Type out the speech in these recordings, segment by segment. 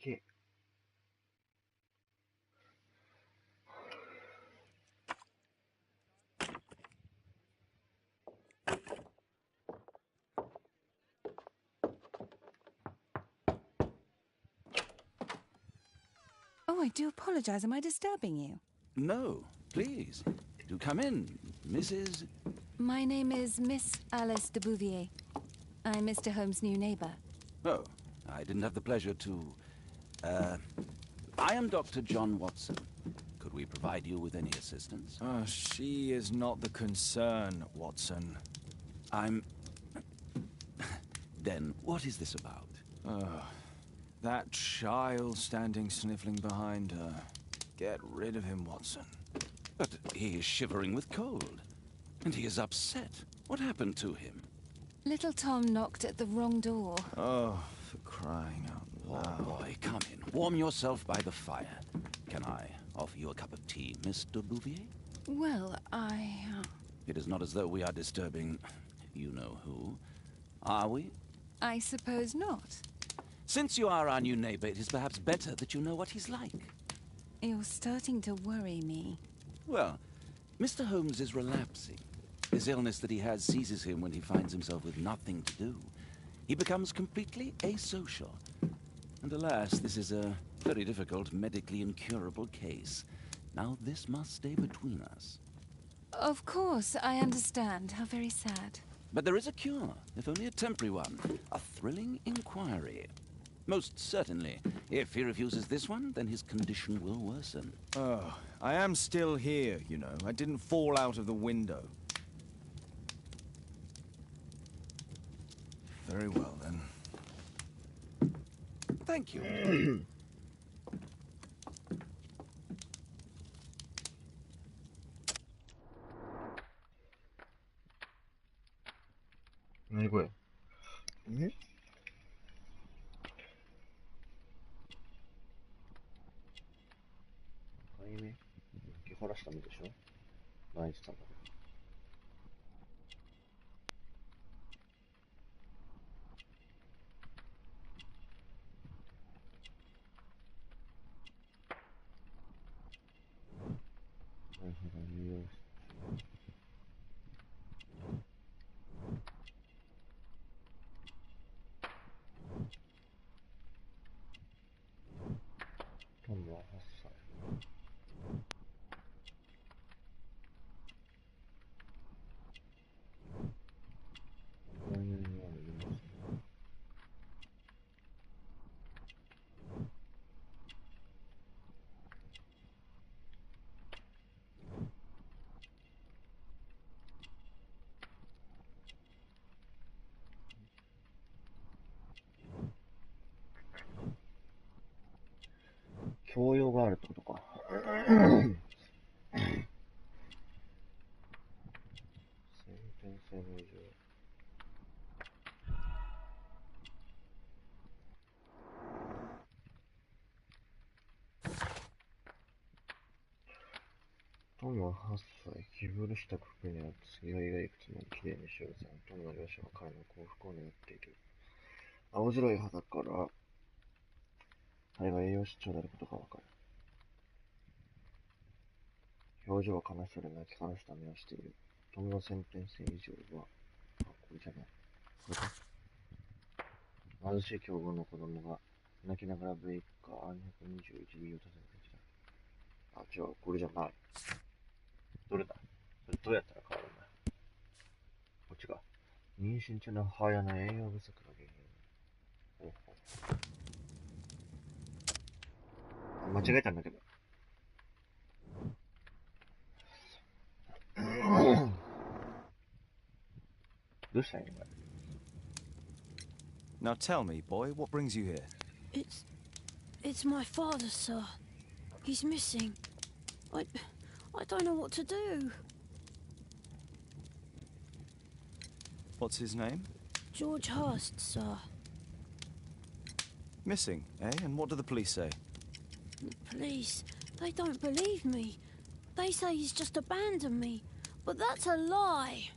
け。Oh, I do apologize. Am I disturbing you? No, please. Do come in, Mrs. My name is Miss Alice de Bouvier. I'm Mr. Holmes' new neighbor. Oh, I didn't have the pleasure to... I am Dr. John Watson. Could we provide you with any assistance? She is not the concern, Watson. I'm... Then, what is this about? That child standing sniffling behind her. Get rid of him, Watson. But he is shivering with cold. And he is upset. What happened to him? Little Tom knocked at the wrong door. Oh, for crying out loud. Oh, boy, come in. Warm yourself by the fire. Can I offer you a cup of tea, Mr. Bouvier? Well, It is not as though we are disturbing you-know-who. Are we? I suppose not. Since you are our new neighbor, it is perhaps better that you know what he's like. You're starting to worry me. Well, Mr. Holmes is relapsing. This illness that he has seizes him when he finds himself with nothing to do. He becomes completely asocial. And alas, this is a very difficult, medically incurable case. Now this must stay between us. Of course, I understand. How very sad. But there is a cure, if only a temporary one. A thrilling inquiry. Most certainly. If he refuses this one, then his condition will worsen. Oh, I am still here, you know. I didn't fall out of the window. Very well, then. Thank you. 何これ。2回目受け晴らしたのでしょ。泣いてたんだけど。トムは8歳。来年には見ますね。教養があるってことか。先天性の異常。トムは8歳、着古した服には強いがいくつもきれいに修繕。トムの両親は彼の幸福を願っている。青白い肌から、彼が栄養失調であることがわかる。表情は悲しそうで泣き悲した目をしている。トムの先天性異常は、これじゃない。これか。貧しい境遇の子供が泣きながらブレイカー221Bを訪ねてきた。あ、違う、これじゃない。どれだ？それどうやったら変わるんだ？こっちが。妊娠中の母親の栄養不足の原因。ほうほう。間違えたんだけど。どうしたらいいのか。Now tell me, boy, what brings you here? It's my father, sir. He's missing. I don't know what to do. What's his name? George Hurst, sir. Missing, eh? And what do the police say? The police, they don't believe me. They say he's just abandoned me. But that's a lie.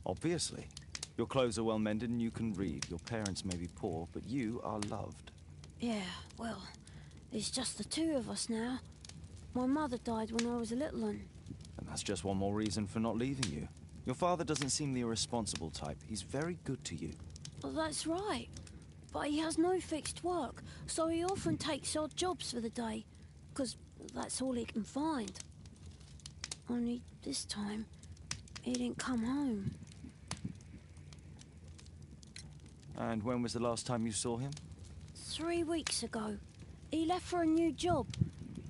Obviously. Your clothes are well mended and you can read. Your parents may be poor, but you are loved. Yeah, well, it's just the two of us now. My mother died when I was a little one. And that's just one more reason for not leaving you. Your father doesn't seem the irresponsible type. He's very good to you. Well, that's right. But he has no fixed work, so he often takes odd jobs for the day, 'cause that's all he can find. Only this time, he didn't come home. And when was the last time you saw him? 3 weeks ago. He left for a new job,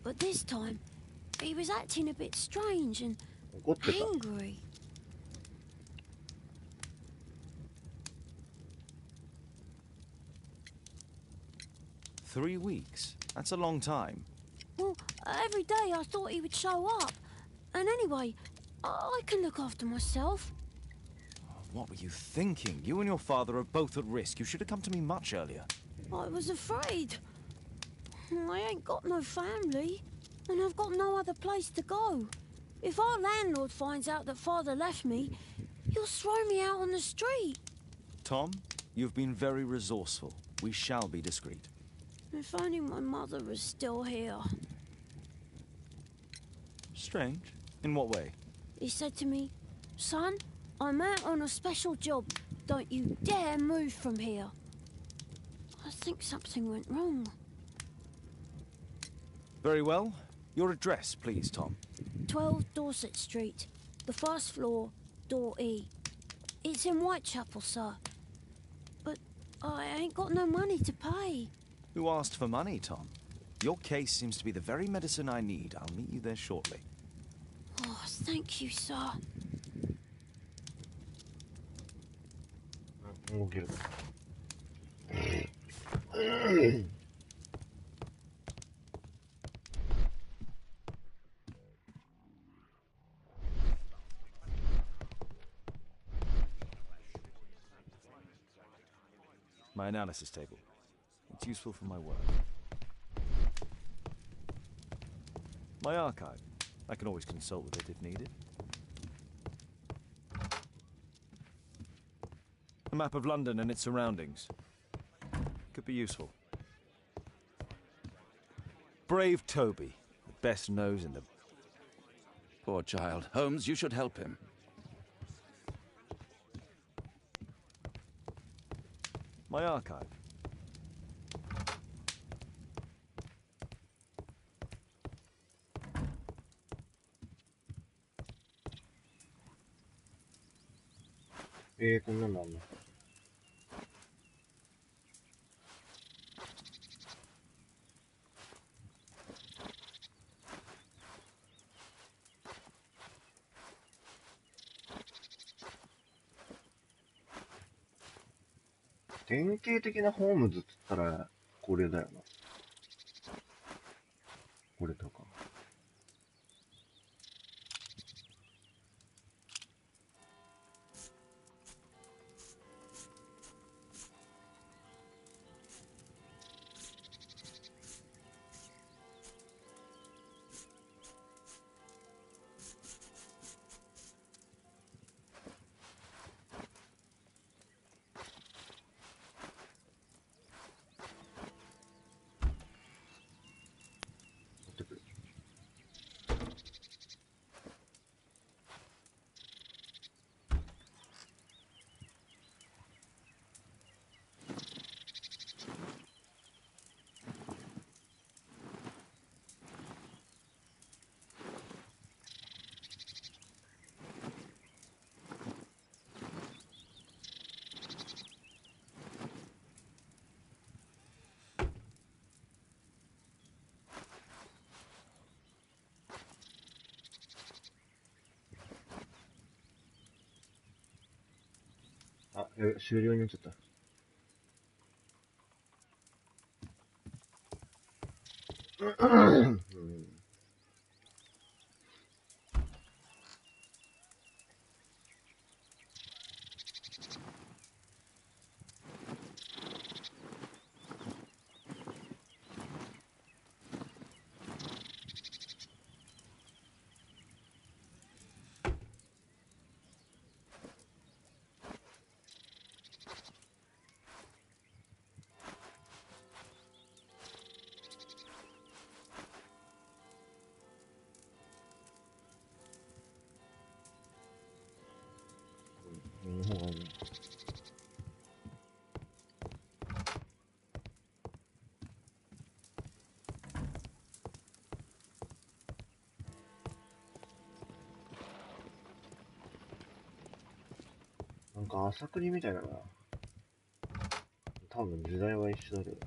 but this time, he was acting a bit strange and 怒ってた。 angry. Three weeks? That's a long time. Well, every day I thought he would show up. And anyway, I can look after myself. What were you thinking? You and your father are both at risk. You should have come to me much earlier. I was afraid. I ain't got no family, and I've got no other place to go. If our landlord finds out that Father left me, he'll throw me out on the street. Tom, you've been very resourceful. We shall be discreet. If only my mother was still here. Strange. In what way? He said to me, "Son, I'm out on a special job. Don't you dare move from here." I think something went wrong. Very well. Your address, please, Tom. 12 Dorset Street, the first floor, door E. It's in Whitechapel, sir. But I ain't got no money to pay. Who asked for money, Tom? Your case seems to be the very medicine I need. I'll meet you there shortly. Oh, thank you, sir. 動ける。My analysis table. It's useful for my work. My archive. I can always consult with it if needed. A map of London and its surroundings. Could be useful. Brave Toby. The best nose in the... Poor child. Holmes, you should help him. My archive.こんなのあんの。典型的なホームズっつったらこれだよな。これとか。あ、終了になっちゃった。うん。の方がいいね。なんか朝栗みたいだな。多分時代は一緒だけど。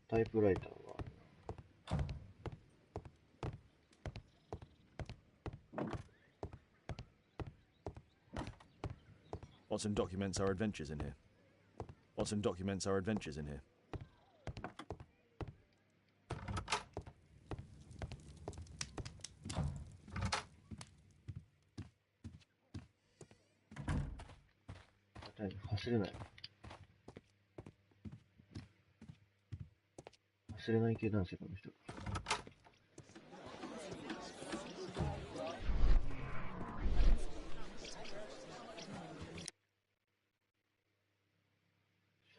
タイプライターがあるな。Watson documents our adventures in here. Watson documents our adventures in here. 走れない。走れない系男性この人。シ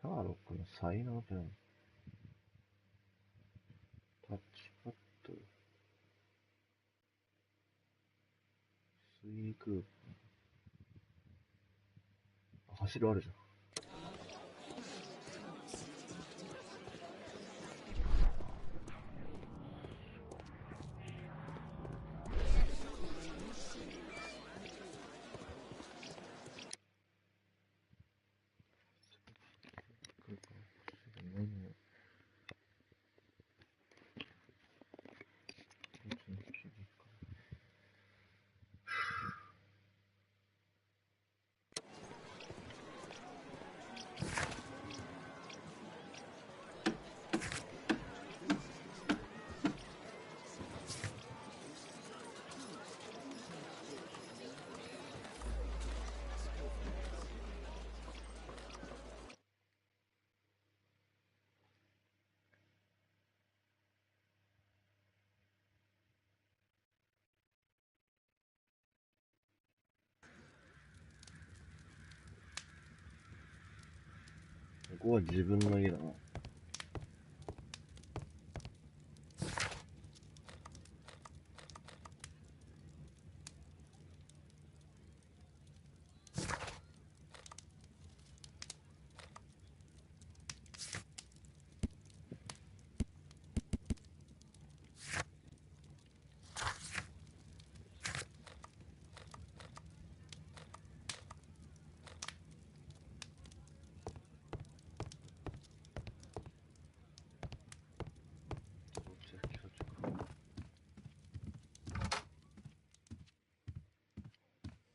ャーロックの才能って何？タッチパッド、スイークープ、走るあるじゃん。ここは自分の家だな。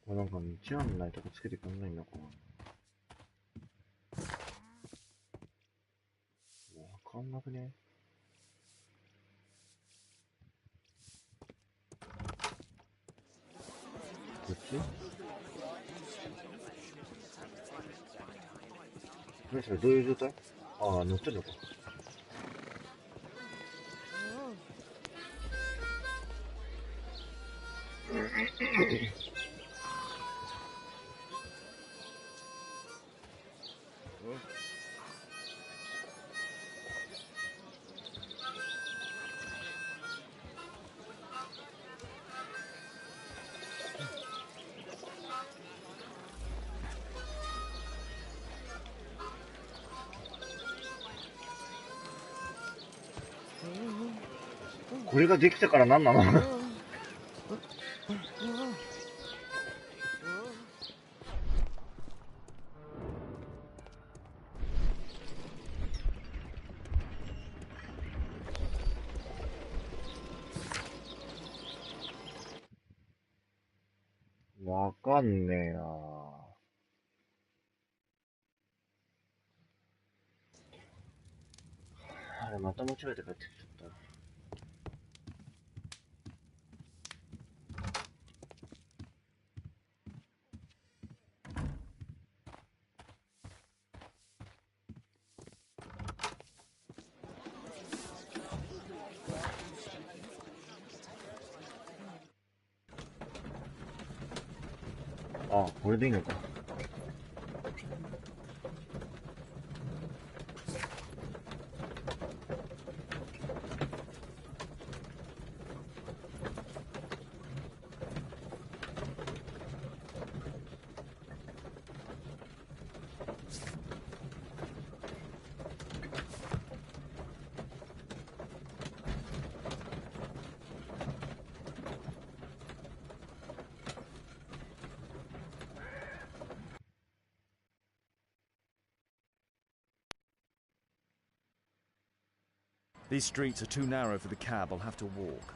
これなんか道案内とかつけてくんないんだかな。わかんなくね。こっち？何それ、どういう状態？ああ、乗ってんのか。これができたから何なの？わかんねえな。あれ、また間違えて帰ってきちゃった。あ、これでいいのか。These streets are too narrow for the cab. I'll have to walk.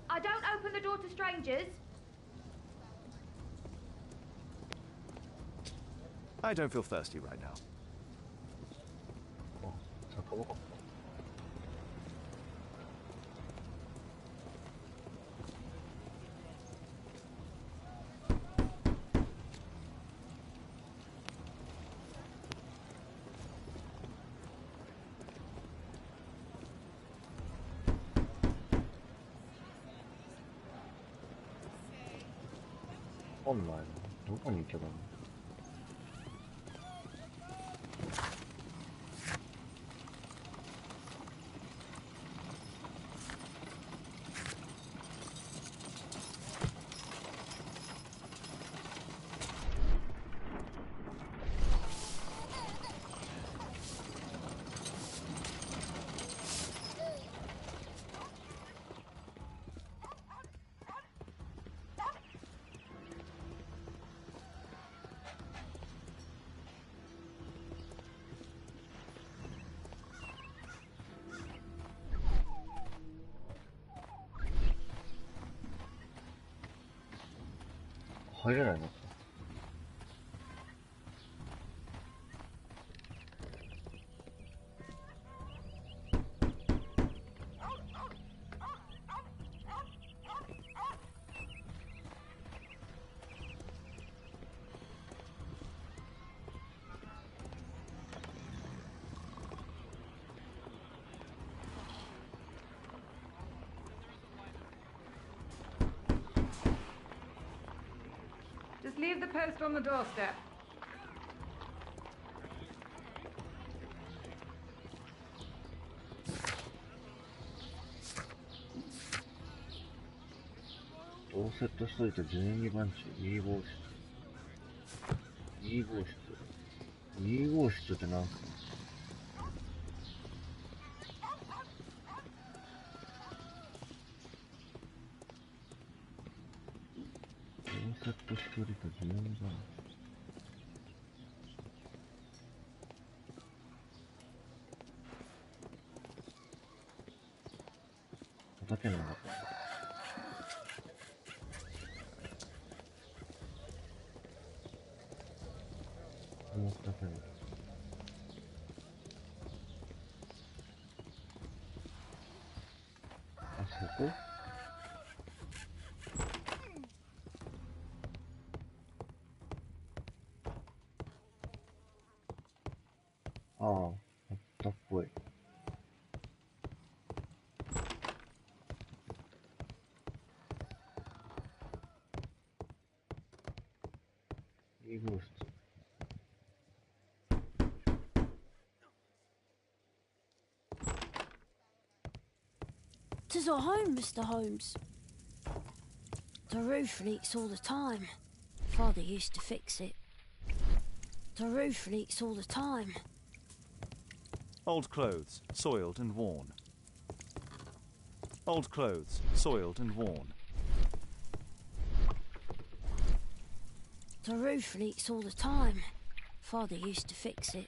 I don't open the door to strangers. I don't feel thirsty right now. あ、酒場か。わかんないな。どこに行けばいいの？入れないの？Just leave the post on the doorstep.どうセットしといて12番地 E 号室。E 号室。E 号室ってなんすか？どうセットしといて12番地。畑の中。思ったけど。あそこ？ああ、あったっぽい。E 号室。'Tis our home, Mr. Holmes. The roof leaks all the time. Father used to fix it. The roof leaks all the time. Old clothes, soiled and worn. Old clothes, soiled and worn. The roof leaks all the time. Father used to fix it.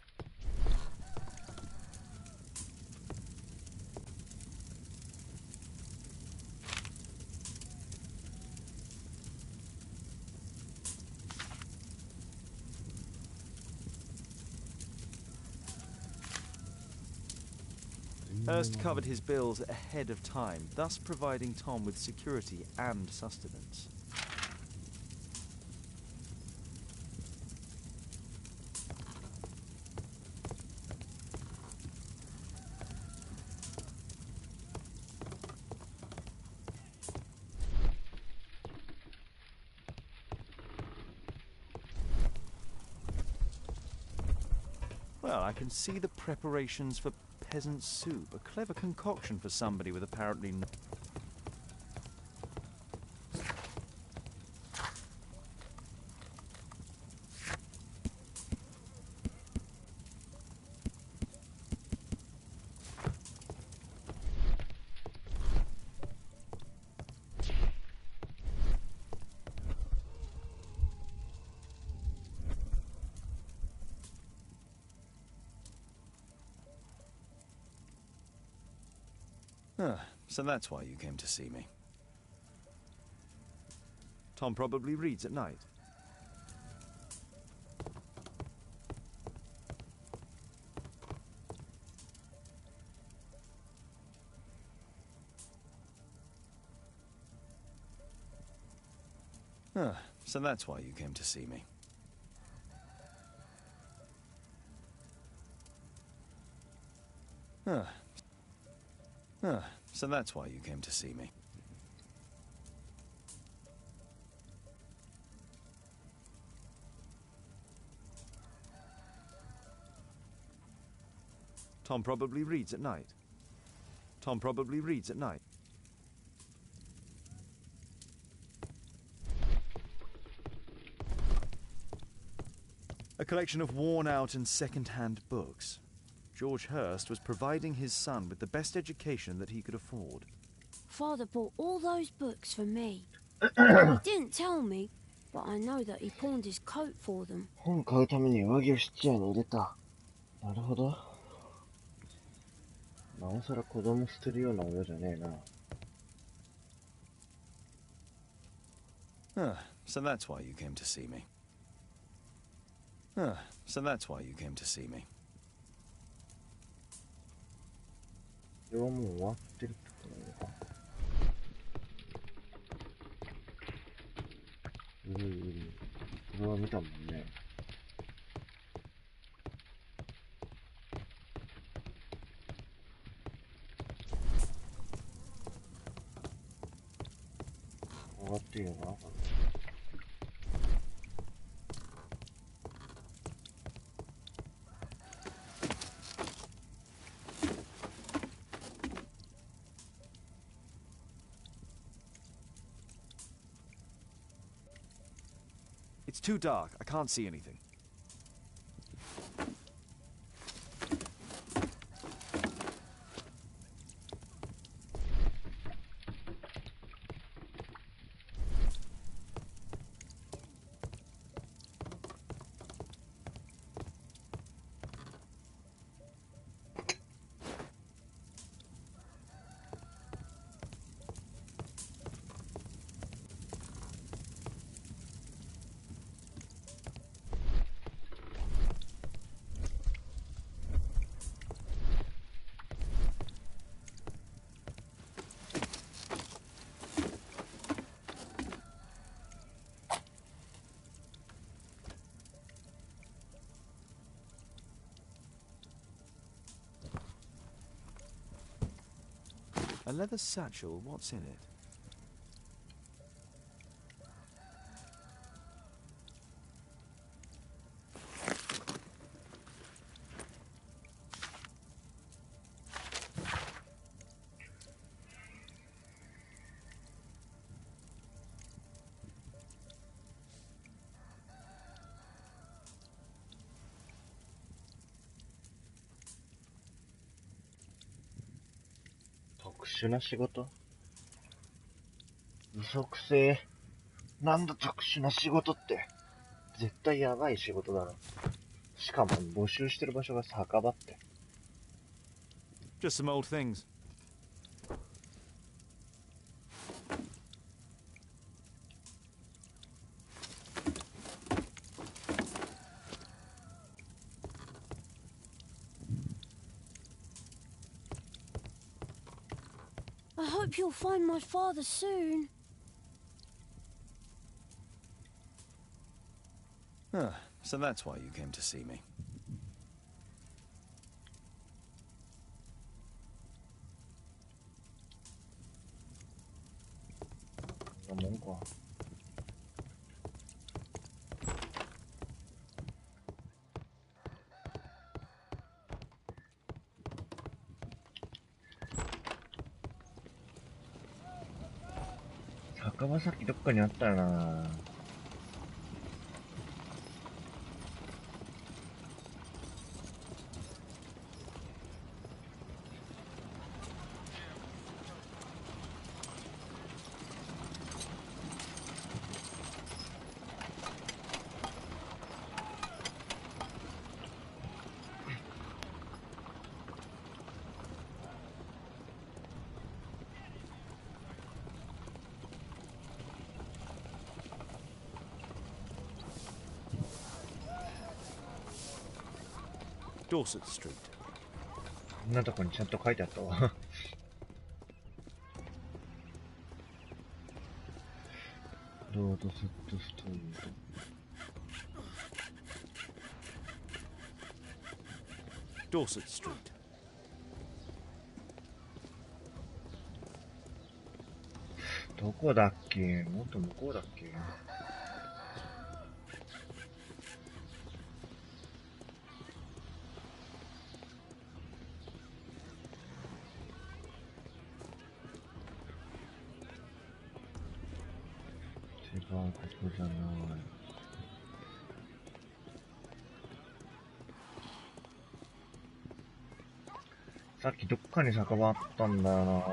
Hurst covered his bills ahead of time, thus providing Tom with security and sustenance. Well, I can see the preparations for peasant soup. A clever concoction for somebody with apparently no... So that's why you came to see me. Tom probably reads at night. So that's why you came to see me. So that's why you came to see me. Tom probably reads at night. Tom probably reads at night. A collection of worn-out and second-hand books. George Hurst was providing his son with the best education that he could afford. Father bought all those books for me. He didn't tell me, but I know that he pawned his coat for them. 本買うために上着を質屋に入れた。なるほど。なおさら子供捨てるような親じゃねえな。So that's why you came to see me. So that's why you came to see me. これはもう終わってるってことなのか。これは見たもんね。終わっていいのかな。It's too dark. I can't see anything. A leather satchel, what's in it?特殊な仕事？嘘くせえ。なんだ特殊な仕事って。絶対やばい仕事だろ。しかも募集してる場所が酒場って。Just some old things. I hope you'll find my father soon. So that's why you came to see me. そんなもんか。酒場さっきどっかにあったよな。Dorset Street. こんなとこにちゃんと書いてあったわ。ロードセットストリート。Dorset Street. どこだっけ？もっと向こうだっけ？違う、ここじゃない。さっきどっかに酒場あったんだよなぁ。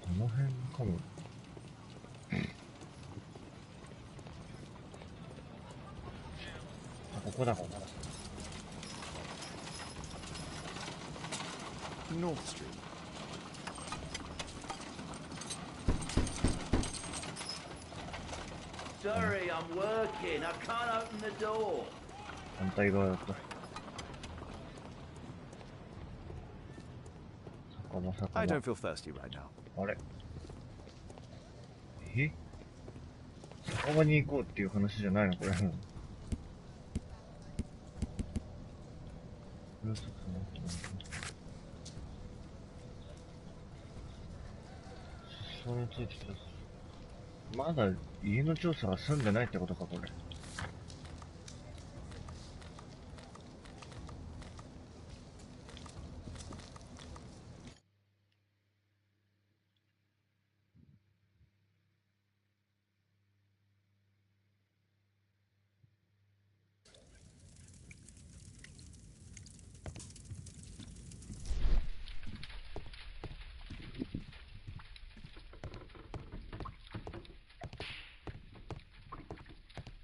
この辺かも。ここだ、ここだ。North Street. Sorry, I'm working. I can't open the door. 反対側だった。酒場、酒 I 場。 don't feel thirsty right now. あれ？え？酒場に行こうっていう話じゃないのこれ。それについてください。まだ家の調査が済んでないってことかこれ。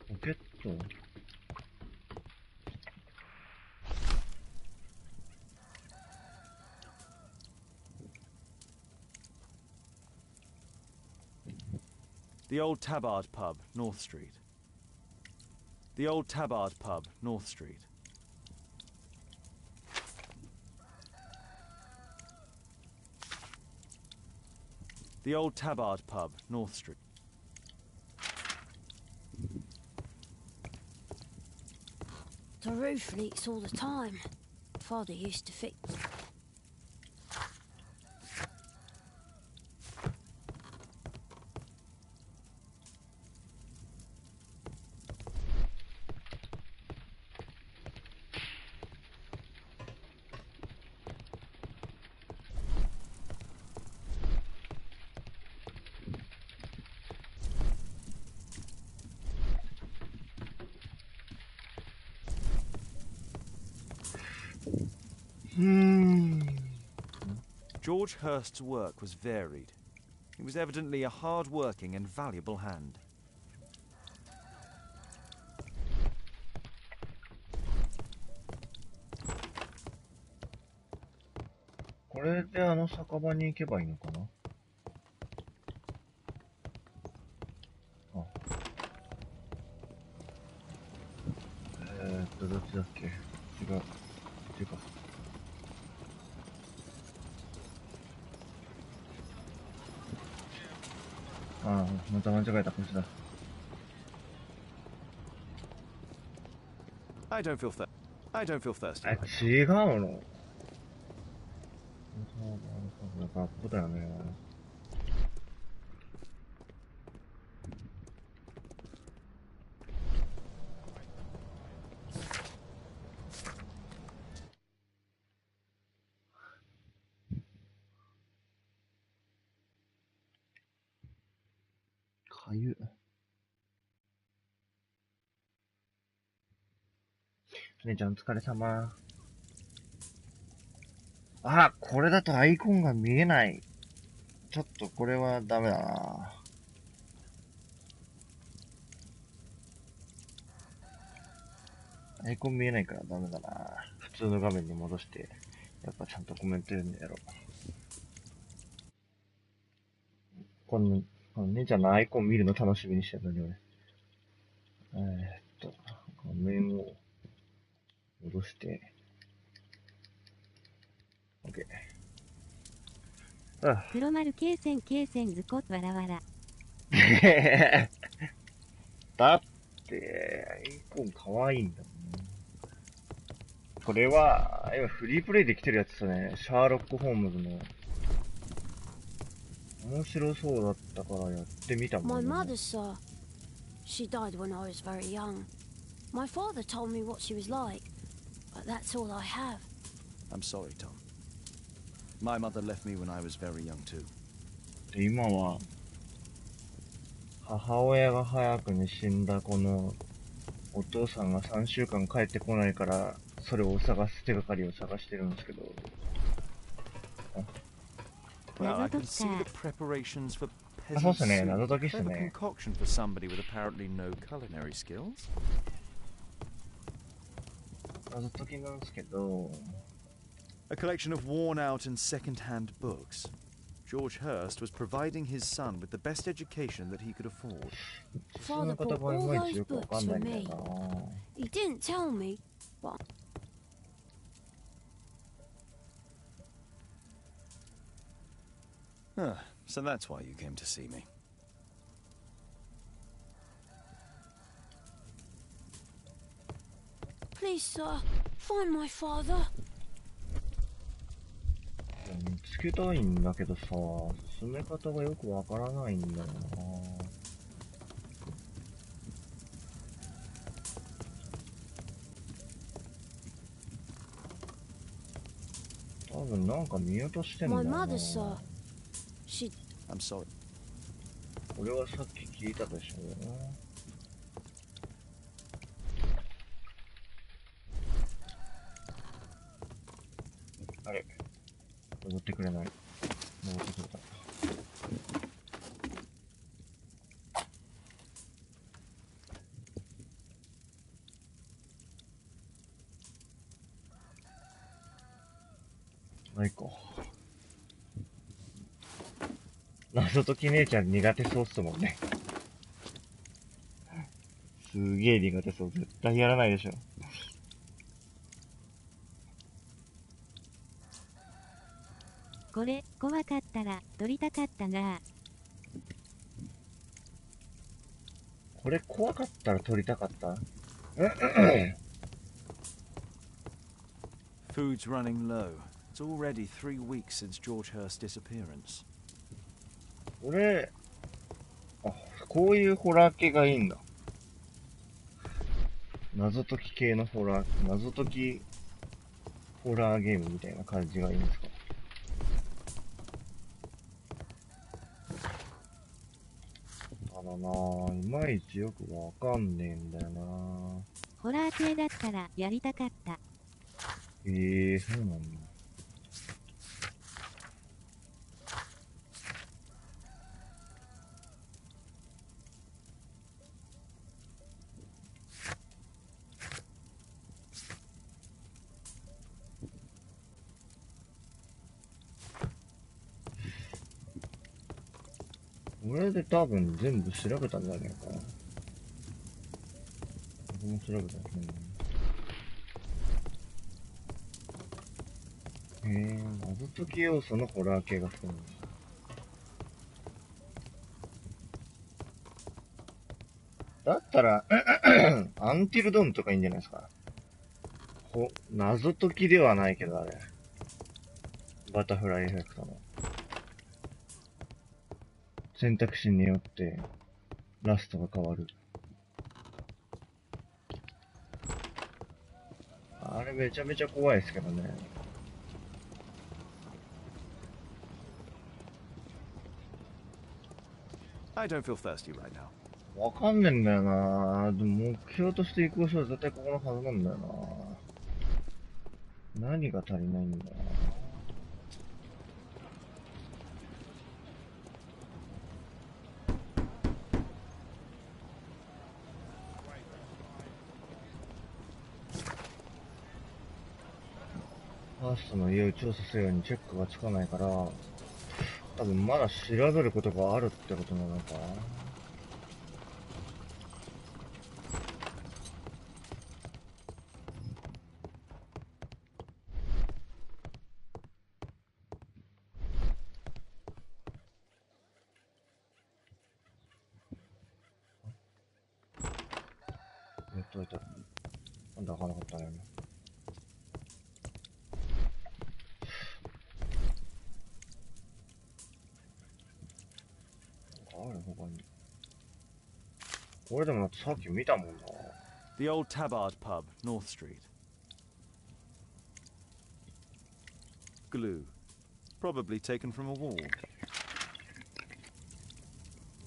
ポケットThe Old Tabard Pub, North Street. The Old Tabard Pub, North Street. The Old Tabard Pub, North Street. The roof leaks all the time. Father used to fix. George Hurst's work was varied. He was evidently a hard-working and valuable hand. これであの酒場に行けばいいのかな。あ。どっちだっけ。違う。こっちか。ああ、また間違えた、こっちだ。I don't feel thirsty. あ、違うの。ここだよね。かゆ。姉ちゃんお疲れ様。あ、これだとアイコンが見えない。ちょっとこれはダメだな。アイコン見えないからダメだな。普通の画面に戻して、やっぱちゃんとコメント読んでやろう。この姉ちゃんのアイコン見るの楽しみにしてるのに俺。画面を戻して、OK。黒丸経線ズコわらわら。だって、アイコン可愛いんだもん。これは、今フリープレイで来てるやつですね。シャーロック・ホームズの。面白そうだったからやってみたもん、ね。My mother, sir. She died when I was very young. My father told me what she was like, but that's all I have. I'm sorry, Tom. My mother left me when I was very young too. 今は、母親が早くに死んだ子のお父さんが3週間帰ってこないから、それを探す手がかりを探してるんですけど。Well, I can see the preparations for そうっ peasant すね、 soup. 謎解きっす Clever ね。 concoction for somebody with apparently no culinary skills. 謎解きなんですけど。A collection of worn-out and second-hand books. George Hurst was providing his son with the best education that he could afford. Father bought all those books for me. He didn't tell me, but... So that's why you came to see me. Please, sir, find my father. 見つけたいんだけどさ、進め方がよくわからないんだよな。多分なんか見落としてんだ My よな。 mother, sir. She... I'm sorry. 俺はさっき聞いたでしょ。あれ、登ってくれない。登ってくれた。ないか。謎解き姉ちゃん苦手そうっすもんね。すげえ苦手そう。絶対やらないでしょ。これ怖かったら撮りたかったな。これ怖かったら撮りたかった。Food's running low. It's already 3 weeks since George Hurst's disappearance. 俺、あ、こういうホラー系がいいんだ。謎解き系のホラー、謎解きホラーゲームみたいな感じがいいんですか。ただなぁ、いまいちよくわかんねえんだよなぁ。ホラー系だったらやりたかった。そうなんだ。俺で多分全部調べたんじゃねえかな。僕も調べたんね。謎解き要素のホラー系が好きなんだ。だったら、アンティルドーンとかいいんじゃないですか。謎解きではないけどあれ。バタフライエフェクトの。選択肢によってラストが変わる。あれめちゃめちゃ怖いですけどね。I don't feel thirsty right now. わかんねえんだよな。でも目標として移行したら絶対ここのはずなんだよな。何が足りないんだよな。ファーストの家を調査せようにチェックがつかないから、多分まだ調べることがあるってことなのか。やっといた。なんで開かなかったんやろ。あれ他に。これでもだってさっき見たもんな。The old Tabard pub, North Street. Glue. Probably taken from a wall.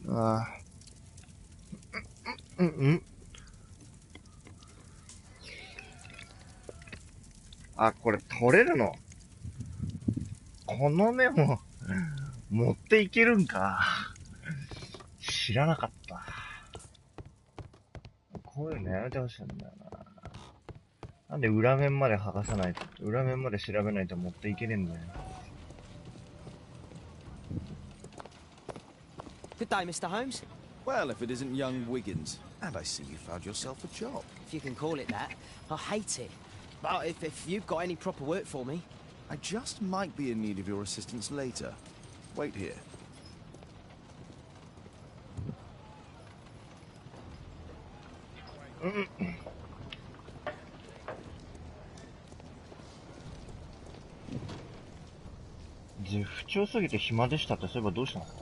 ああ。あ、これ取れるの？このメモ、持っていけるんか。知らなかった。こういうのやめてほしいんだよな。なんで裏面まで剥がさないと、裏面まで調べないと持っていけねえんだよ。Good day, Mr. Holmes. Well, if it isn't young Wiggins. And I see you found yourself a job. If you can call it that. I hate it. But if you've got any proper work for me... I just might be in need of your assistance later. Wait here.不調すぎて暇でしたって、そういえばどうしたんですか？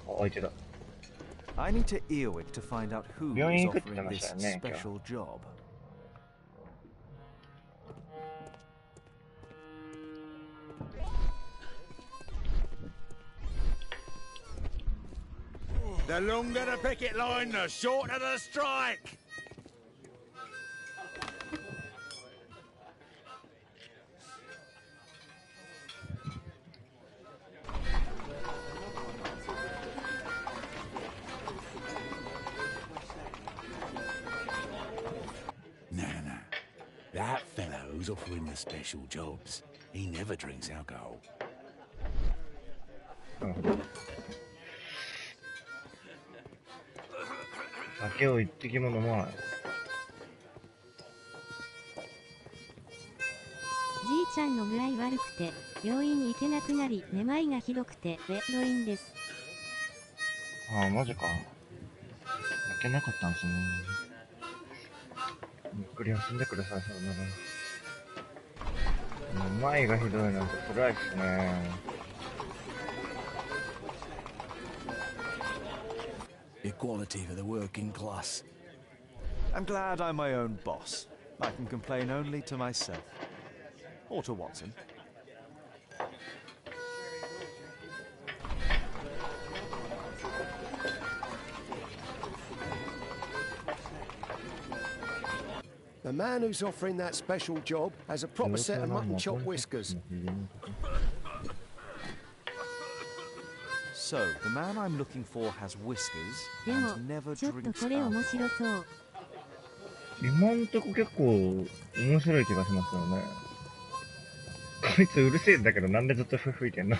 あ、相手だ。I need to Earwig to find out who is 病院行くって言って offering ました this よね、今日。 special job. The longer the picket line, the shorter the strike. No. That fellow who's offering the special jobs, he never drinks alcohol. 酒を一滴も飲まない。じいちゃんの具合悪くて、病院に行けなくなり、めまいがひどくて、病院です。ああ、マジか。焼けなかったんですね。ゆっくり休んでください、さよなら。めまいがひどいなんて辛いっすね。Equality for the working class. I'm glad I'm my own boss. I can complain only to myself. Or to Watson. The man who's offering that special job has a proper set of mutton chop whiskers. So, the man I'm looking for has whiskers でも and never ちょっと drinks これ面白 alcohol. そう。今んとこ結構面白い気がしますよね。こいつうるせえんだけどなんでずっと吹いてんの？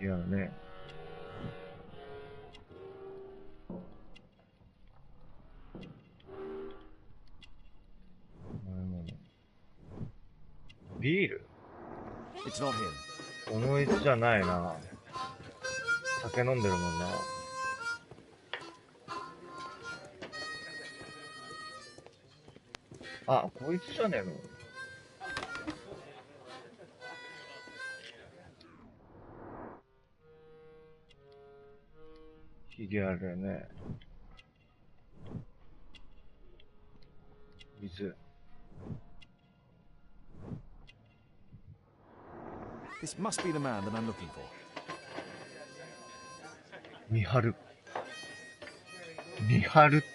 いやね。ビール？ It's not him. このいつじゃないな。酒飲んでるもんな。あ、こいつじゃねえの。ひげあるよね。水。This must be the man that I'm looking for. 見張る。見張るって。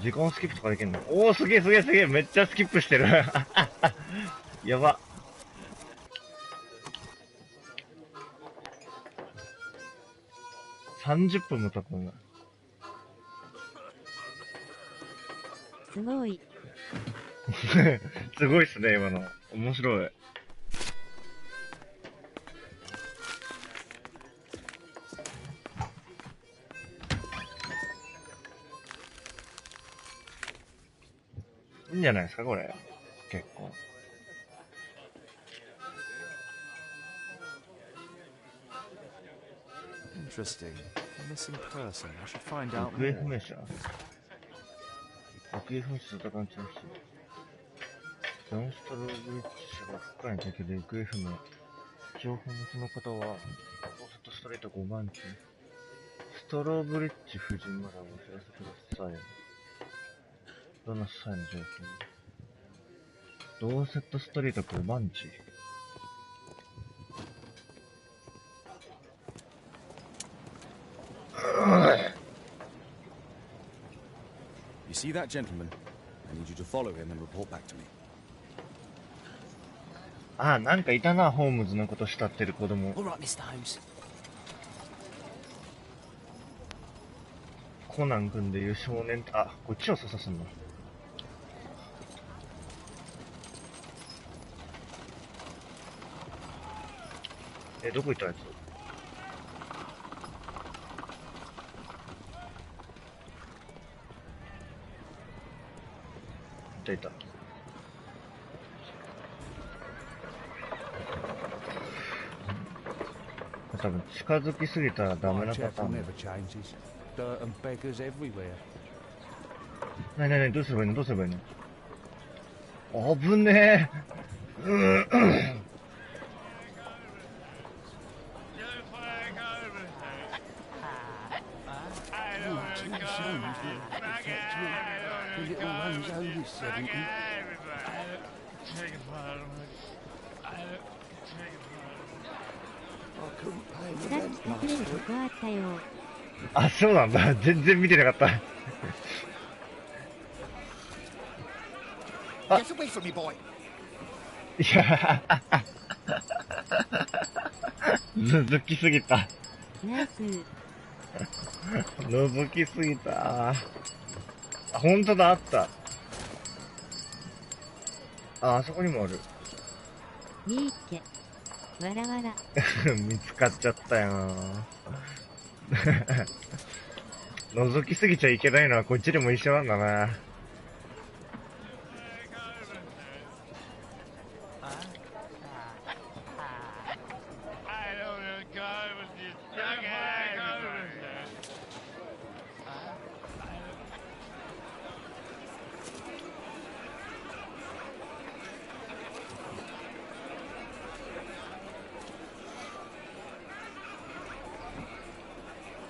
時間スキップとかできるの？おー、すげえすげえすげえ、めっちゃスキップしてる。やば。30分も経ったんだ。すごい。すごいっすね、今の。面白い。いいんじゃないですか、これ。結構。Interesting. Missing person. I should find out 行方 more. 不明者。行方不明者と感じました。ジョン・ストローブリッジ氏が深いだけで行方不明。情報のその方は、フォーセットストリート5番地。ストローブリッジ夫人までお知らせください。どんな際の状況？ドーセットストリート5番地。You see that gentleman? I need you to follow him and report back to me. ああ、なんかいたな、ホームズのこと慕ってる子供。 All right, Mr. Holmes. コナン君でいう少年って、あ、こっちを操作すんの。どこ行ったやつ？いた。多分近づきすぎたらダメなパターン。なになに、どうすればいいの？どうすればいいの？危ねえ。さっき隠れるとこあったよ。あ、そうなんだ。全然見てなかった。あ、いや、覗きすぎた。ナイス。覗きすぎた。あ、ほんとだ、あった。あそこにもある。いいっけ。わらわら。見つかっちゃったよー。覗きすぎちゃいけないのはこっちでも一緒なんだな。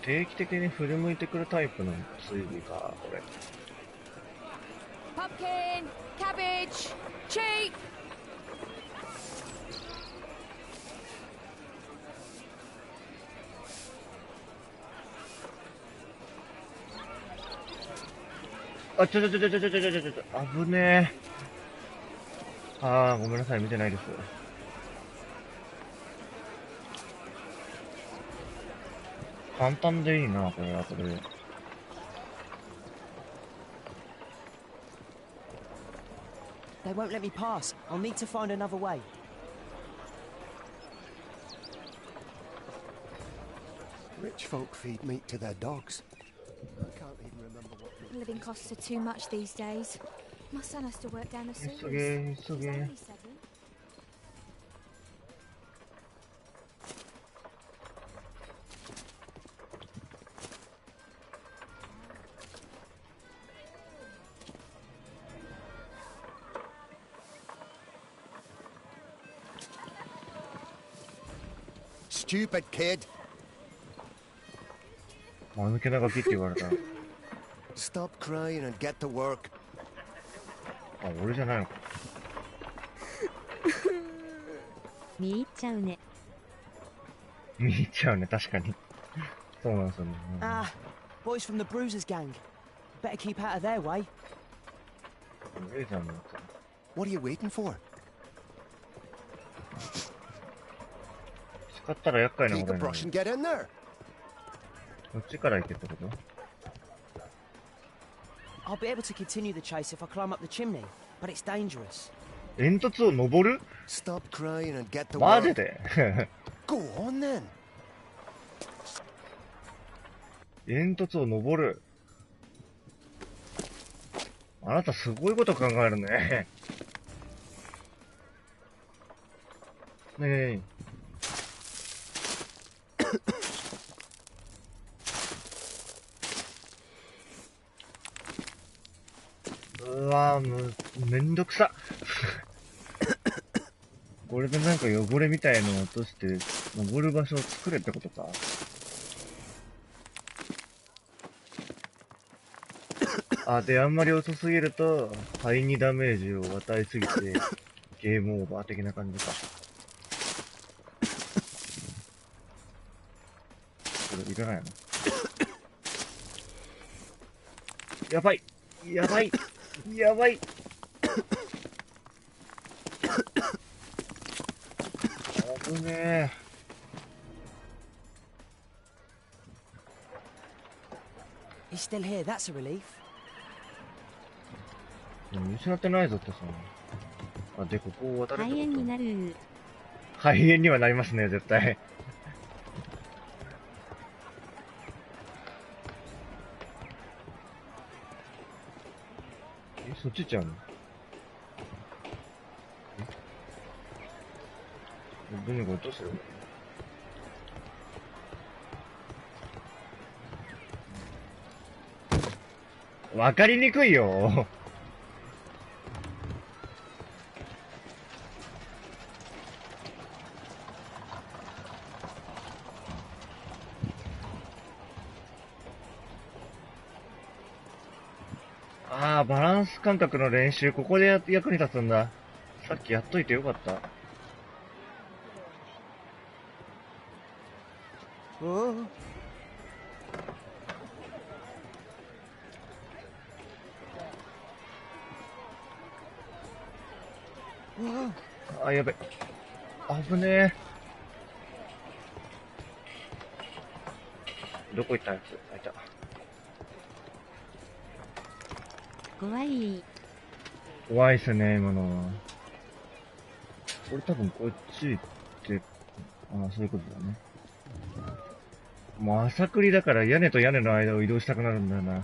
定期的に振り向いてくるタイプの追尾か、これ。Pumpkin, cabbage, cheap. あ、ちょ、危ねえ。あー、ごめんなさい、見てないです。簡単でいいな、これはこれで。They won't let me pass. I'll need to find another way. Rich folk feed meat to their dogs. I can't even remember what. Living costs are too much these days. My son has to work down the sewers. 急げ、急げ。 He's only 7. Stupid kid. 間抜けなガキって言われた。Stop crying and get to work. あ、俺じゃないのか。見入っちゃうね。見入っちゃうね、確かに。そうなんですよね。Ah, boys from the Bruisers gang. Better keep out of their way. What are you waiting for? 使ったら厄介なこ Take と a になる。 brush and get in there. こっちから行けってこと？ I'll be able to continue the chase if I climb up the chimney, but it's dangerous. 煙突を登る？ Stop crying and get to マジ work. で？ Go on then. 煙突を登る。あなたすごいこと考えるね。ねえねえ。うわぁ、めんどくさ。これでなんか汚れみたいのを落として、登る場所を作れってことか。あ、で、あんまり遅すぎると、肺にダメージを与えすぎて、ゲームオーバー的な感じか。これいかないの？やばい！やばい！やばい！危ねえ。He's still here, that's a relief. でも見失ってないぞってさ。あ、で、ここを渡るってこと？肺炎になる。肺炎にはなりますね、絶対。え、そっち行っちゃうの？え？どうする？わかりにくいよ。ああ、バランス感覚の練習、ここで役に立つんだ。さっきやっといてよかった。あ、やべ。危ねえ。どこ行ったやつ？あ、いた。怖い。怖いっすね、今のは。これ多分こっち行って、ああ、そういうことだね。もう朝繰りだから屋根と屋根の間を移動したくなるんだよな。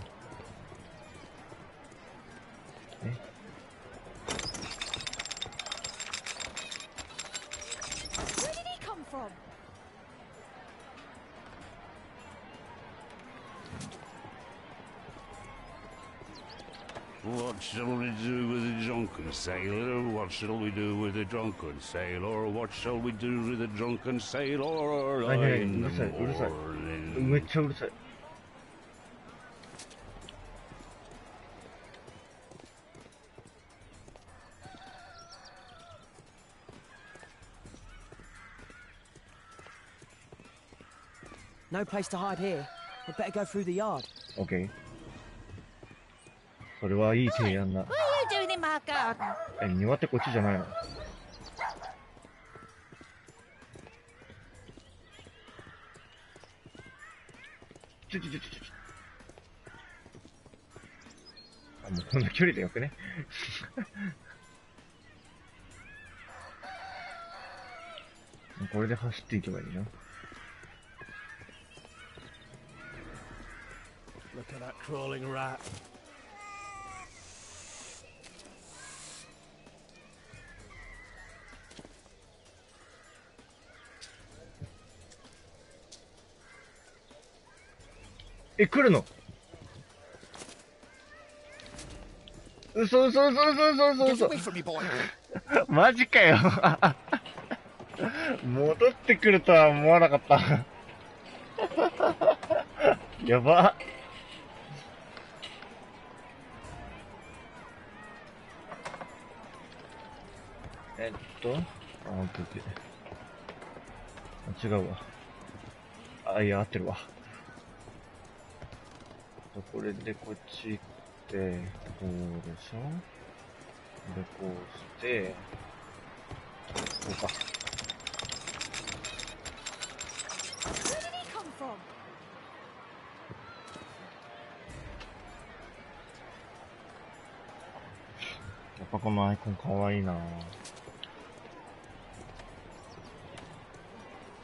え？ Where did he come from? What shall we do with a drunken sailor? What shall we do with a drunken sailor? What shall we do with a drunken sailor? はいはい、う In る the さい、うるさい。 morning. めっちゃうるさい。No place to hide here. We'd better go through the yard. OK。それはいい提案だ。What are you doing in my garden? え、庭ってこっちじゃないの？ちょ。あ、もうこんな距離でよくね。これで走っていけばいいな。Look at that crawling rat. え、来るの？嘘。マジかよ。戻ってくるとは思わなかった。やば。オッケーオッケー。違うわ。あ、いや、合ってるわ。これでこっち行って、こうでしょ。で、こうして、こうか。やっぱこのアイコンかわいいな。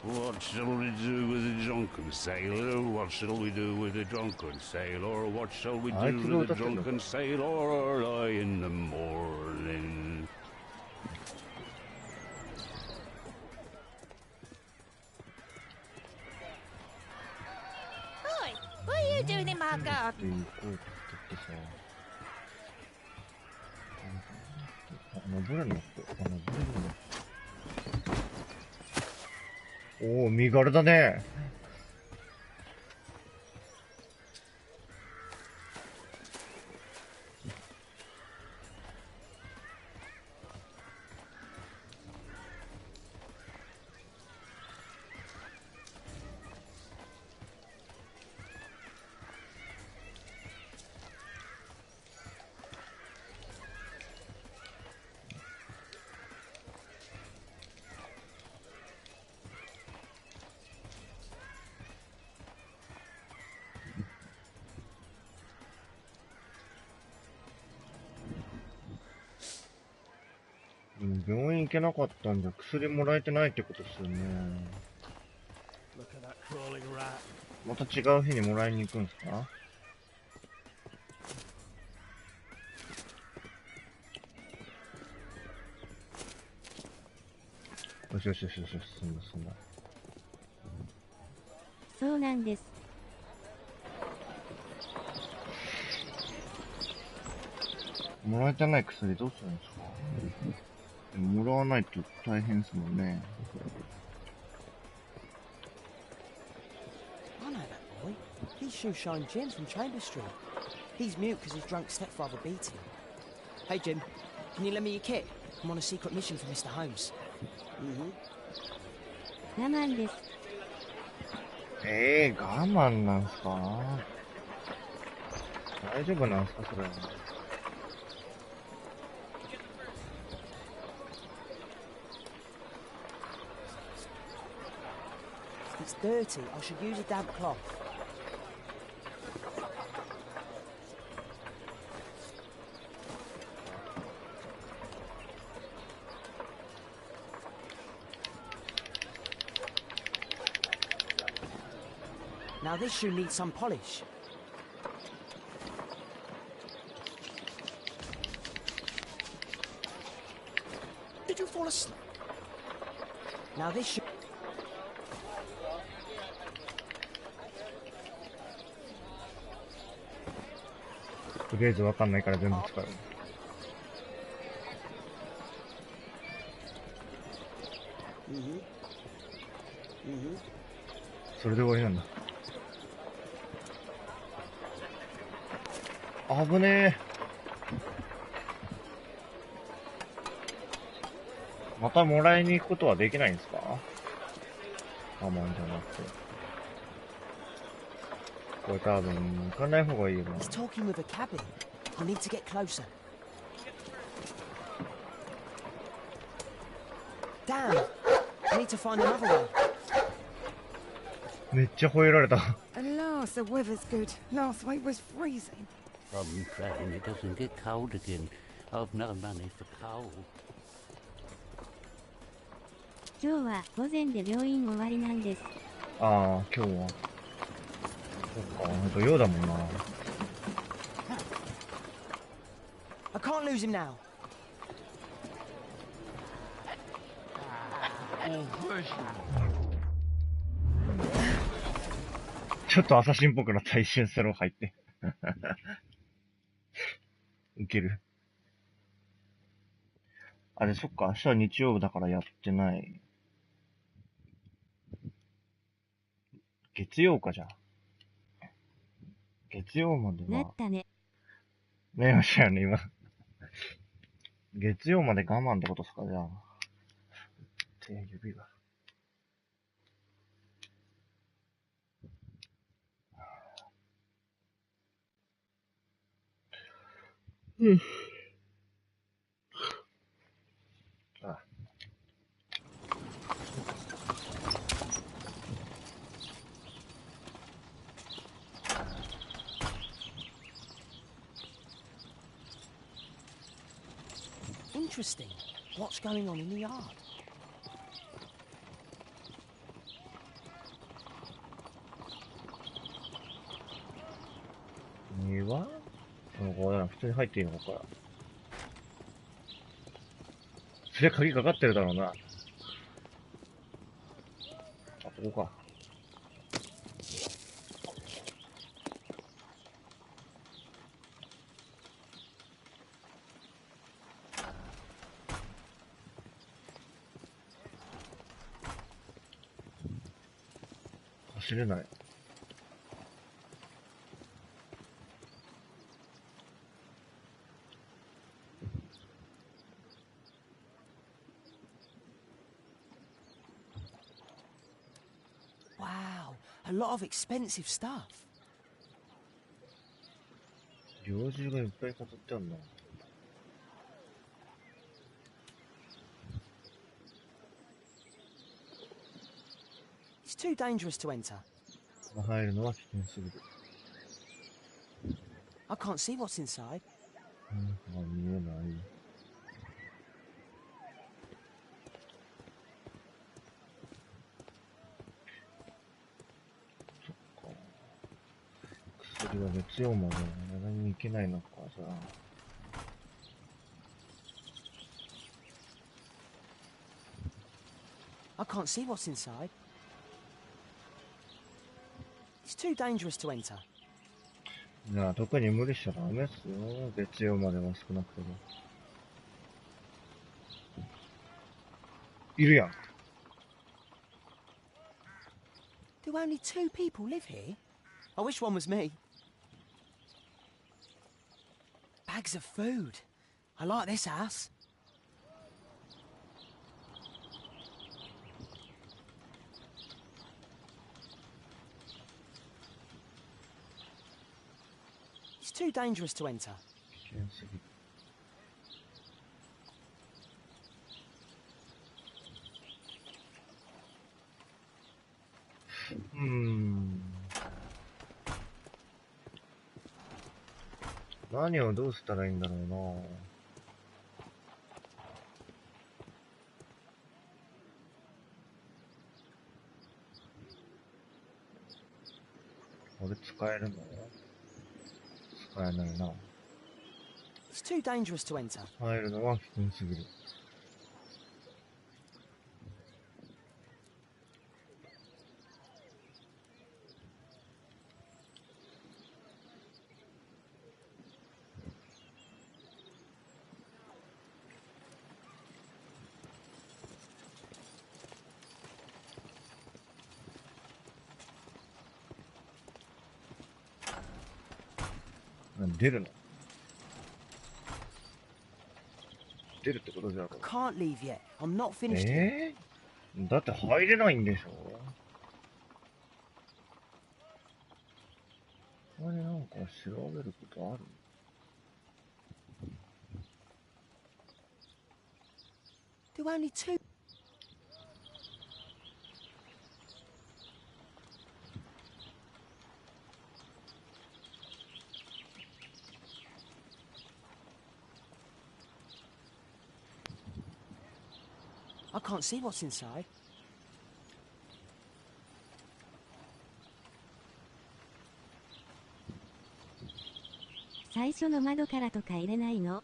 What shall we do with a drunken sailor? What shall we do with a drunken sailor? What shall we do with a drunken sailor early in the morning? Oi, what are you doing in my garden? 登れるの？おお、身軽だね。病院行けなかったんじゃ薬もらえてないってことですよね。また違う日にもらいに行くんですか？よしよしよしよし、そんな。そうなんです。もらえてない薬どうするんですか？もらわないと大変ですもんね。I know that boy. He's Shoeshine Jim from Chamber Street. He's mute because his drunk stepfather beat him. Hey Jim, can you lend me your kit? I'm on a secret mission for Mr. Holmes. 我慢です。我慢なんすか？大丈夫なんすかそれは。If it's dirty, I should use a damp cloth. Now this shoe needs some polish. Did you fall asleep? Now this shoe... とりあえずわかんないから全部使う。それで終わりなんだ。危ねえ。またもらいに行くことはできないんですか？我慢じゃなくて。これ多分行かない方がいいよな。He's talking with a cabin. I need to get closer. Damn! I need to find another way. めっちゃ吠えられた。Alas, the weather's good. Last week was freezing. I'm praying it doesn't get cold again. I've no money for coal. 今日は午前で病院終わりなんです。ああ、今日は。そっか、土曜だもんな。I can't lose him now. ちょっとアサシンっぽくなった一瞬スロー入って。ウケる。あれ、そっか、明日は日曜だからやってない。月曜か、じゃあ。月曜までは。なったね。なりましたよね、今。月曜まで我慢ってことですか、じゃあ。指が。うん。あ。Interesting. What's going on in the yard? 庭？ここだな、普通に入っていいのここから。そりゃ鍵かかってるだろうな。あ、ここか。走れない。Wow, a lot of expensive stuff. 猟銃がいっぱい飾ってあるな。It's too dangerous to enter. 入るのは危険すぎる。I can't see what's inside. 見えない。そっか。薬は月曜まで何に行けないのかさ。I can't see what's inside. It's too dangerous to enter. いや、特に無理しちゃダメっすよ。月曜までは少なくとも。いるやん。Do only 2 people live here? I wish one was me. Bags of food. I like this house. It's too dangerous to enter. 危険すぎる。何をどうしたらいいんだろうな。これ使えるの？使えないな。It's too dangerous to enter. 入るのは危険すぎる。出るの？出るってことじゃん。Can't leave yet. I'm not finished yet. だって入れないんでしょ？これなんか調べることある？Do only 2. I can't see what's inside. 最初の窓からとか入れないの？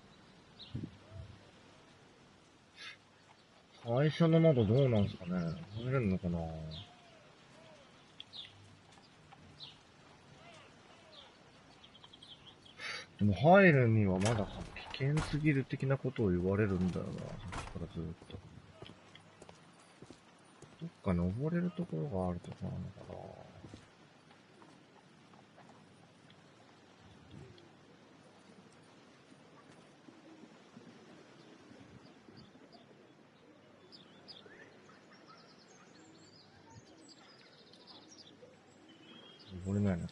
最初の窓どうなんすかね？入れるのかな？でも入るにはまだ危険すぎる的なことを言われるんだよな、さっきからずっと。どっか登れるところがあるとかなのかな。これないな。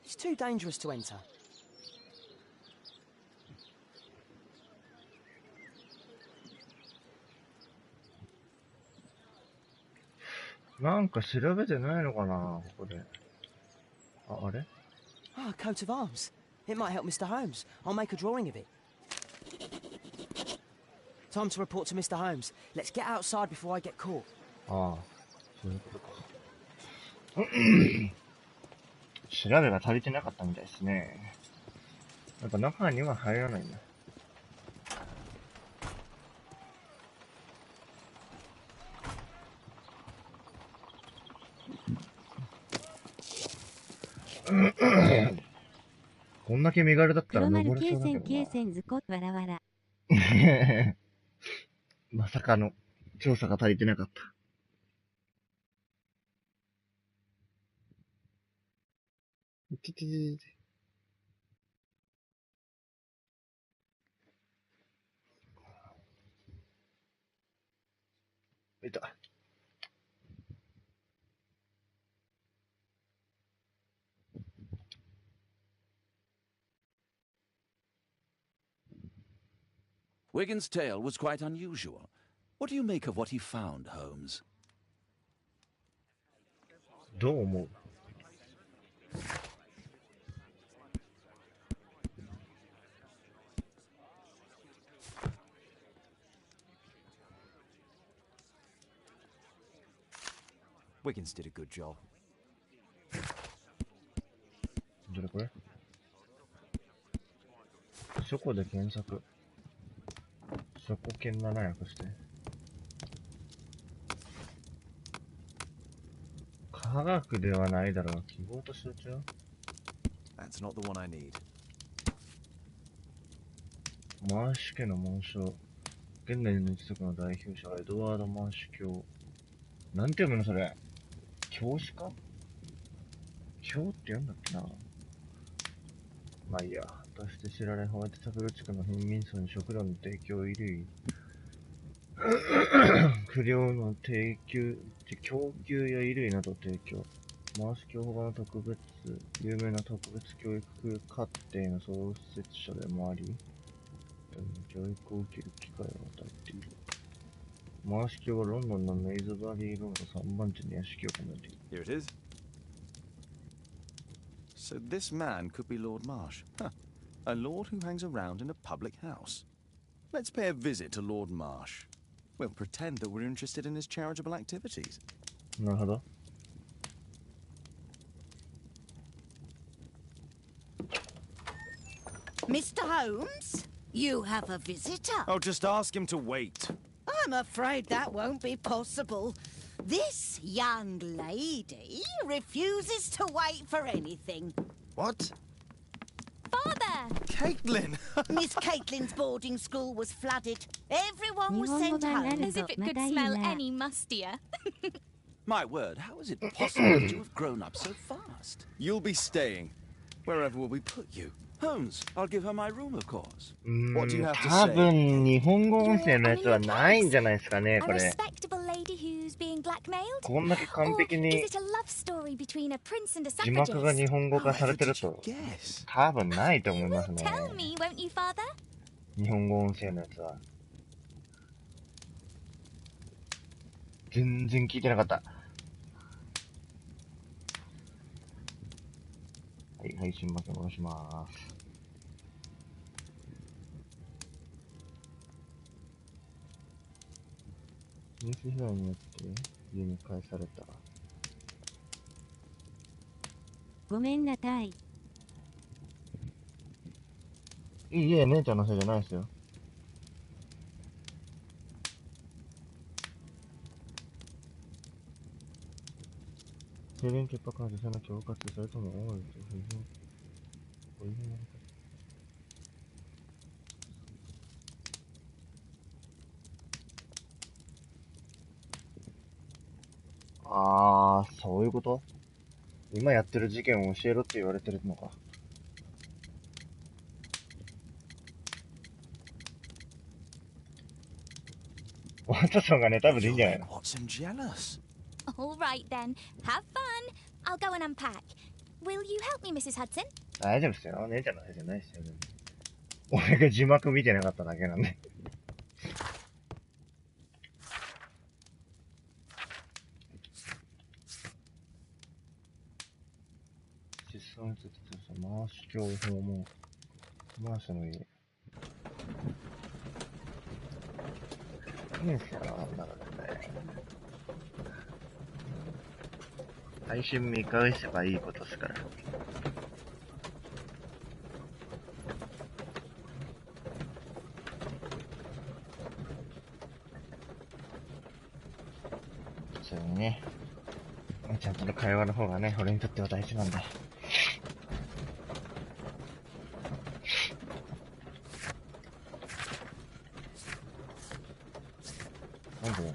It's too dangerous to enter. なんか調べてないのかな、ここで。あれ Ah, a coat of arms. It might help Mr. Holmes. I'll make a drawing of it. Time to report to Mr. Holmes. Let's get outside before I get caught. ああ、そういうことか。調べが足りてなかったみたいですね。やっぱ中には入らないんだ。こんだけ身軽だったら黒登れ丸そうだけどな。経線図こわらわら。まさかの調査が足りてなかった。ててててて。いた。Wigan's tale was quite unusual. What do you make of what he found, Holmes? どう思う？ Wiggins did a good job. どれこれ？書庫で検索。書庫検7訳して。科学ではないだろう。記号と象徴？ That's not the one I need. マーシュ家の紋章。現代の一族の代表者はエドワード・マーシュ教。なんて読むのそれ？教師か？教って読んだっけな。まあいいや。として知られ、ホワイトチャペル地区の貧民層に食料の提供、衣類、不良の提供、供給や衣類などを提供。マーシュ教他の有名な特別教育課程の創設者でもあり、教育を受ける機会を与えている。マーシュ教はロンドンのメイズバリーロード3番地に屋敷を構えている。Here it is. So this man could be Lord Marsh. Huh. A lord who hangs around in a public house. Let's pay a visit to Lord Marsh. We'll pretend that we're interested in his charitable activities. なるほど。Mr. Holmes, you have a visitor. Oh, just ask him to wait. I'm afraid that won't be possible. This young lady refuses to wait for anything. What? Father! Caitlin! Miss Caitlin's boarding school was flooded. Everyone was sent home. As if it could smell any mustier. My word, how is it possible to have grown up so fast? You'll be staying. Wherever will we put you? Holmes, I'll give her my room, of course. What do you have to 多 say? 分日本語音声のやつはないんじゃないですかね、こ A れ。 respectable lady who's being blackmailed? こんだけ完璧 Or に is it a love story between a prince and a 字幕が suffragist? 日本語化されてると、多分ないと思いますね。 Tell me, won't you, father? 日本語音声のやつは。全然聞いてなかった。はい、配信まで戻します。ニュース被害によって家に返された。ごめんなさい。いえ、姉ちゃんのせいじゃないですよ。停電潔白は実際の恐喝、それとも多いと不純、こういうふうになるか。あー、そういうこと？今やってる事件を教えろって言われてるのか。ワトソンがネタ部でいいんじゃないの？ Watson jealous. All right then. Have fun. I'll go and unpack. Will you help me, Mrs. Hudson? 大丈夫ですよ。姉ちゃんのせいじゃないですよ。俺が字幕見てなかっただけなんで。実装について回し情報も、回しの家。いいんすよ、なんだろうね。配信見返せばいいことですから。普通にね、ちゃんとの会話の方がね、俺にとっては大事なんで。なんで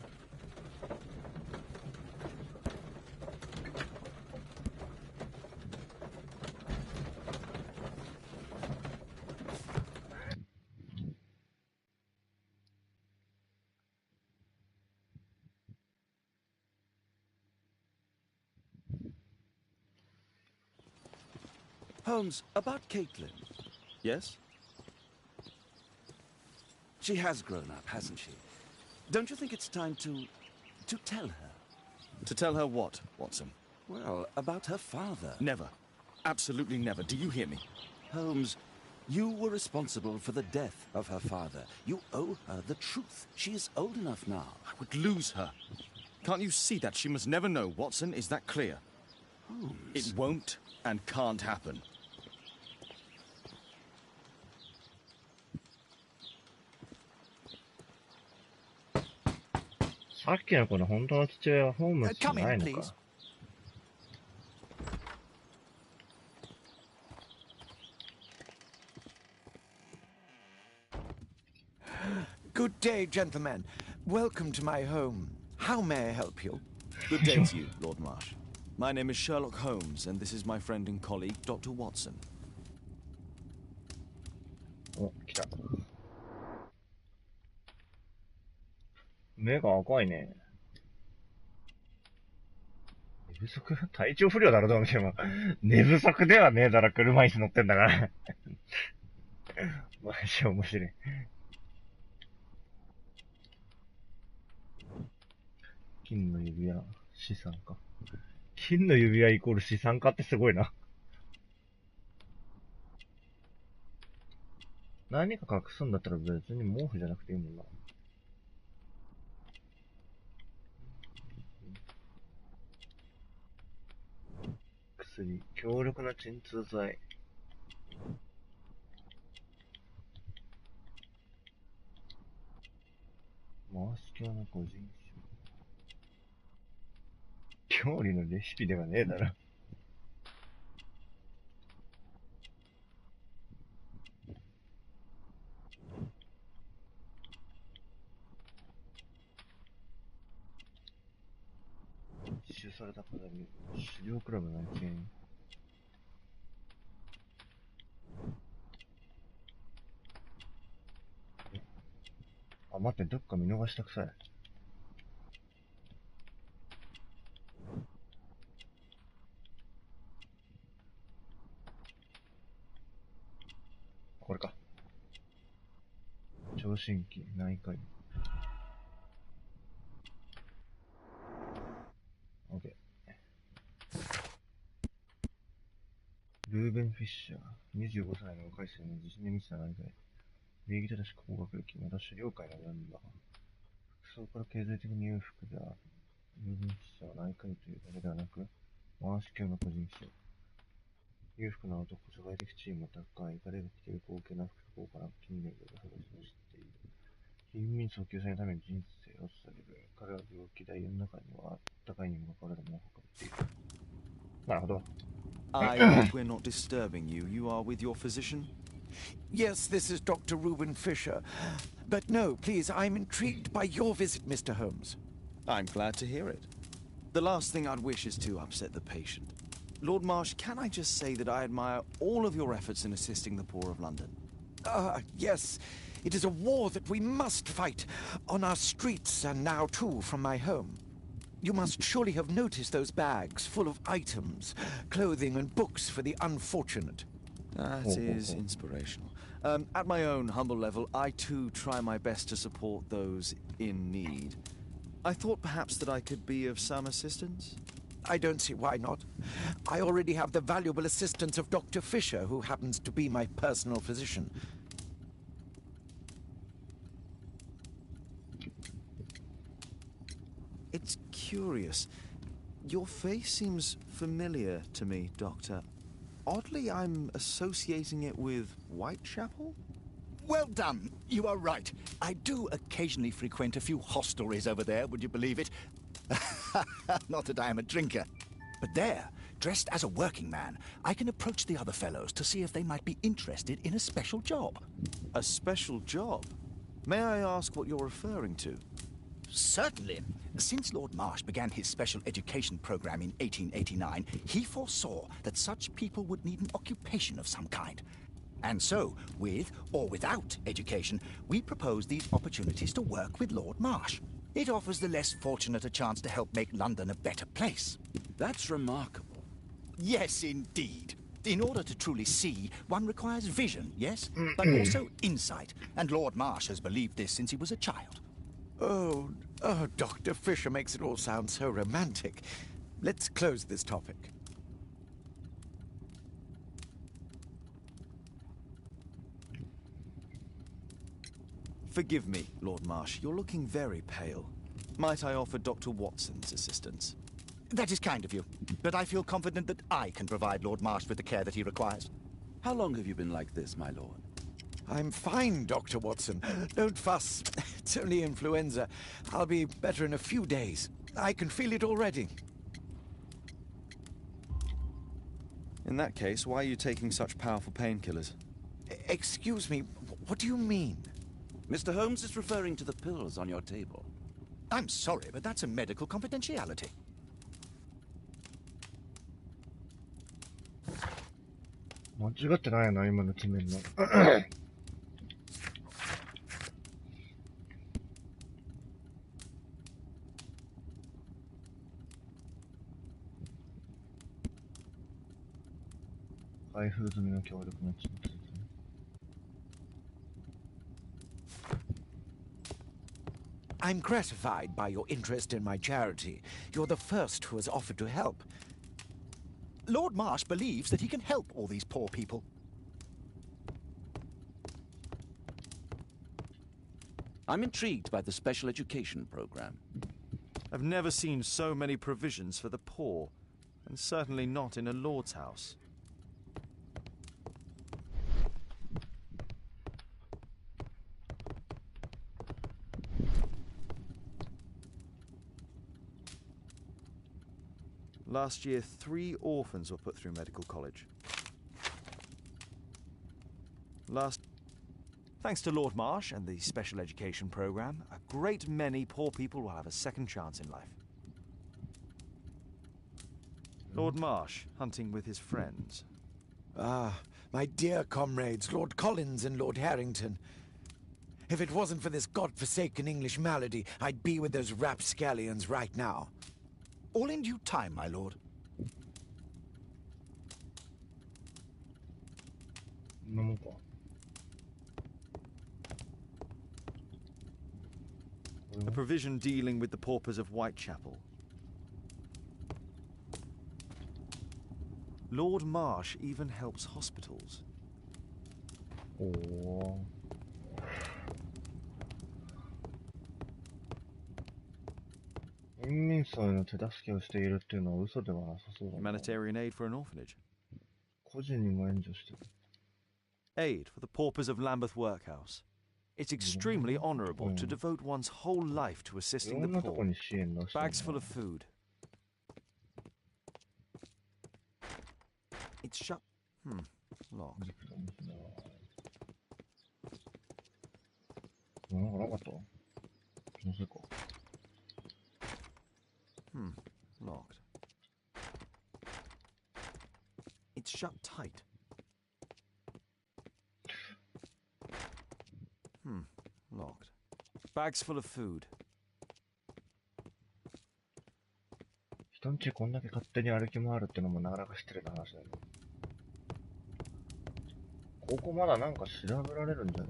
Holmes, about Caitlin. Yes? She has grown up, hasn't she? Don't you think it's time to tell her? To tell her what, Watson? Well, about her father. Never. Absolutely never. Do you hear me? Holmes, you were responsible for the death of her father. You owe her the truth. She is old enough now. I would lose her. Can't you see that? She must never know, Watson. Is that clear? Holmes. It won't and can't happen. Come in, please. Good day, gentlemen. Welcome to my home. How may I help you? Good day to you, Lord Marsh. My name is Sherlock Holmes, and this is my friend and colleague, Dr. Watson. お、来た。目が赤いね。寝不足体調不良だろ、どう見ても。寝不足ではねえだろ、車椅子乗ってんだから。マジ面白い。金の指輪、資産か。金の指輪イコール資産家ってすごいな。何か隠すんだったら別に毛布じゃなくていいもんな。薬、強力な鎮痛剤。回し鏡の個人種。料理のレシピではねえだろ。実習された方に狩猟クラブ内見。あ、待って、どっか見逃したくさい。これか。聴診器、内科医。OK。ルーベン・フィッシャー。25歳の若い青年、自信に満ちた内科医。礼儀正しく高学歴、また狩猟会のメンバー。服装から経済的に裕福である。ルーベン・フィッシャーは内科医というだけではなく、回し系の個人種。裕福な男、社会的地位も高い。彼が着ている高級な服と高価な金年齢が育ちを知っている。貧民層救済のために人生を捧げる。彼は病気で家の中には高いにもかかわらずもうかっている。なるほど。I hope we're not disturbing you. You are with your physician? Yes, this is Dr. Reuben Fisher. But no, please, I'm intrigued by your visit, Mr. Holmes. I'm glad to hear it. The last thing I'd wish is to upset the patient. Lord Marsh, can I just say that I admire all of your efforts in assisting the poor of London? Yes. It is a war that we must fight, on our streets and now too from my home. You must surely have noticed those bags full of items, clothing and books for the unfortunate. That is inspirational. At my own humble level, I too try my best to support those in need. I thought perhaps that I could be of some assistance. I don't see why not. I already have the valuable assistance of Dr. Fisher, who happens to be my personal physician. It's curious. Your face seems familiar to me, Doctor. Oddly, I'm associating it with Whitechapel? Well done. You are right. I do occasionally frequent a few hostelries over there, would you believe it? Not that I am a drinker. But there, dressed as a working man, I can approach the other fellows to see if they might be interested in a special job. A special job? May I ask what you're referring to? Certainly. Since Lord Marsh began his special education program in 1889, he foresaw that such people would need an occupation of some kind. And so, with or without education, we propose these opportunities to work with Lord Marsh. It offers the less fortunate a chance to help make London a better place. That's remarkable. Yes, indeed. In order to truly see, one requires vision, yes? But also insight. And Lord Marsh has believed this since he was a child. Oh, Dr. Fisher makes it all sound so romantic. Let's close this topic. Forgive me, Lord Marsh. You're looking very pale. Might I offer Dr. Watson's assistance? That is kind of you, but I feel confident that I can provide Lord Marsh with the care that he requires. How long have you been like this, my lord? I'm fine, Dr. Watson. Don't fuss. It's only influenza. I'll be better in a few days. I can feel it already. In that case, why are you taking such powerful painkillers? Excuse me, what do you mean? Mr. Holmes is referring to the pills on your table. I'm sorry, but that's a medical confidentiality.間違ってないな、今の決めるの。開封済みの強力なチップですね。I'm gratified by your interest in my charity. You're the first who has offered to help. Lord Marsh believes that he can help all these poor people. I'm intrigued by the special education program. I've never seen so many provisions for the poor, and certainly not in a lord's house. Last year, 3 orphans were put through medical college. Thanks to Lord Marsh and the special education program, a great many poor people will have a second chance in life. Lord Marsh, hunting with his friends. Ah, my dear comrades, Lord Collins and Lord Harrington. If it wasn't for this godforsaken English malady, I'd be with those rapscallions right now. All in due time, my lord. A provision dealing with the paupers of Whitechapel. Lord Marsh even helps hospitals. Oh. Humanitarian aid for an orphanage. Aid for the paupers of Lambeth Workhouse. It's extremely honourable to devote one's whole life to assisting the poor. Bags full of food. It's shut. Locked. Locked. It's shut tight. Locked. Bags full of food. 人んちこんだけ勝手に歩き回るってのもなかなか失礼な話だよね。ここまだなんか調べられるんじゃない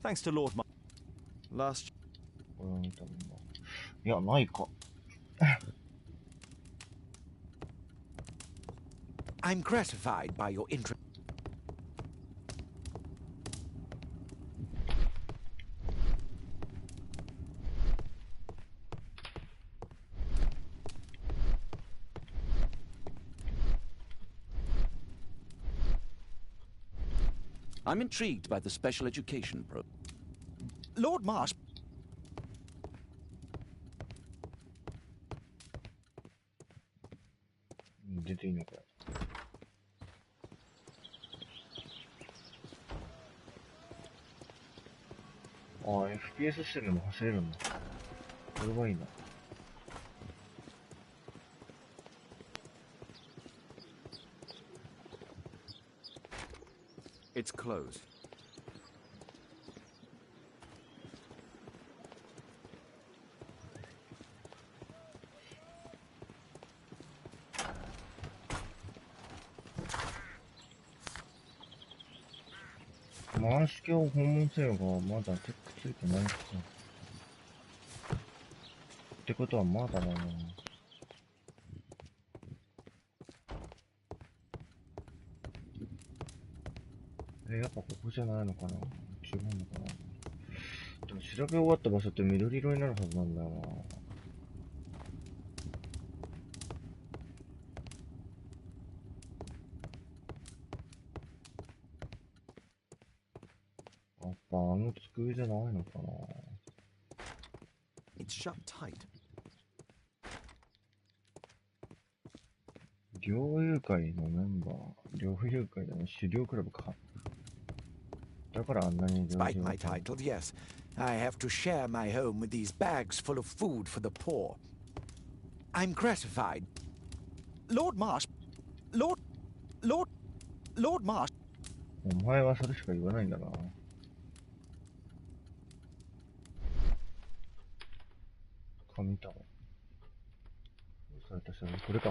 ？Thanks to Lord Last. これを見たもんな。いや、ないか。I'm gratified by your interest. I'm intrigued by the special education program. Lord Marsh. 出ていいのかよ。ああ、FPS してでも走れるんだ。これはいいな。It's closed. Marsh 橋訪問せよがまだチェックついてないか。ってことはまだだな。やっぱここじゃないのかな。違うのかな。でも調べ終わった場所って緑色になるはずなんだよな。やっぱあの机じゃないのかな。It's shut tight. 猟友会のメンバー。猟友会だね。狩猟クラブか。だからあんなに猟友会。 Despite my title, yes, I have to share my home with these bags full of food for the poor. I'm gratified. Lord Marsh. Lord Marsh. お前はそれしか言わないんだな。紙タバ。それとしたらこれか。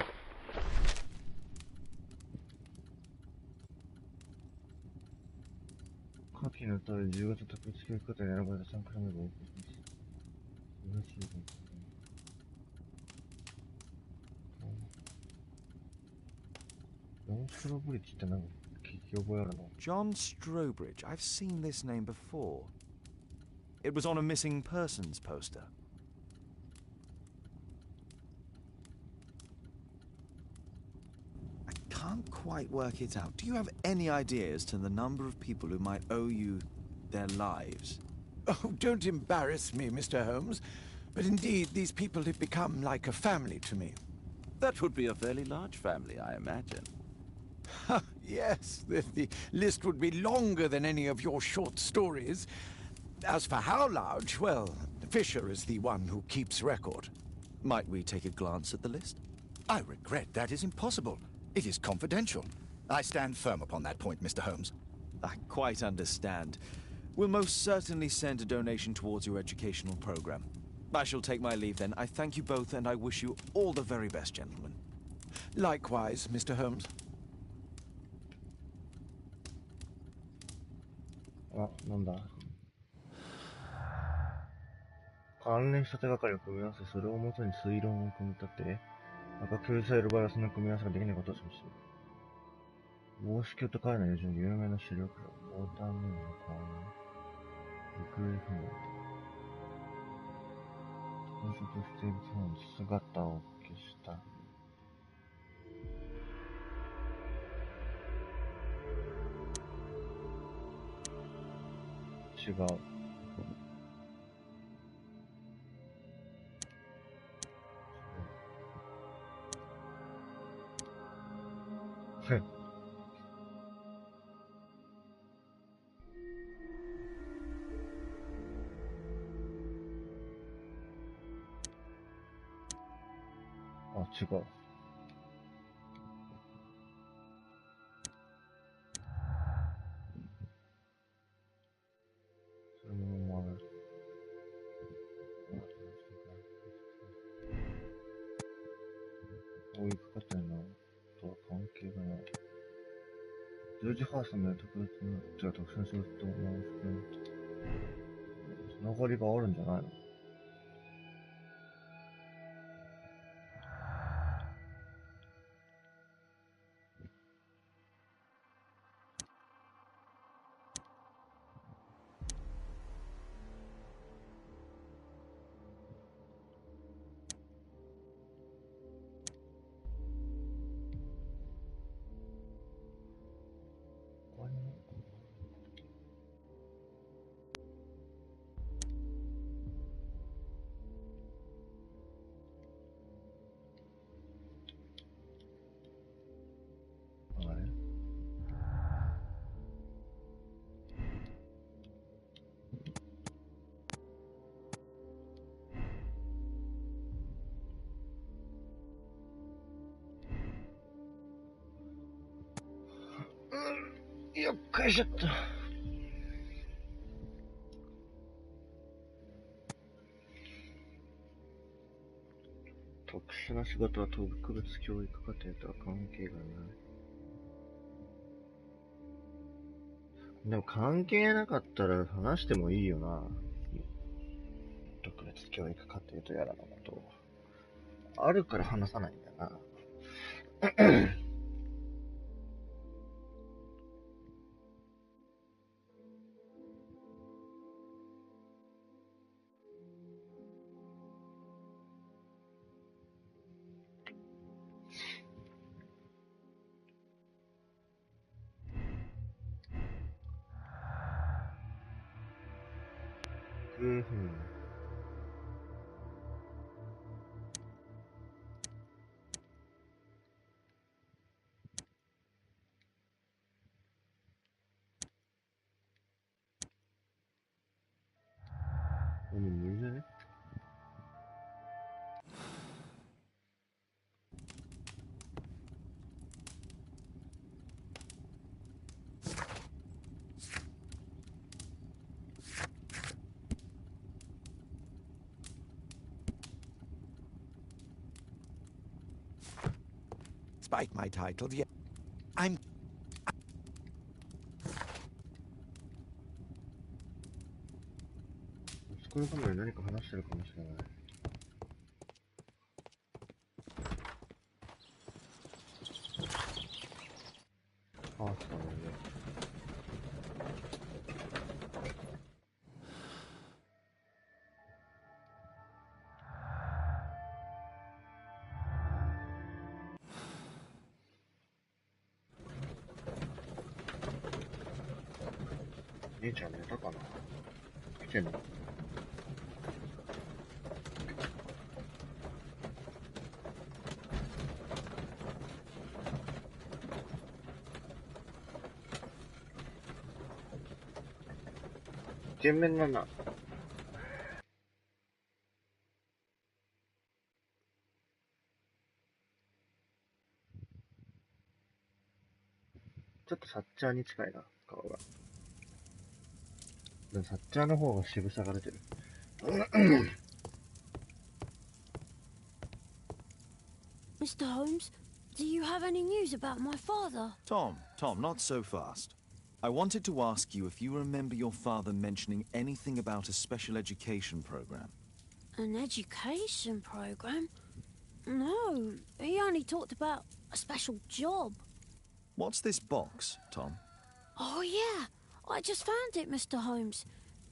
下記の通り10月特別教育課程に選ばれた参加者名簿をお送りします。嬉しいですね。ジョン・ストロブリッジってなんか聞き覚えあるの？ John Strobridge. I've seen this name before. It was on a missing persons poster. I can't quite work it out. Do you have any idea as to the number of people who might owe you their lives? Oh, don't embarrass me, Mr. Holmes. But indeed, these people have become like a family to me. That would be a fairly large family, I imagine. Yes, the list would be longer than any of your short stories. As for how large, well, Fisher is the one who keeps record. Might we take a glance at the list? I regret that is impossible. It is confidential. I stand firm upon that point, Mr. Holmes. I quite understand. We'll most certainly send a donation towards your educational program. I shall take my leave then. I thank you both and I wish you all the very best, gentlemen. Likewise, Mr. Holmes. あ、なんだ。関連した手がかりを組み合わせ、それをもとに推論を組み立て、赤くされる場合はその組み合わせができないことを示している。帽子教と彼の友人、有名な資料クラブ、ウォータームーンの顔に、行方不明。観測している際に姿を消した。違う。あ、違う。10時ファーストの特別な、じゃあ特殊な仕事と申し込むと。つながりがあるんじゃないの？よっこいしょっと。特殊な仕事は特別教育課程とは関係がない。でも関係なかったら話してもいいよな。特別教育課程とやらのこと。あるから話さないんだな。もう無理だね。Despite my title, yeah, I'm... このカメラ何か話してるかもしれない。ああ、そうだね。姉ちゃん寝たかな？来てんの？イケメンだな。ちょっとサッチャーに近いな、顔が。でもサッチャーの方が渋さが出てる。Mr. Holmes, do you have any news about my father? Tom, not so fast. I wanted to ask you if you remember your father mentioning anything about a special education program. An education program? No, he only talked about a special job. What's this box, Tom? Oh, yeah. I just found it, Mr. Holmes.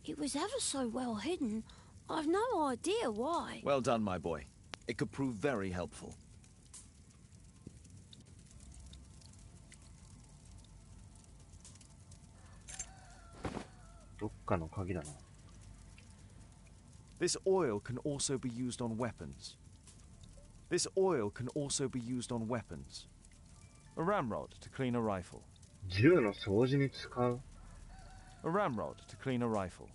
It was ever so well hidden. I've no idea why. Well done, my boy. It could prove very helpful. This oil can also be used on weapons. This oil can also be used on weapons. A ramrod to clean a rifle. 銃の掃除に使う? A ramrod to clean a rifle.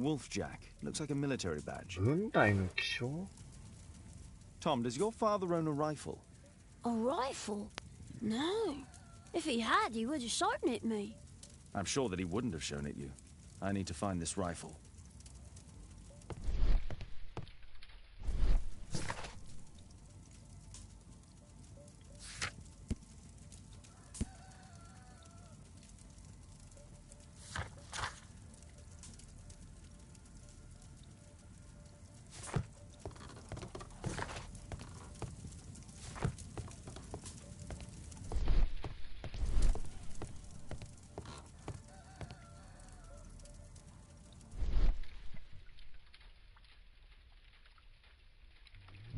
Wolfjack. Looks like a military badge. 軍隊の記章? Tom, does your father own a rifle? A rifle? No. If he had, he would have shown it me. I'm sure that he wouldn't have shown it you. I need to find this rifle.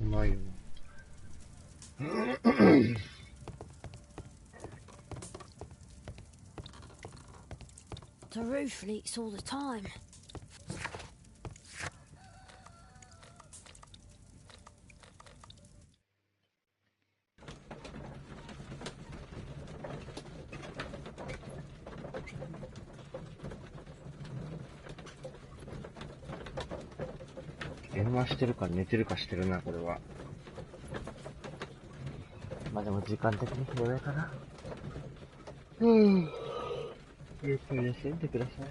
うまいよ。The roof leaks all the time.電話してるか寝てるかしてるな、これは。まあでも時間的に広めかな。ゆっくり休んでください。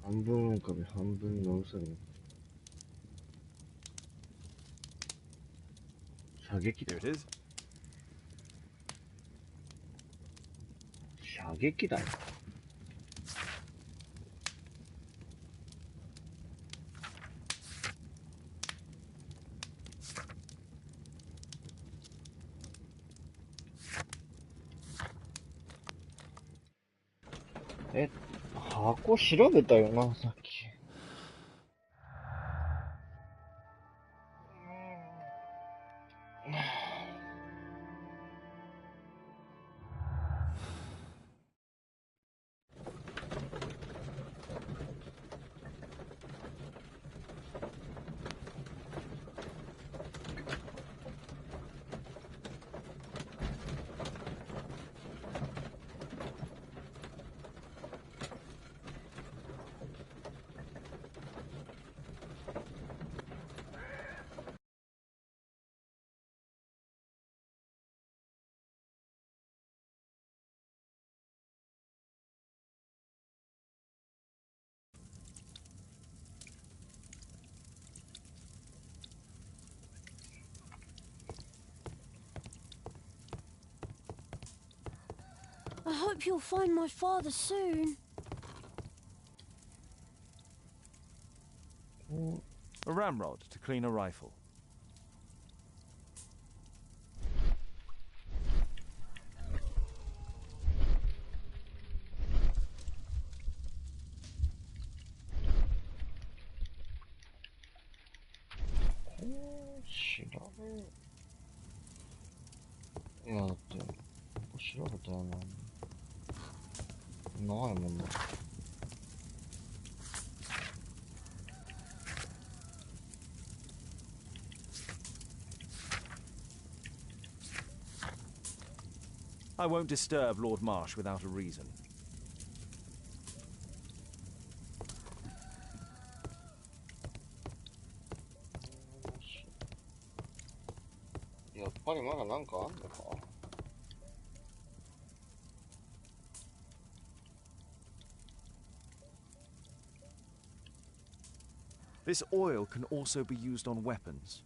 半分狼、半分のウサギ。射撃だ。射撃だよ。箱調べたよな、さっき。I hope you'll find my father soon. A ramrod to clean a rifle. I won't disturb Lord Marsh without a reason. やっぱりまだなんかあんのか。This oil can also be used on weapons.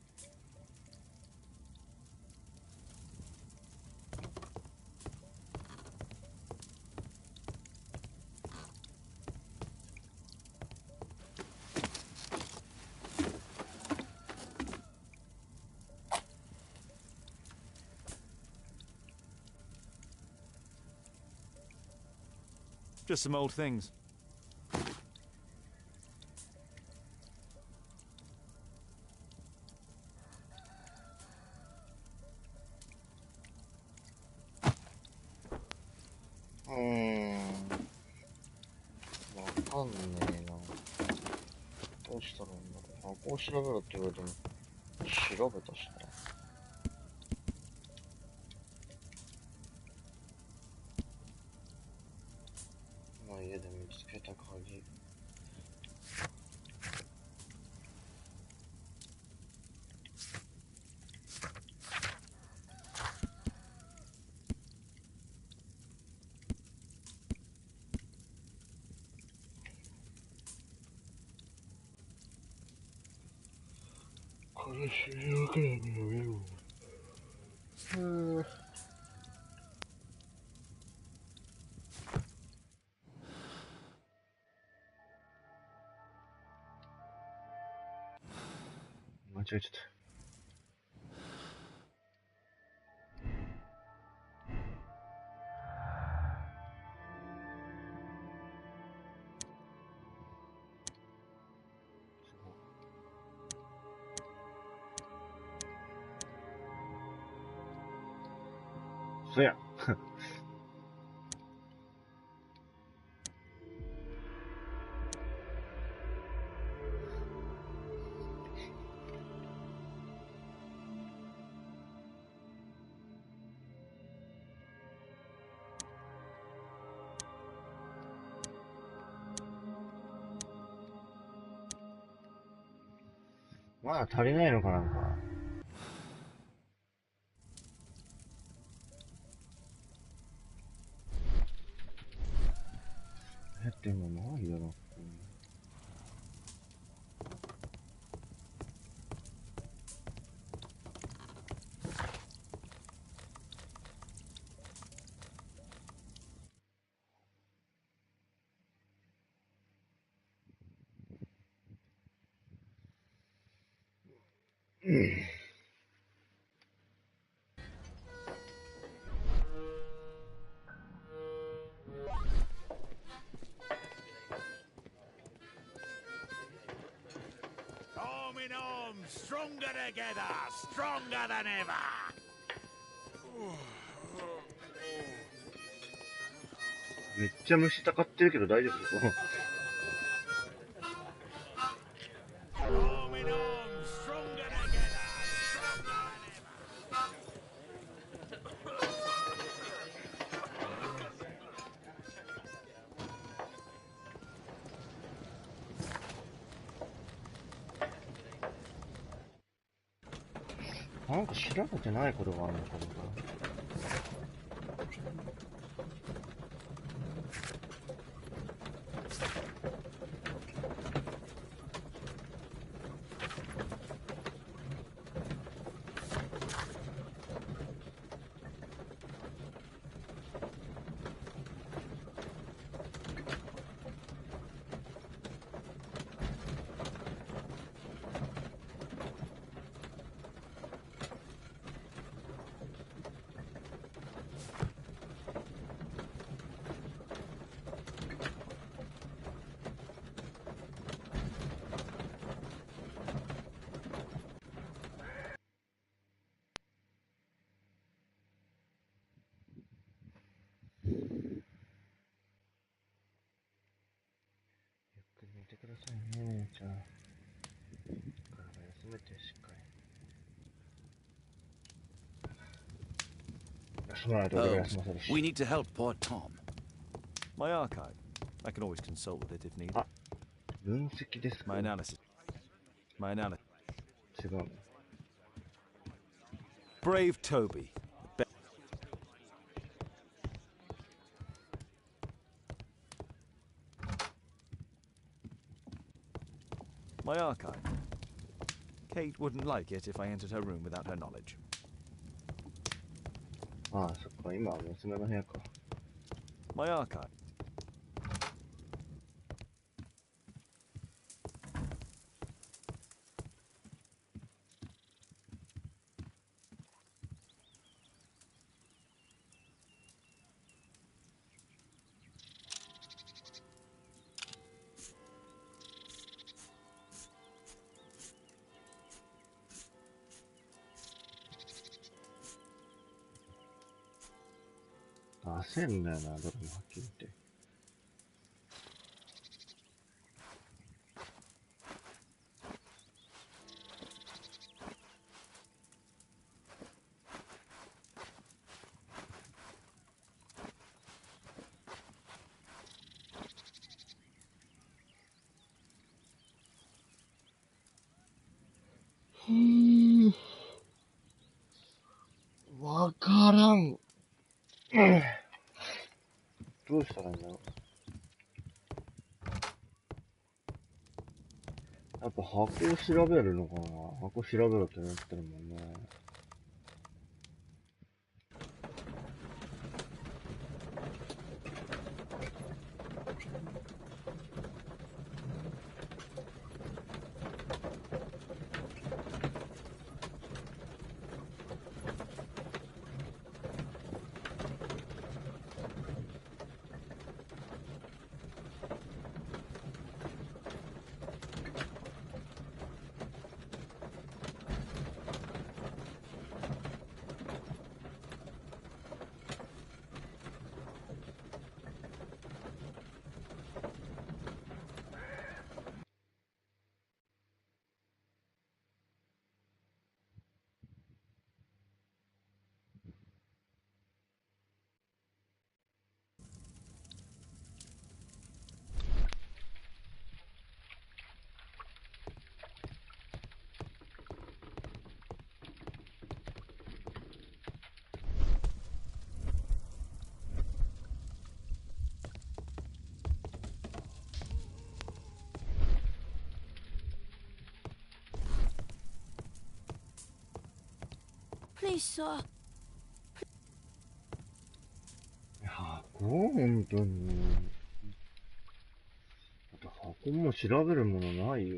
Just some old things. How should I do it? Shirobetaしたら。まあ家で見つけた鍵。これ知りわけないのよ。間違えちゃった。そや。まだ足りないのかなんか。でもないよな。Stronger together, stronger than ever. めっちゃ虫たかってるけど大丈夫ですか？なんか調べてないことがあるのかな。見てくださいね。じゃあ体休めてしっかり休まないと俺が休ませるし。 We need to help poor Tom. My archive. I can always consult with it if needed. 分析ですか。 My analysis. 違う。 Brave Toby. My archive. Kate wouldn't like it if I entered her room without her knowledge. ああ、そっか、今は娘の部屋か。 My archive.焦んだよな、どれもはっきり言って。やっぱ箱を調べるのかな。箱調べろってなってるもんね。Please, sir. 箱本当に。あと箱も調べるものないよ。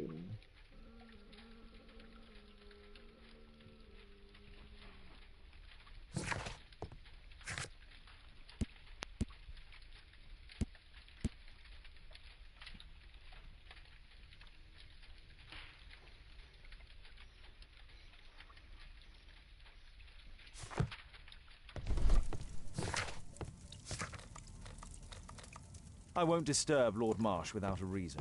I won't disturb Lord Marsh without a reason.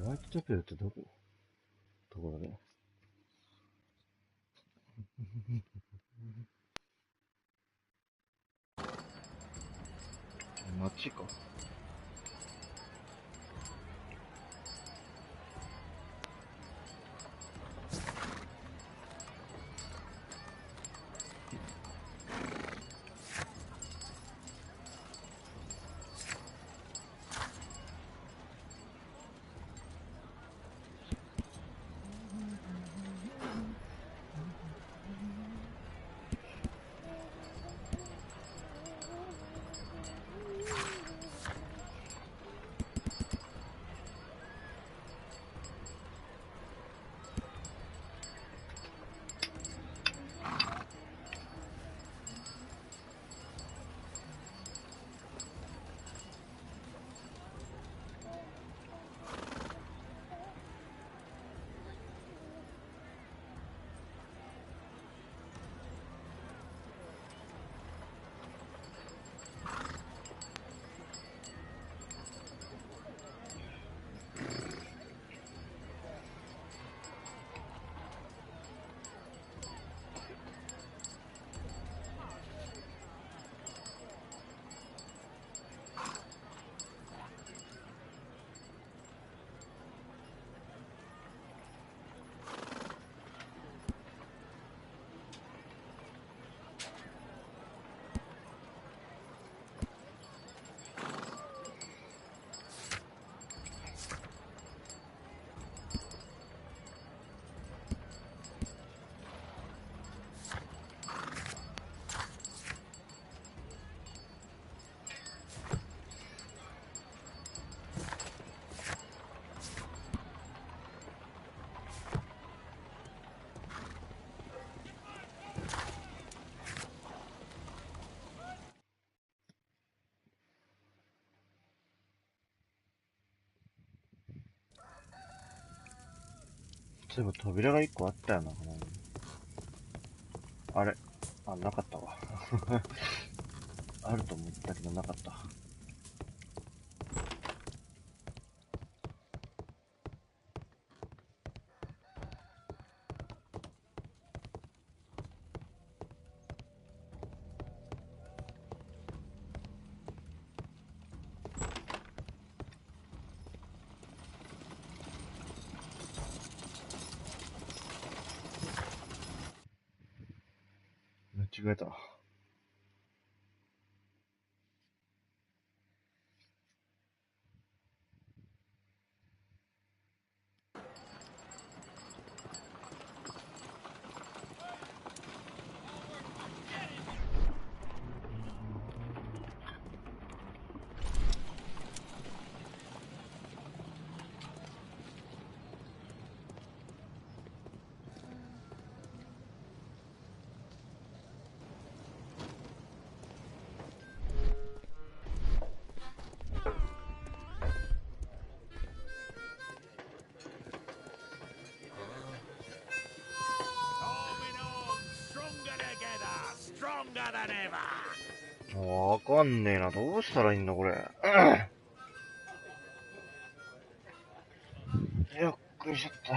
ホワイトチャペルってどこところで街か。そういえば扉が1個あったよな。あれあ、なかったわ。あると思ったけどなかった。間違えた。わかんねえな。どうしたらいいんだ、これ。よっくりしちゃった。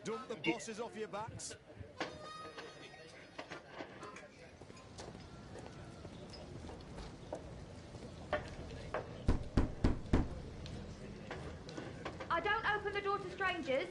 Dump the bosses off your backs. I don't open the door to strangers.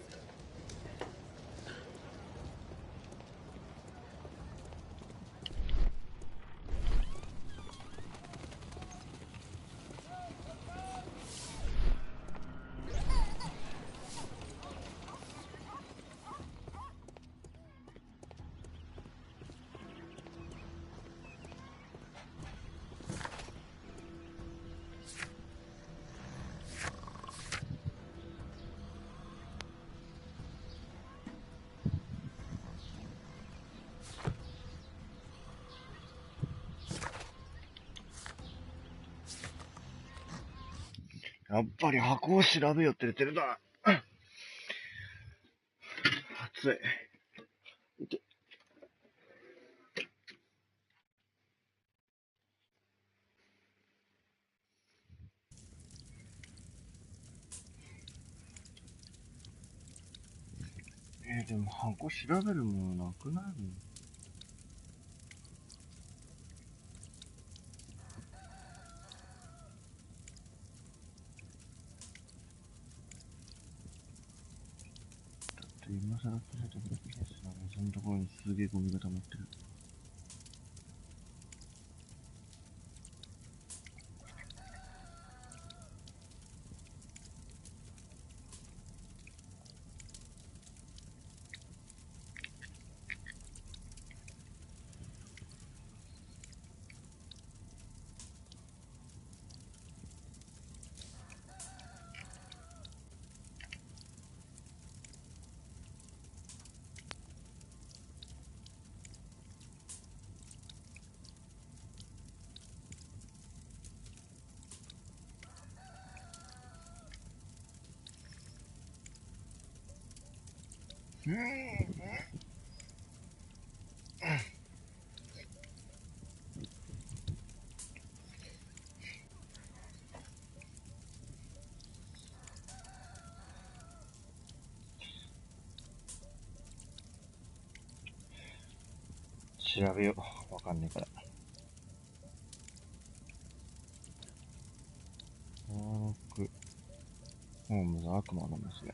やっぱり箱を調べよって出てるな。暑い。でも箱調べるものなくなる。今更閉じたブロックですな。そのところにすげえゴミが溜まってる。調べよう。わかんねえから。登録。ホームズ悪魔の娘。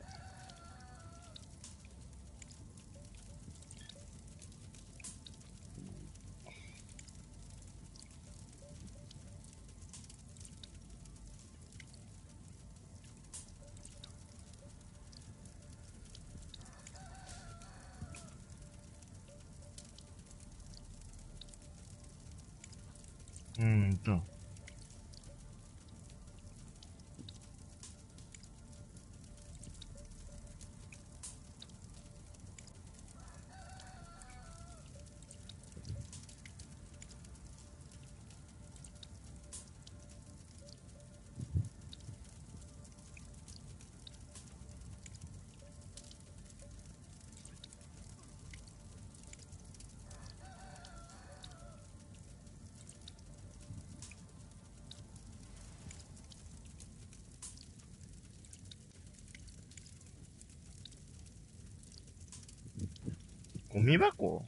ゴミ箱？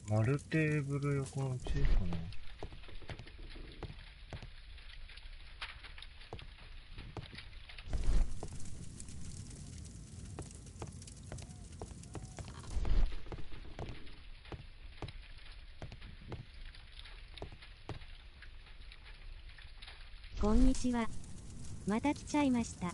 丸テーブル横の小さな。こんにちは。また来ちゃいました。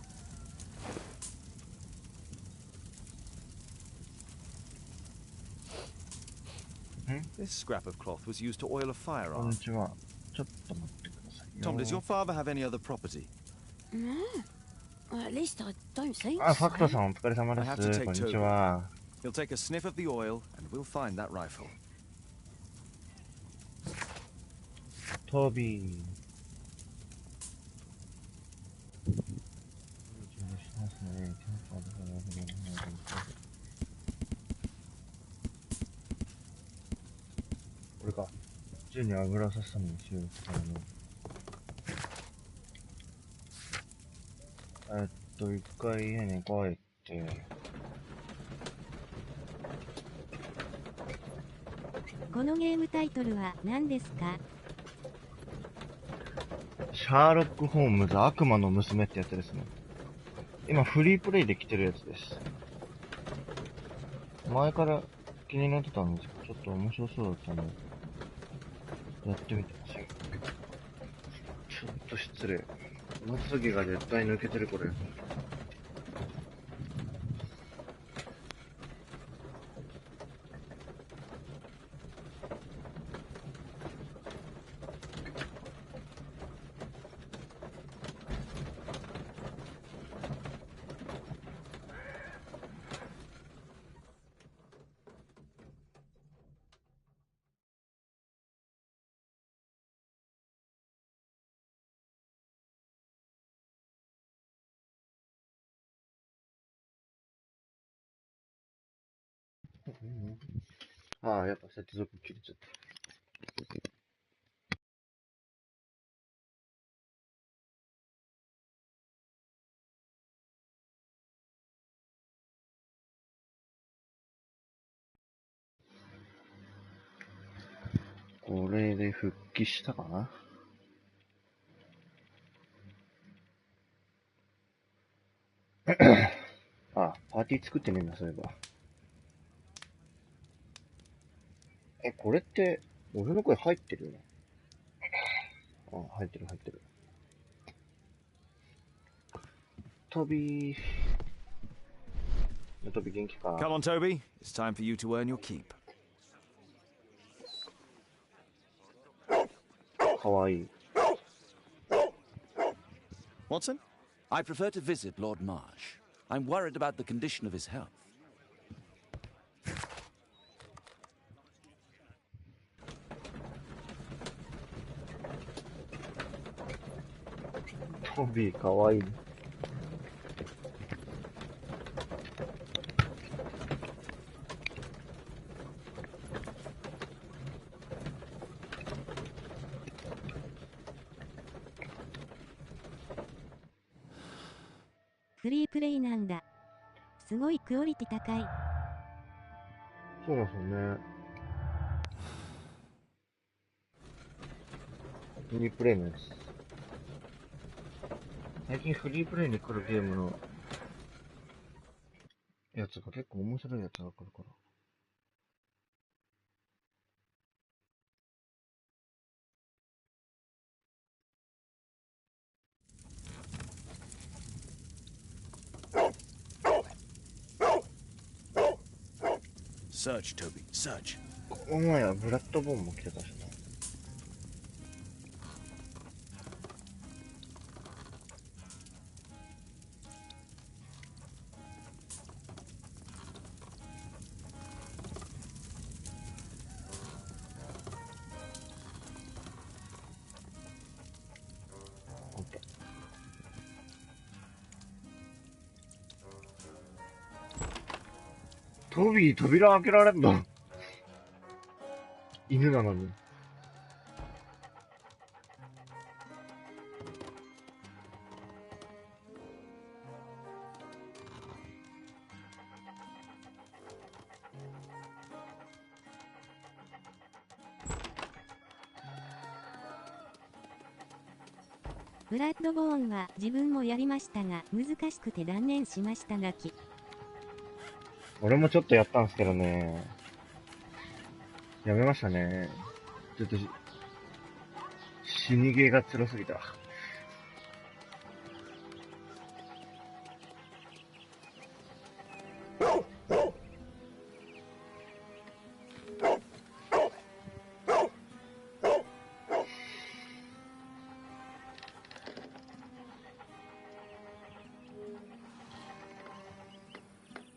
This scrap of cloth was used to oil a こん firearm. にちは。ちょっと待ってくださいよ。 Tom, does your father have any other property? No. Well, at least I don't think あ、ファクト so. さんお疲れ様で I have to す。 take こんにち Toby. は。 He'll take a sniff of the oil, and we'll find that rifle. トビー。普通に油させたのにしようからね。一回家に帰って、このゲームタイトルは何ですか？シャーロック・ホームズ悪魔の娘ってやつですね。今フリープレイで来てるやつです。前から気になってたんですけど、ちょっと面白そうだったんで、やってみてますよ。ちょっと失礼。まつげが絶対抜けてるこれ。ああ、やっぱ接続切れちゃった。これで復帰したかな。あ、パーティー作ってねえんだ、そういえば。これって、俺の声入ってるよね。あ、入ってる。トビ元気か？ Come on, Toby. It's time for you to earn your keep. かわいい。Watson? I prefer to visit Lord Marsh. I'm worried about the condition of his health. トビーかわいい。フリープレイなんだ。すごいクオリティ高い。そうなんですよね。フリープレイのやつ。最近フリープレイに来るゲームのやつが結構面白いやつが来るから。Search, Toby. Search. この前はブラッドボーンも来てたしな。トビー、扉開けられんの？犬なのに。ブラッドボーンは自分もやりましたが難しくて断念しましたがき。俺もちょっとやったんすけどね。やめましたね。ちょっと死にゲーが辛すぎた。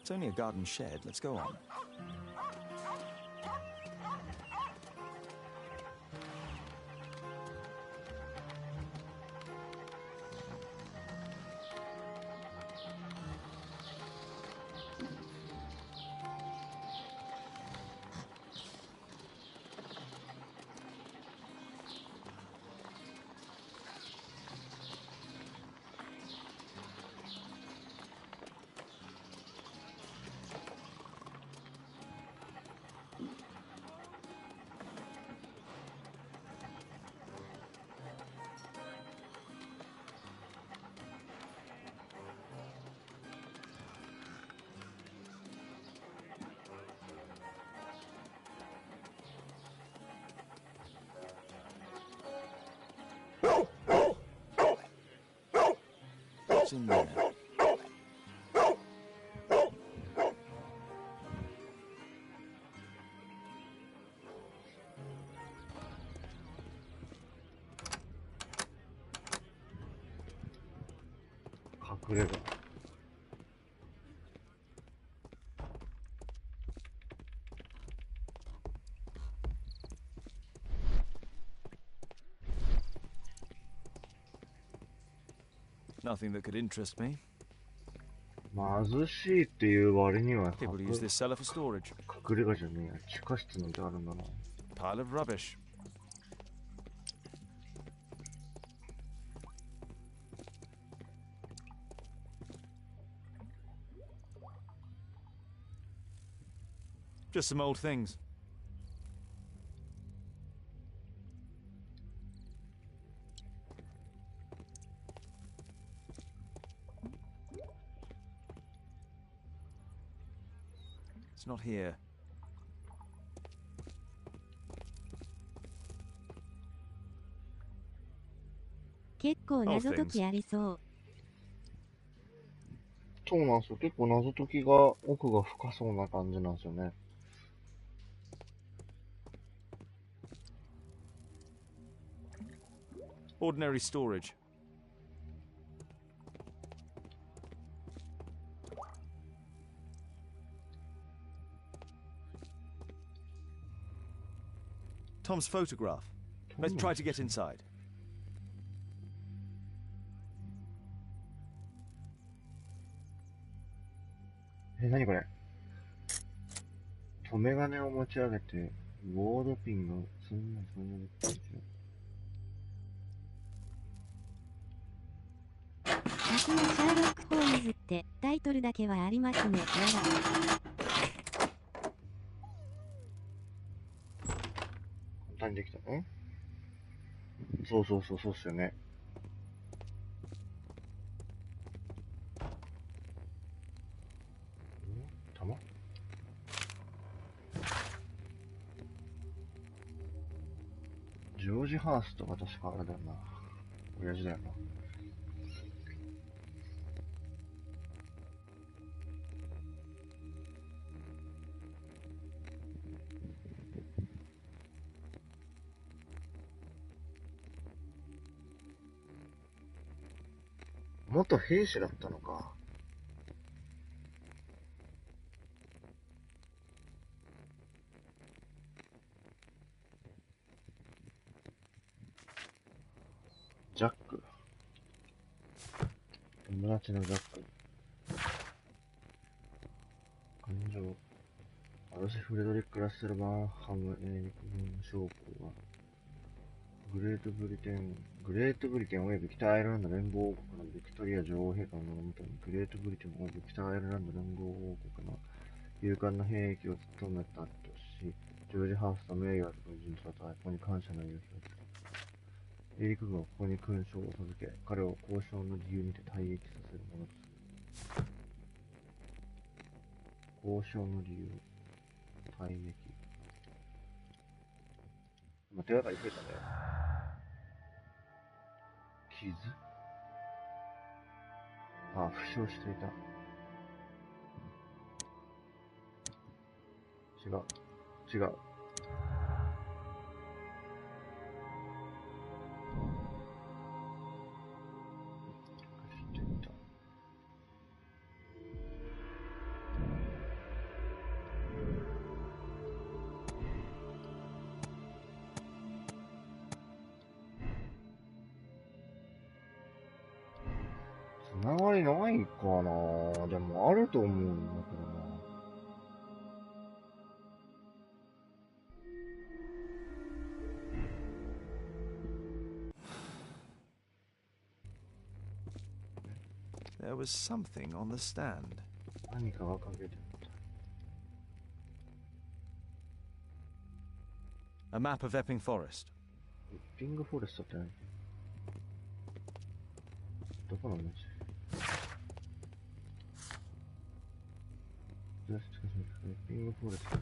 It's only a garden shed. Let's go on. What's in there? Nothing that could interest me. 貧しいっていう割には People use this cellar for storage. 隠れ家じゃねえや。地下室なんてあるんだな。Pile of rubbish. Just some old things. It's not here.結構謎解きありそう。そうなんですよ。結構謎解きが奥が深そうな感じなんですよね。Ordinary storage. Tom's photograph. Let's try to get inside. 何これ？留め金を持ち上げて、ボードピンがそんなできる。さすがシャーロック・ホームズってタイトルだけはありますね。簡単にできたね。そうっすよね。玉？ジョージ・ハーストが確かあれだよな。親父だよな。元兵士だったのか。ジャック。友達のジャック。感情。アルセ・フレドリック・ラッセル・バーハム英陸軍将校は、グレートブリテンおよび北アイルランド連合王国のビクトリア女王陛下のもとに、グレートブリテンおよび北アイルランド連合王国の勇敢な兵役を務めたとし、ジョージ・ハーストの名誉ある軍人とたたえ、ここに感謝の意を表する。英陸軍はここに勲章を授け、彼を交渉の理由にて退役させるものとする。交渉の理由、退役。今手がかり増えたね。傷？ああ、負傷していた。違う。つながりないかな。でもあると思うんだけどな。There was something on the stand. 何かがかけてあった。A map of Epping Forest. エッピングフォレストって何？どこの町？エッピングフォレスト。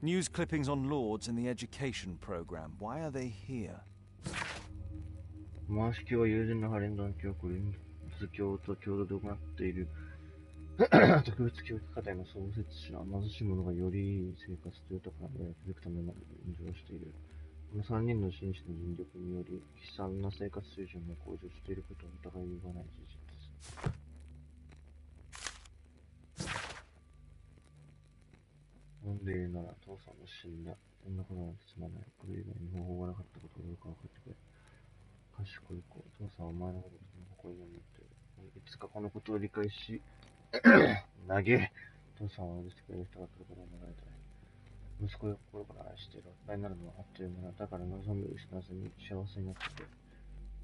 News clippings on Lords and the education program. Why are they here? マーシ教は友人のハレンダン教、コリンズ教と共同で行っている特別教育課題の創設者、貧しい者がよりいい生活と豊かな未来を築くための運動をしている。この3人の紳士の尽力により、悲惨な生活水準が向上していることを疑いようがない事実です。飲んでいるなら父さんも死んだ。そんなことなんてすまない。これ以外に方法がなかったことをよく分かってくれ。賢い子、父さんはお前のことに誇りに思っている。いつかこのことを理解し、投げ。父さんを許してくれる人が来ることを願いたい。息子を心から愛している。大人になるのはあっという間だ。だから望みを失わずに幸せになってくれ。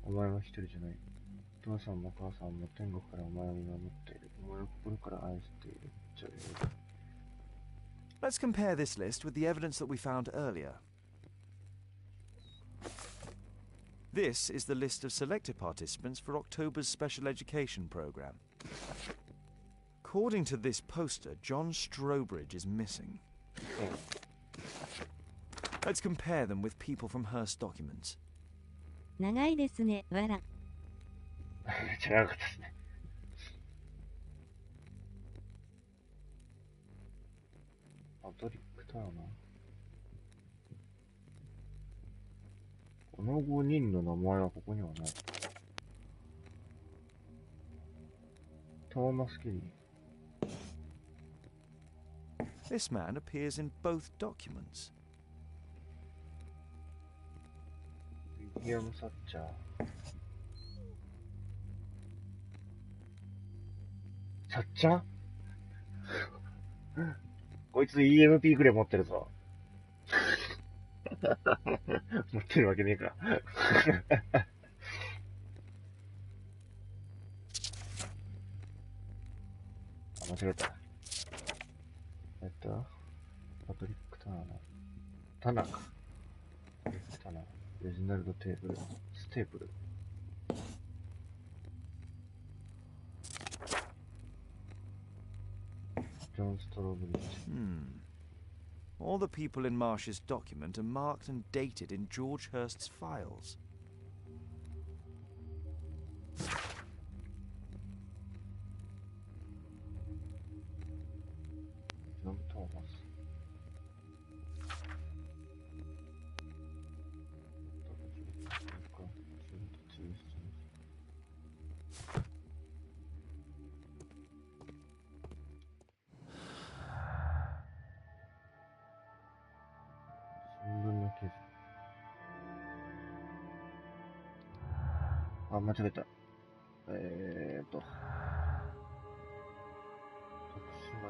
お前は一人じゃない。父さんも母さんも天国からお前を見守っている。お前を心から愛している。じゃあ、Let's compare this list with the evidence that we found earlier. This is the list of selected participants for October's special education program. According to this poster, John Strobridge is missing. Let's compare them with people from Hearst documents. 長いですね、わら。めっちゃ長かったですね。パトリック・ターナー。この5人の名前はここにはない。トーマス・ケリー。This man appears in both documents. ウィリアム・サッチャー。サッチャーこいつ EMP くらい持ってるぞ。持ってるわけねえか。間違えた。パトリック・ターナー。タナーか。タナー。レジナルド・テーブル。ステープル。John Strobridge. All the people in Marsh's document are marked and dated in George Hurst's files. John Thomas.あ、間違えた。徳島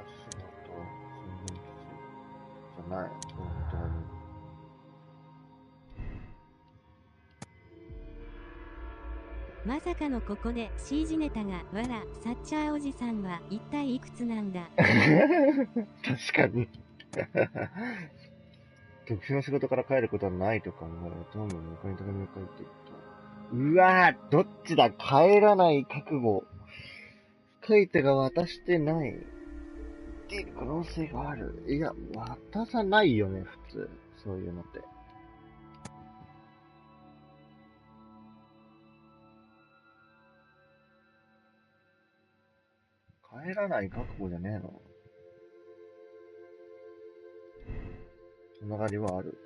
市のと新聞記事じゃない。まさかのここで C 字ネタがわら、サッチャーおじさんは一体いくつなんだ。確かに。特殊な仕事から帰ることはないと考え、トーマに迎え手紙を書いていった。うわぁ、どっちだ、帰らない覚悟。書いてが渡してない。っていう可能性がある。いや、渡さないよね、普通。そういうのって。帰らない覚悟じゃねえの。つながりはある。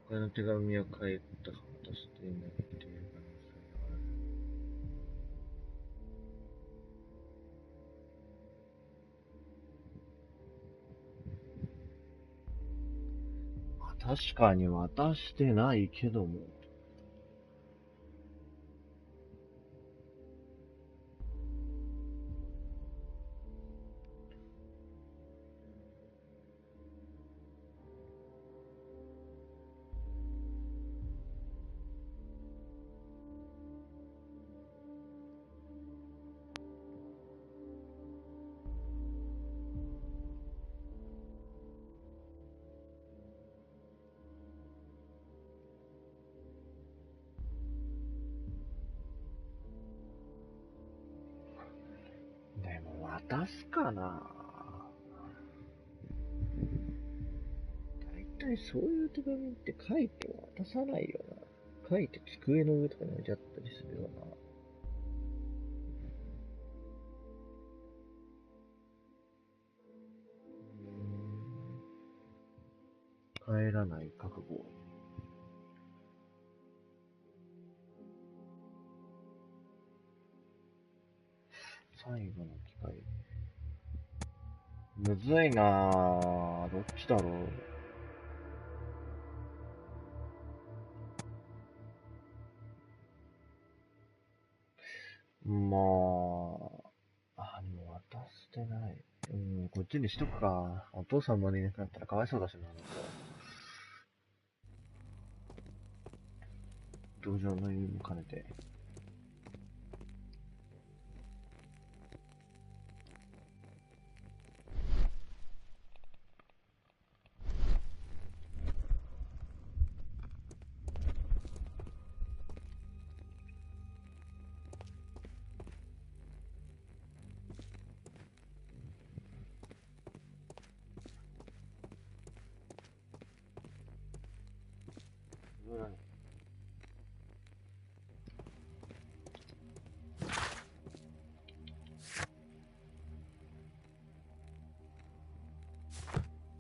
他の手紙は書いたか渡していないっていう可能性がある。確かに渡してないけども。渡すかな。だいたいそういう手紙って書いて渡さないよな。書いて机の上とかに置いてあったりするよな。帰らない覚悟。最後の機会。むずいなぁ。どっちだろう。まあ、でも渡してない。こっちにしとくか。お父さんまでいなくなったらかわいそうだしな。同情の意味も兼ねて。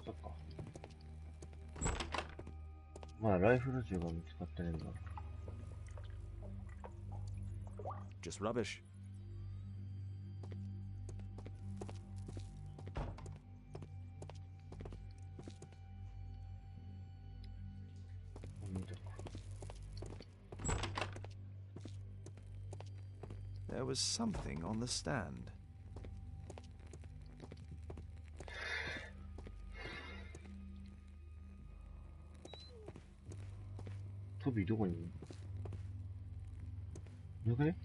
そっか。まあ、ライフル銃が見つかってねえんだ。Just rubbish. There was something on the stand. トビーどこにいるの？どこね？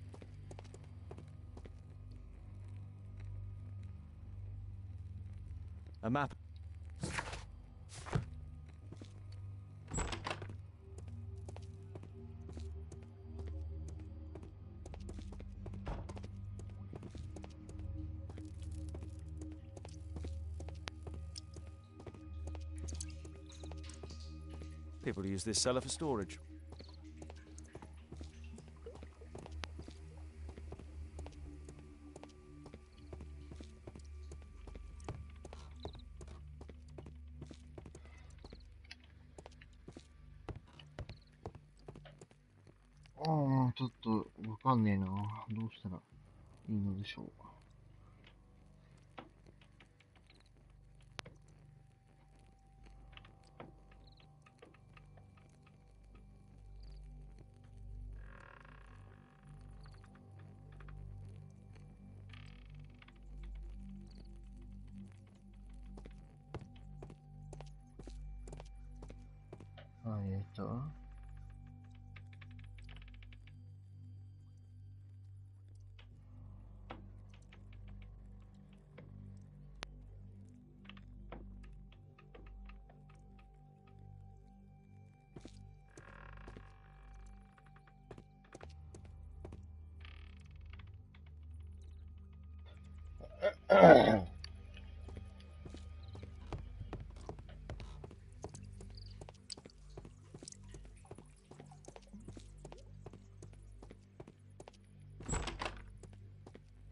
A map. People use this cellar for storage. Ah, ちょっとわかんねえな。どうしたらいいのでしょう。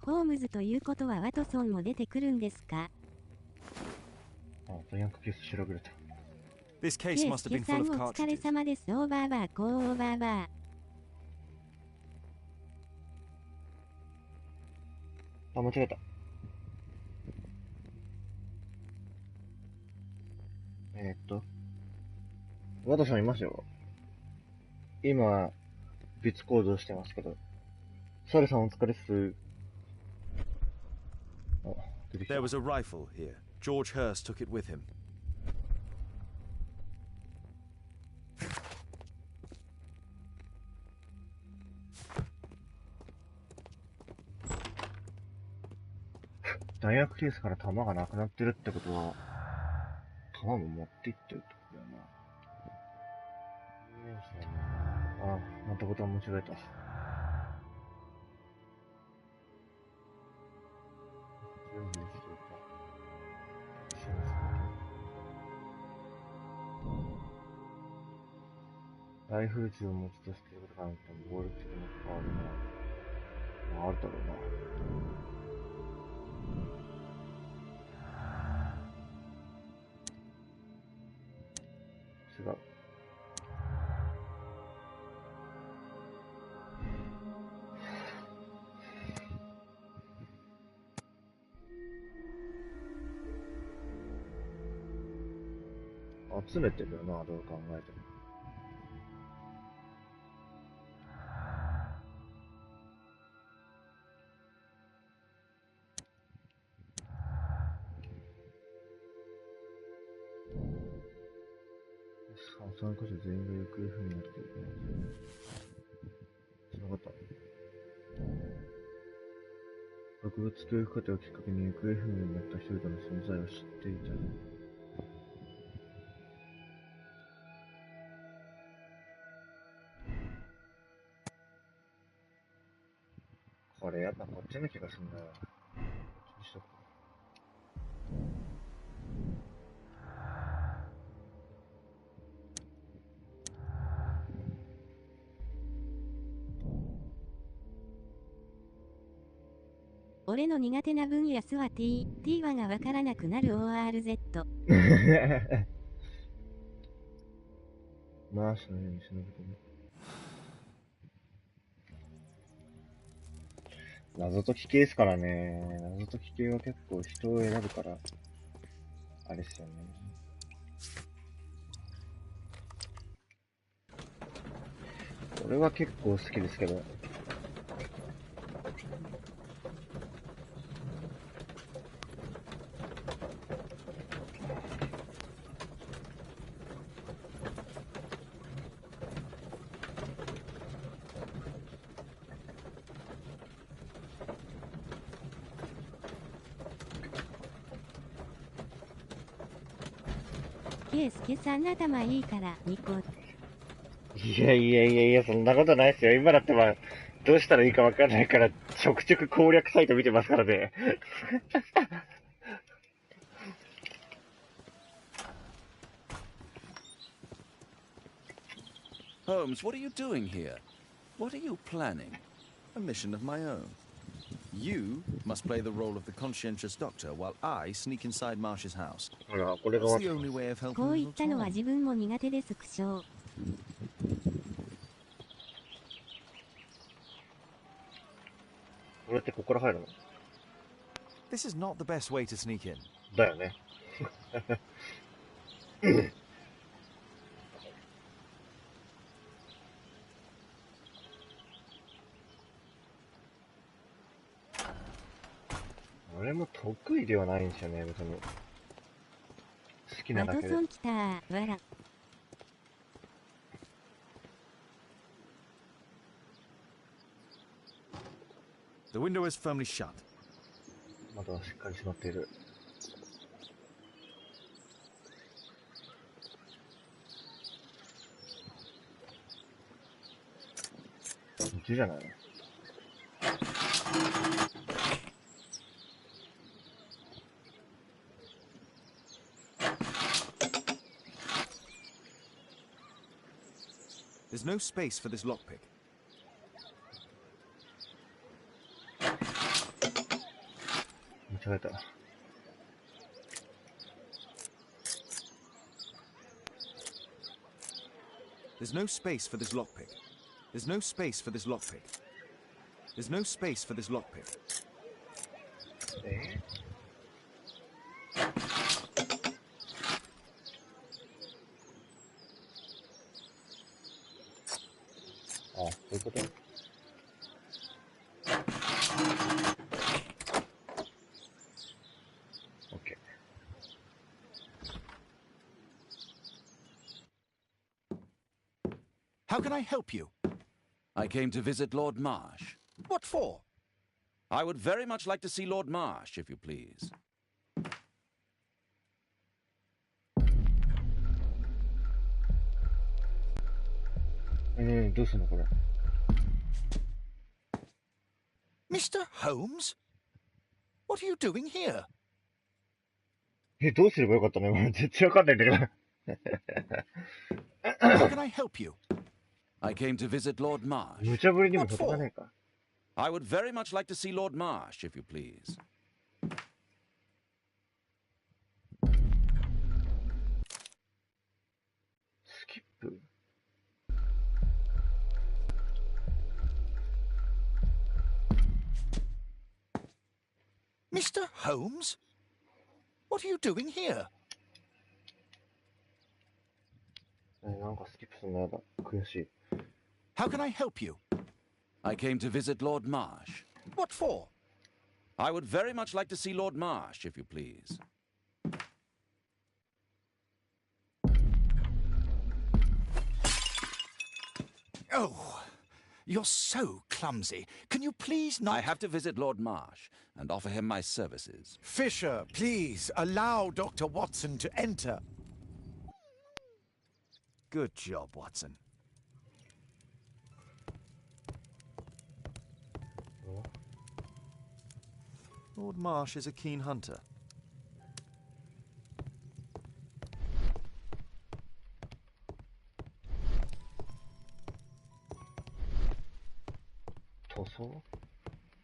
ホームズということはワトソンも出てくるんですか？あ、ヤンクケース調べれた。This case must have been full of お疲れ cartridges. 様です。オーバーバー、コーオーバーバー。あ、間違えた。ワトソンいますよ。今、別行動してますけど。サルさんお疲れっす。There was a rifle here. George Hurst took it with him. 弾薬ケースから弾がなくなってるってことは、弾も持っていってるってことだよな。あ、またボタン間違えた。ライフル銃を持ち出していることがなくても暴力的な関わりがあるだろうな。違う。集めてるよな、どう考えても。参加者全員が行方不明になっている。つながった。博物教育課程をきっかけに行方不明になった人々の存在を知っていた。これやっぱこっちの気がするんだよ。こっちにしとく。俺の苦手な分野すは T はがわからなくなる ORZ。マーシのように忍び込む。謎解き系ですからね。謎解き系は結構人を選ぶから、あれっすよね。俺は結構好きですけど。ケイスケさん頭いいからニコ。いやいやいやいや、そんなことないですよ。今だってどうしたらいいかわかんないから、ちょくちょく攻略サイト見てますからね。Holmes, what are you doing here? What are you planning? A mission of my own. You must play the role of the conscientious doctor while I sneak inside Marsh's house. It's the only way of helping こう言ったのは自分も苦手です苦笑。俺ってここから入るの？ This is not the best way to sneak in. だよね。俺も得意ではないんですよね、別に。好きなだけで。ワトソン来たー、わら。The window is firmly shut. 窓はしっかり閉まっている。道じゃないの？There's no space for this lockpick. There's no space for this lockpick. There's no space for this lockpick. There's no space for this lockpick. Ah, そういうこと？ OK。 How can I help you? I came to visit Lord Marsh. What for? I would very much like to see Lord Marsh, if you please. Mr. Holmes? What are you doing here? どうすればよかったの？全然わかんないんだけど。How can I help you? I came to visit Lord Marsh. 無茶ぶりにも程がねえか。I would very much like to see Lord Marsh, if you please. Skip. Mr. Holmes? What are you doing here? なんかスキップするのやだ。悔しい。How can I help you? I came to visit Lord Marsh. What for? I would very much like to see Lord Marsh, if you please. Oh, you're so clumsy. Can you please not... I have to visit Lord Marsh and offer him my services. Fisher, please, allow Dr. Watson to enter. Good job, Watson. Lord Marsh is a keen hunter.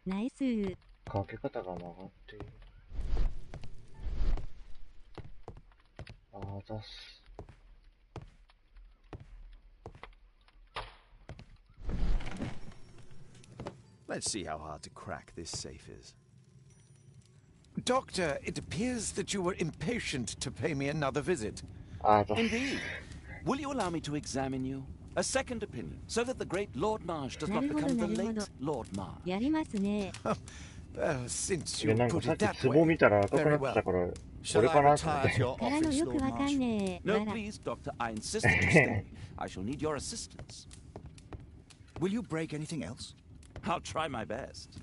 Nice. かけ方が曲がっている。あざす。Let's see how hard to crack this safe is. Doctor, it appears that you were impatient to pay me another visit. Indeed. Will you allow me to examine you? A second opinion, so that the great Lord Marsh does not become the late Lord Marsh. やりますね。Since いや、 you なんか put さっ it き that ツボ way. 見たら赤くなってたから、俺かなと思って。からのよくわかんねえ。 No, please, Doctor. I insist that you stay. I shall need your assistance. Will you break anything else? I'll try my best.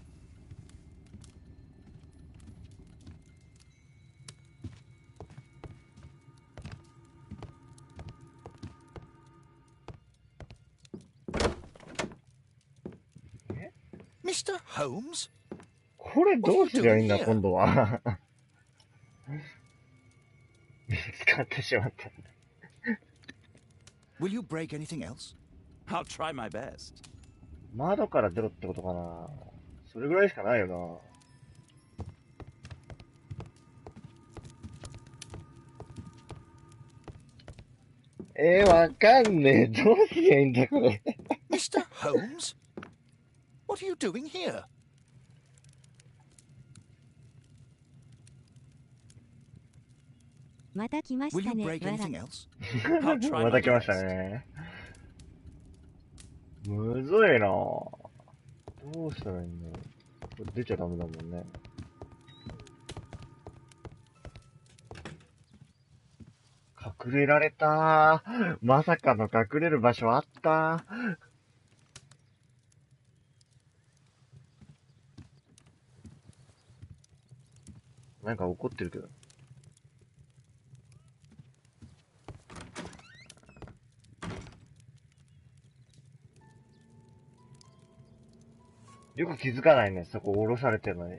Mr. Holmes? これどうすりゃいいんだ、今度は。見つかってしまった。Will you break anything else? I'll try my best. 窓から出ろってことかな。それぐらいしかないよな。わかんねえ。どうすりゃいいんだ、これ。Mr. Holmes? What are you doing here? また来まし Will た you ね。 break anything else? また来ましたね。むずいな。どうしたらいいんだろう。これ出ちゃダメだもんね。隠れられたー。まさかの隠れる場所あったー。なんか怒ってるけど。よく気づかないね、そこ降ろされてるのに。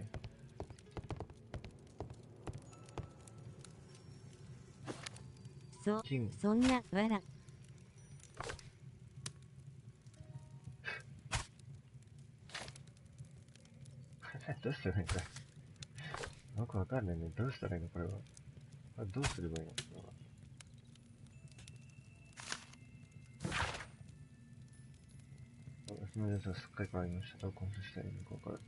そんな、わら。どうしたらいいんだ。よくわかんないね。どうしたらいいのこれは。どうすればいいの私のやつはすっかり変わりました。どうコンしたらいいのか分からな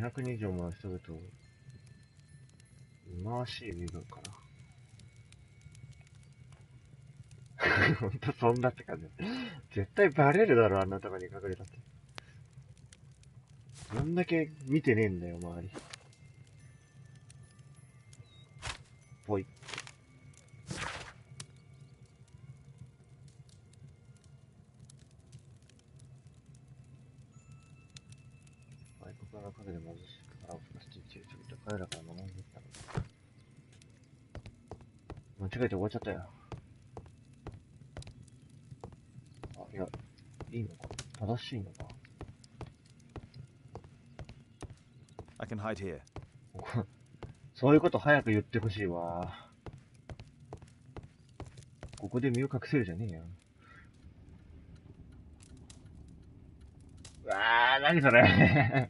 い。200人以上もの人々を忌まわしい身分かな。ほんとそんなって感じ。絶対バレるだろ、あんなとこに隠れたって。どんだけ見てねえんだよ、周り。ぽい。外国の陰で貧しく腹をふかしている人々、彼らから学んでいったのだ。間違えて終わっちゃったよ。いや、いいのか正しいのかI can hide here. そういうこと早く言ってほしいわ。ここで身を隠せるじゃねえよ。うわー、何それ。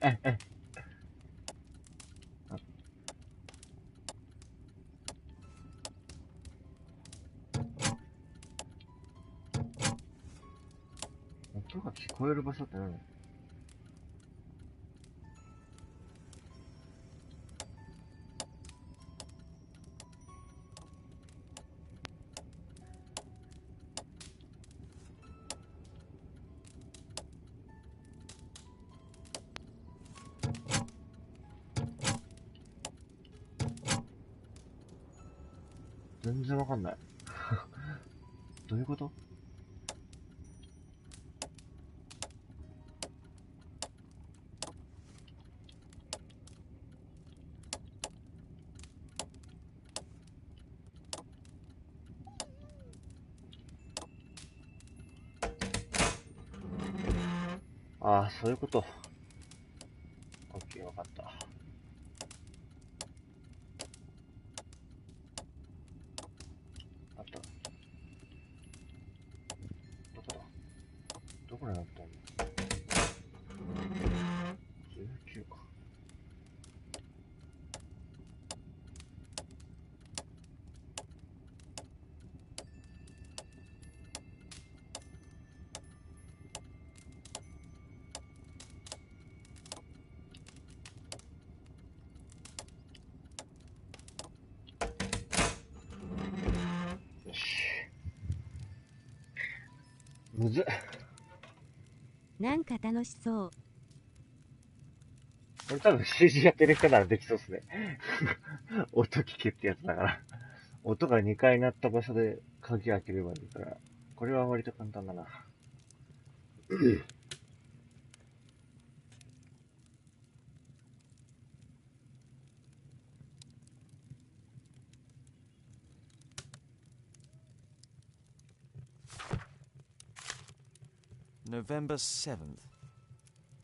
音が聞こえる場所って何？全然わかんない。どういうこと？ああ、そういうこと。オッケー、わかった。あった。どこだ？どこになったんだ？ 19 か。よし。むずっ。なんか楽しそう。これ多分 CG やってる人ならできそうっすね。音聞けってやつだから。音が2回鳴った場所で鍵開ければいいから、これは割と簡単だな。November 7th.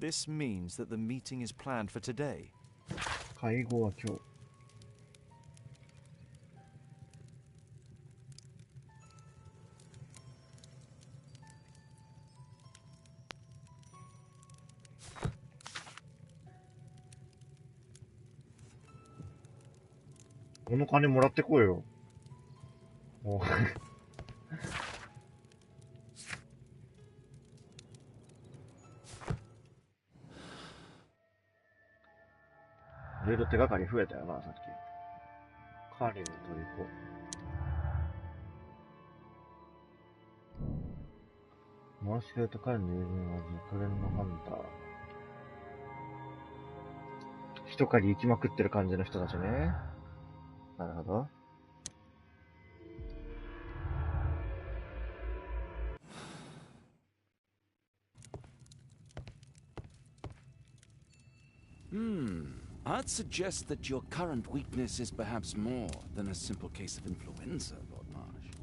This means that the meeting is planned for today. 会合は今日。この金もらってこいよ。もういろいろ手がかり増えたよな、さっき。カーリーの虜。モーシュと彼の友人は熟練のハンター。一狩り行きまくってる感じの人たちね。なるほど。I'd suggest that your current weakness is perhaps more than a simple case of influenza, Lord Marsh.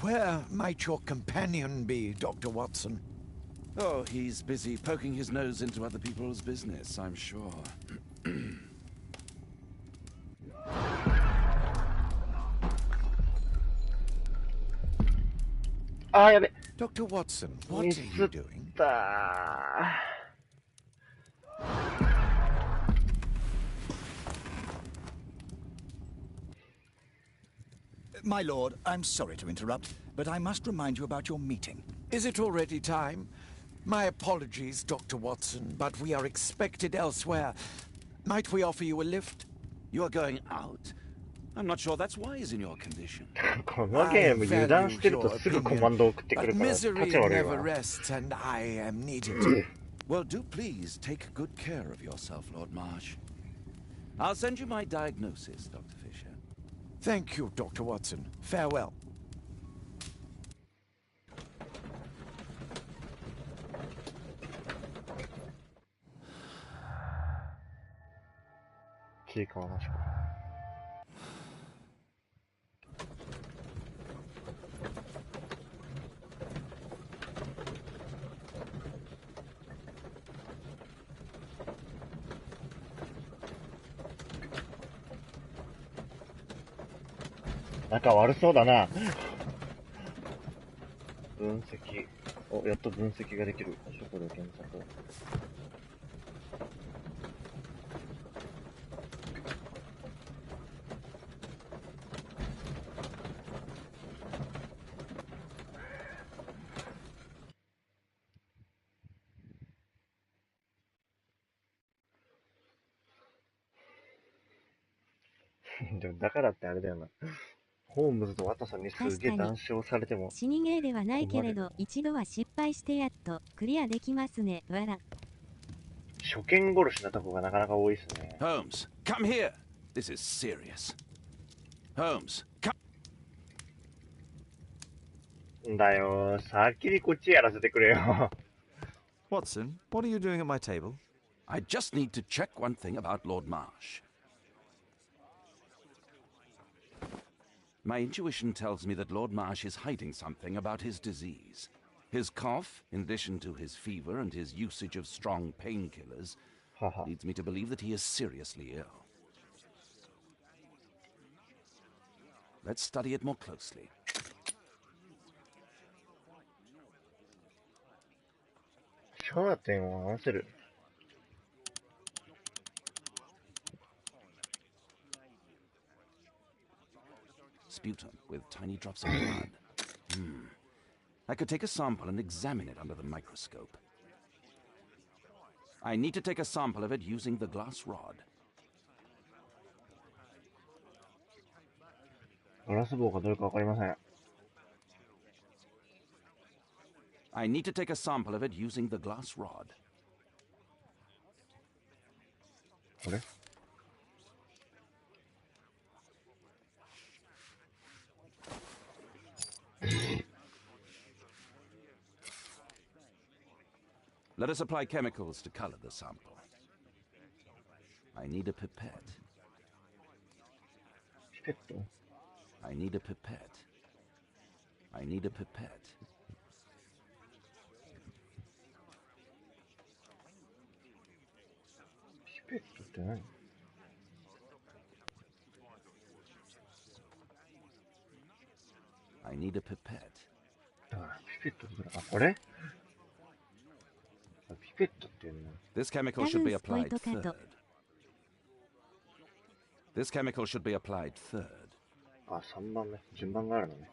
Where might your companion be, Dr. Watson? Oh, he's busy poking his nose into other people's business, I'm sure. Ah, yeah, Dr. Watson, what are you doing? My lord, I'm sorry to interrupt, but I must remind you about your meeting. Is it already time? My apologies, Dr. Watson, but we are expected elsewhere. Might we offer you a lift? You are going out? I'm not sure that's wise in your condition. このゲーム油断してるとすぐコマンド送ってくるから、 Misery 立ち悪い never わ。 rests, and I am needed. Well, do please take good care of yourself, Lord Marsh. I'll send you my diagnosis, Dr. Fisher. Thank you, Dr. Watson. Farewell. 仲悪そうだな。分析。お、やっと分析ができる。食料検索。でもだからってあれだよな。ホームズとワトソンにすげえ談笑されても。死にゲーではないけれど、一度は失敗してやっとクリアできますね。わら。初見殺しのとこがなかなか多いですね。Holmes, come here. This is serious. Holmes, come. んだよ、先にこっちやらせてくれよ。Watson, what are you doing at my table? I just need to check one thing about Lord Marsh. My intuition tells me that Lord Marsh is hiding something about his disease. His cough, in addition to his fever and his usage of strong painkillers, leads me to believe that he is seriously ill. Let's study it more closely. Sputum with tiny drops of blood. I could take a sample and examine it under the microscope. I need to take a sample of it using the glass rod. ガラス棒かどれかわかりません。I need to take a sample of it using the glass rod. これLet us apply chemicals to color the sample. I need a pipette. I need a pipette. I need a pipette. Pipette って何？I need a pipette. だからピペットってあ、これ？ピペットっていうの。This chemical should be applied third. This chemical should be applied third. あ、3番目。順番があるのね。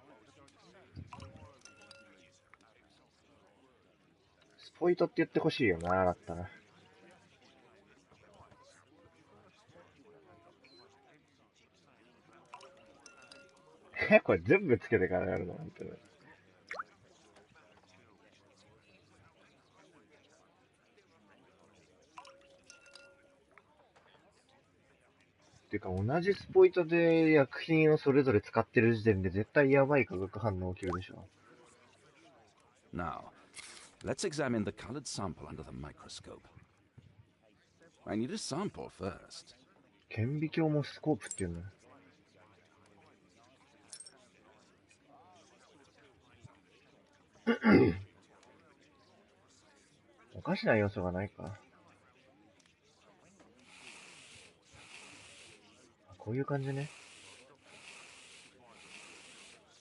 スポイトって言ってほしいよな、だったら。これ全部つけてからやるの、本当に。っていうか、同じスポイトで薬品をそれぞれ使ってる時点で絶対やばい化学反応起きるでしょ。Now, let's examine the colored sample under the microscope. I need a sample first. 顕微鏡もスコープっていうの。おかしな要素がないか。こういう感じね。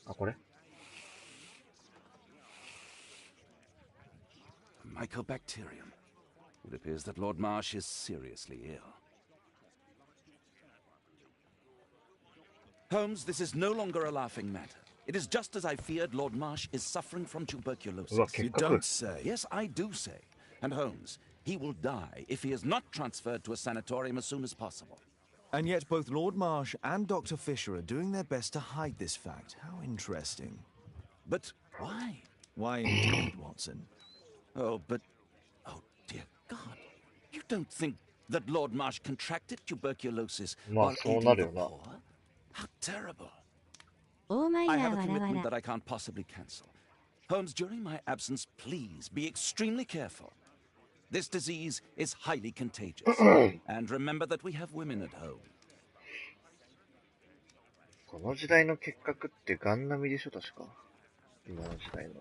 あ、これMycobacterium. It appears that Lord Marsh is seriously ill. Holmes, this is no longer a laughing matter. It is just as I feared. Lord Marsh is suffering from tuberculosis. You don't say. Yes, I do say. And Holmes, he will die if he is not transferred to a sanatorium as soon as possible. And yet both Lord Marsh and Dr. Fisher are doing their best to hide this fact. How interesting. But why? Why indeed, Watson? Oh, but... Oh, dear God. You don't think that Lord Marsh contracted tuberculosis while aiding the poor? How terrible. I have a commitment that I can't possibly cancel. Holmes, during my absence, please be extremely careful. This disease is highly contagious. And remember that we have women at home. この時代の結核ってガン並みでしょ、確か。今の時代の。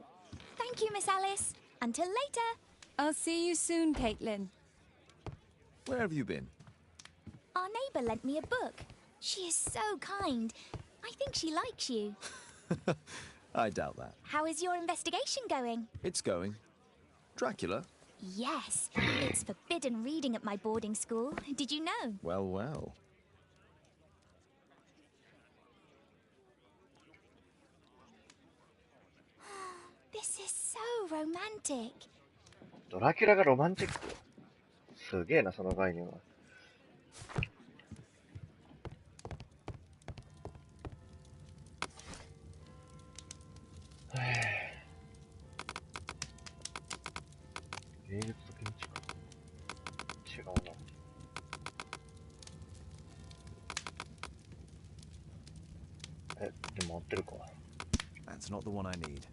Thank you, Miss Alice. Until later. I'll see you soon, Caitlin. Where have you been? Our neighbour lent me a book. She is so kind. I think she likes you. I doubt that. How is your investigation going? It's going. Dracula? Yes, it's forbidden reading at my boarding school. Did you know? Well, well. This is so romantic. ドラキュラがロマンチック。すげえな、その概念は。芸術と建築。違うな。でも合ってるか。That's not the one I need.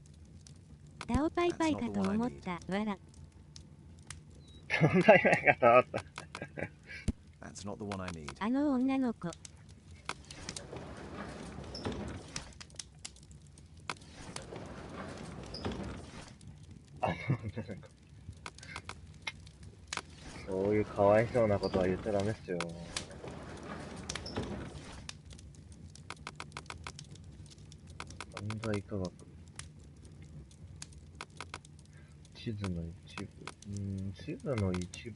ダオパイパイかと思った。わら。どんな夢がと思った。That's not the one I need. あの女の子。あの女の子。そういうかわいそうなことは言っちゃダメっすよ。三大科学。地図の一部。地図の一部。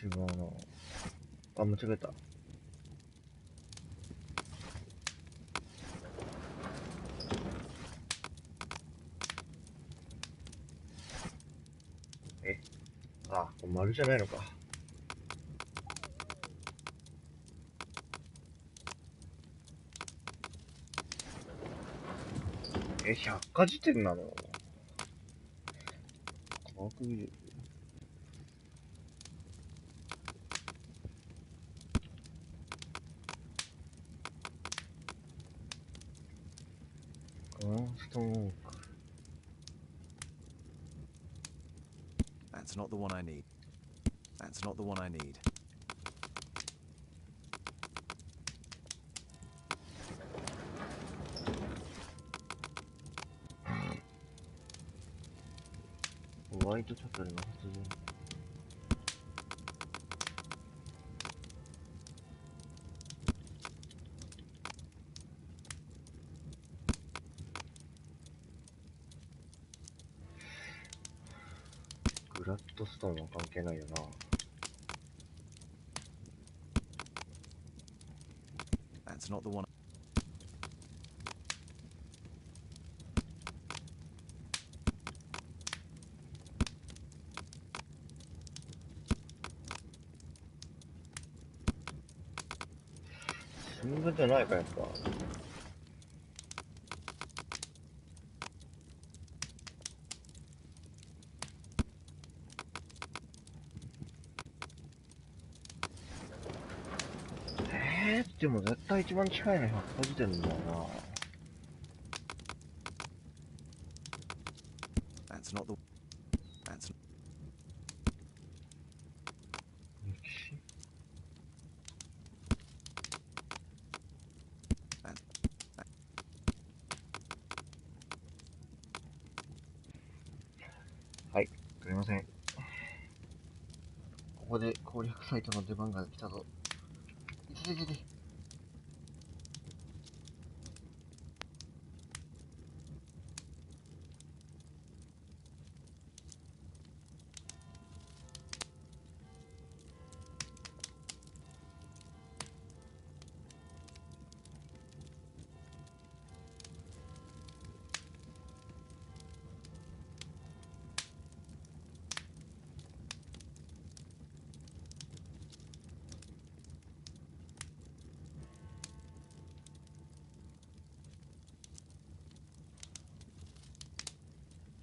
違うな。あ、間違えた。あ、これ丸じゃないのか。百科事典なの？科学技術。ガンストンウォーク。That's not the one I need. That's not the one I need.ホワイトチャペルの発電。グラッドストーンは関係ないよな。That's not the one. 新聞じゃないかやっぱ。でも絶対一番近いの百科事典だよな。That's not the. That's. 歴史。はい、すみません。ここで攻略サイトの出番が来たぞ。いてててて。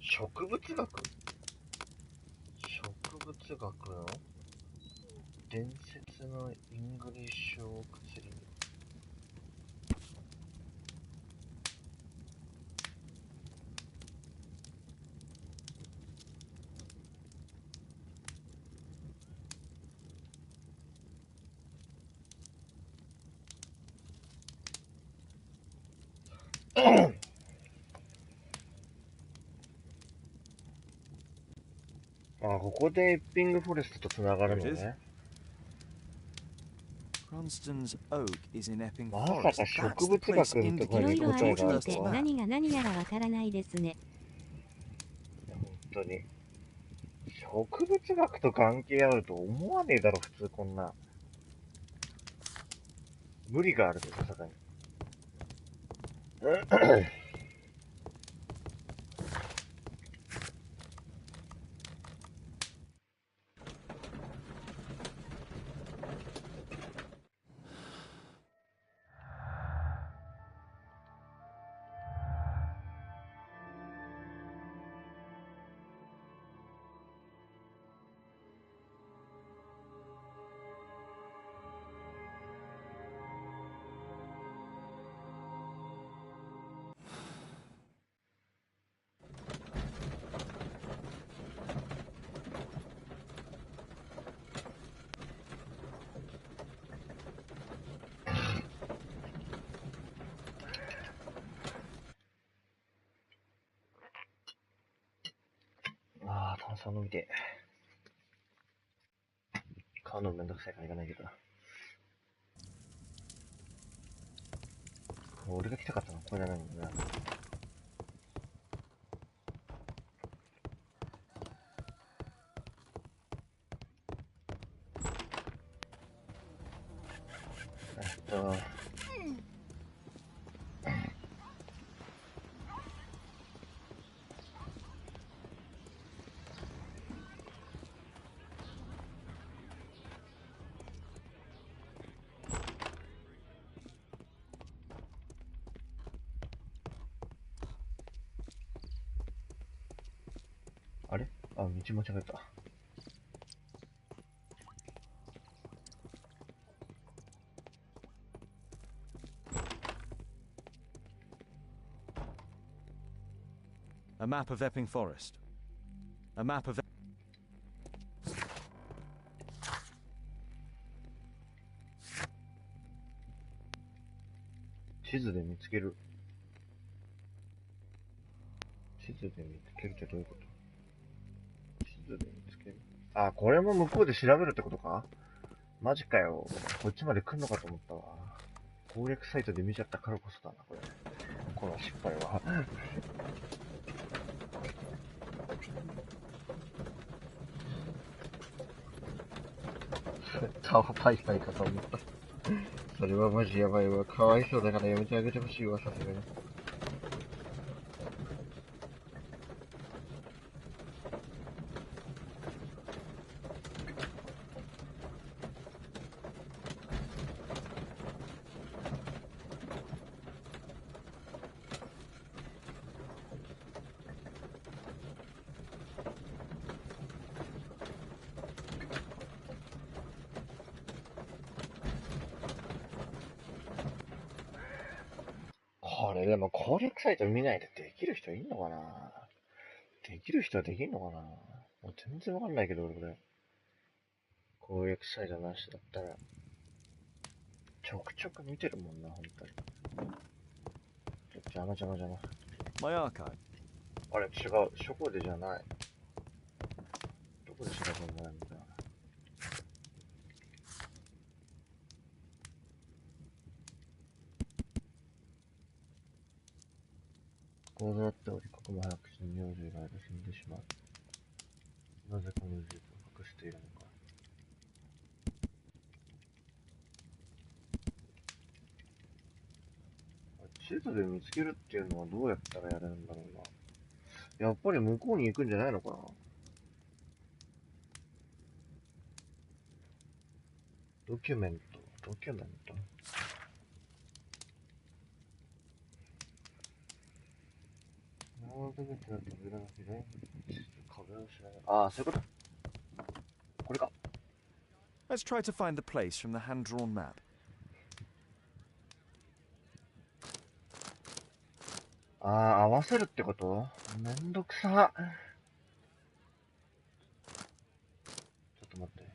植物学？植物学の伝説のイングリッシュオークツリー。あ、ここでエッピングフォレストとつながるのね。Marston's Oak is in Epping まさ Forest. か That's 植 the 物 place 学のところにいろいろあ答えりすぎてがあるとは。何が何やらわからないですね。本当に。植物学と関係あると思わねえだろ、普通こんな。無理があるぞ、さすがに。ああ、炭酸飲みて。買うのめんどくさいからいかないけど。俺が来たかったのはこれじゃないんだな。あれ？あ、道間違えた。A map of Epping Forest. A map of... 地図で見つける。地図で見つけるってどういうこと？地図で見つける。あ、これも向こうで調べるってことか？マジかよ。こっちまで来んのかと思ったわ。攻略サイトで見ちゃったからこそだな、これ。この失敗は。顔パイパイかと思った。それはマジやばいわ。かわいそうだからやめてあげてほしいわ、さすがに。これでも攻略サイト見ないでできる人いんのかな？できる人はできんのかな？もう全然わかんないけど、俺これ。攻略サイトなしだったら、ちょくちょく見てるもんな、ほんとに。邪魔。My archive. あれ、違う。書庫でじゃない。どこで調べるんだよ、みたいな。講座だっており、ここも早口の名字が死んでしまう。なぜこの事実を隠しているのか。地図で見つけるっていうのはどうやったらやれるんだろうな。やっぱり向こうに行くんじゃないのかな。ドキュメント。ああ、そういうこと。これか。Let's try to find the place from the hand-drawn map. ああ、合わせるってこと？めんどくさ。ちょっと待って。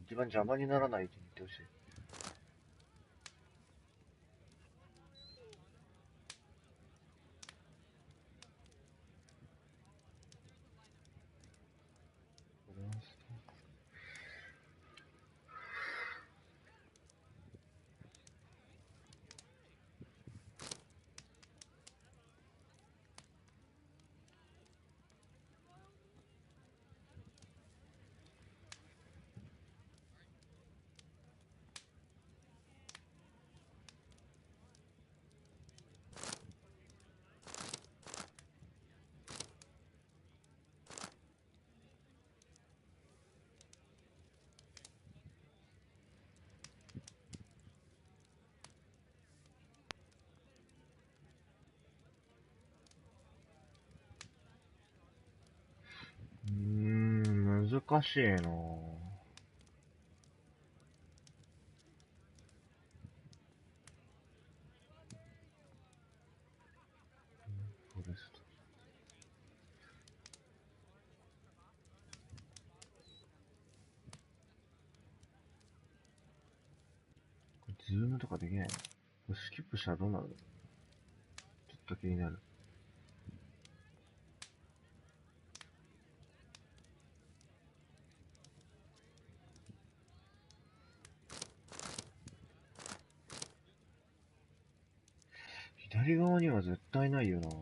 一番邪魔にならない位置に行ってほしい。難しいなぁ。フォレスト。これズームとかできないの？これスキップしたらどうなるの？ちょっと気になる。左側には絶対ないよな。こ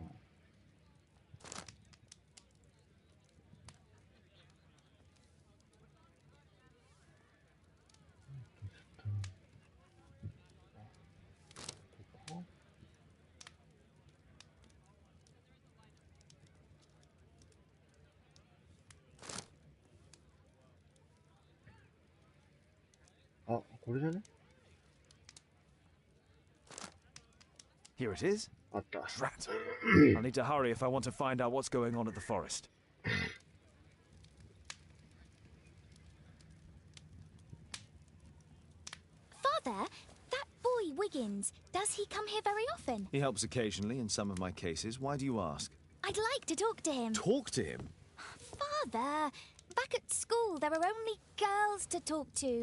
こ？あ、これだね。Here it is. あった。Drat. I'll need to hurry if I want to find out what's going on at the forest. Father, that boy Wiggins, does he come here very often? He helps occasionally in some of my cases. Why do you ask? I'd like to talk to him. Talk to him? Father, back at school there are only girls to talk to, and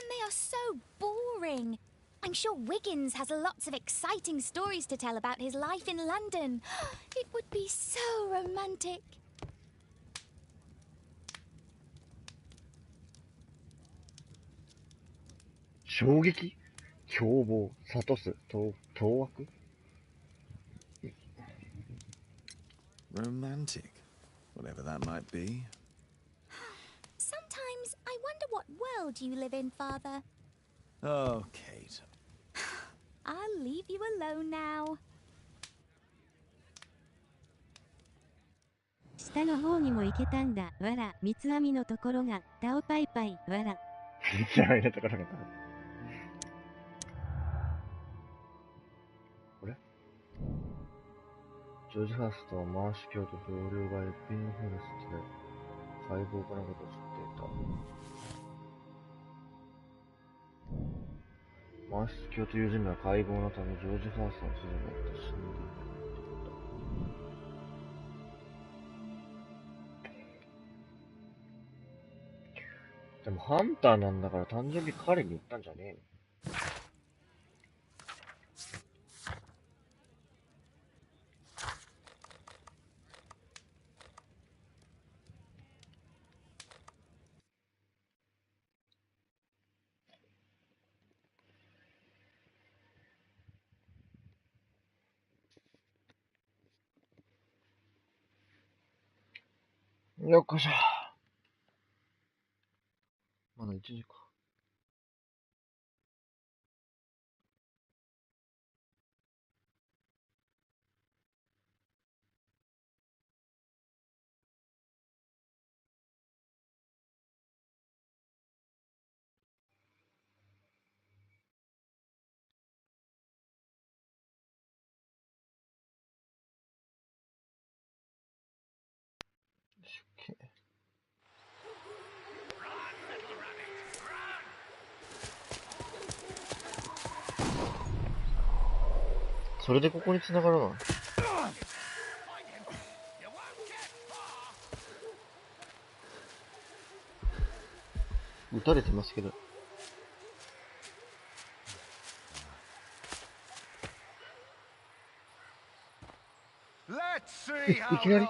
they are so boring. I'm sure Wiggins has lots of exciting stories to tell about his life in London. It would be so romantic. 衝撃、凶暴、諭す、当惑。Romantic. Whatever that might be. Sometimes I wonder what world you live in, Father. Oh, Kate. I'll leave you alone now. 下の方にも行けたんだ。わら、三つ編みのところが、タオパイパイ、わら。三つ編みのところが。これ？ジョージ・ハーストはマーシュ教と同僚が一品のフォレストで解剖家のことを知っていた。マーシュ教という人は解剖のためジョージ・ハーストのそばにあって死んでいた。でもハンターなんだから誕生日彼に言ったんじゃねえの？よっこしょ。まだ1時か。それでここに繋がるの？撃たれてますけど。いきなり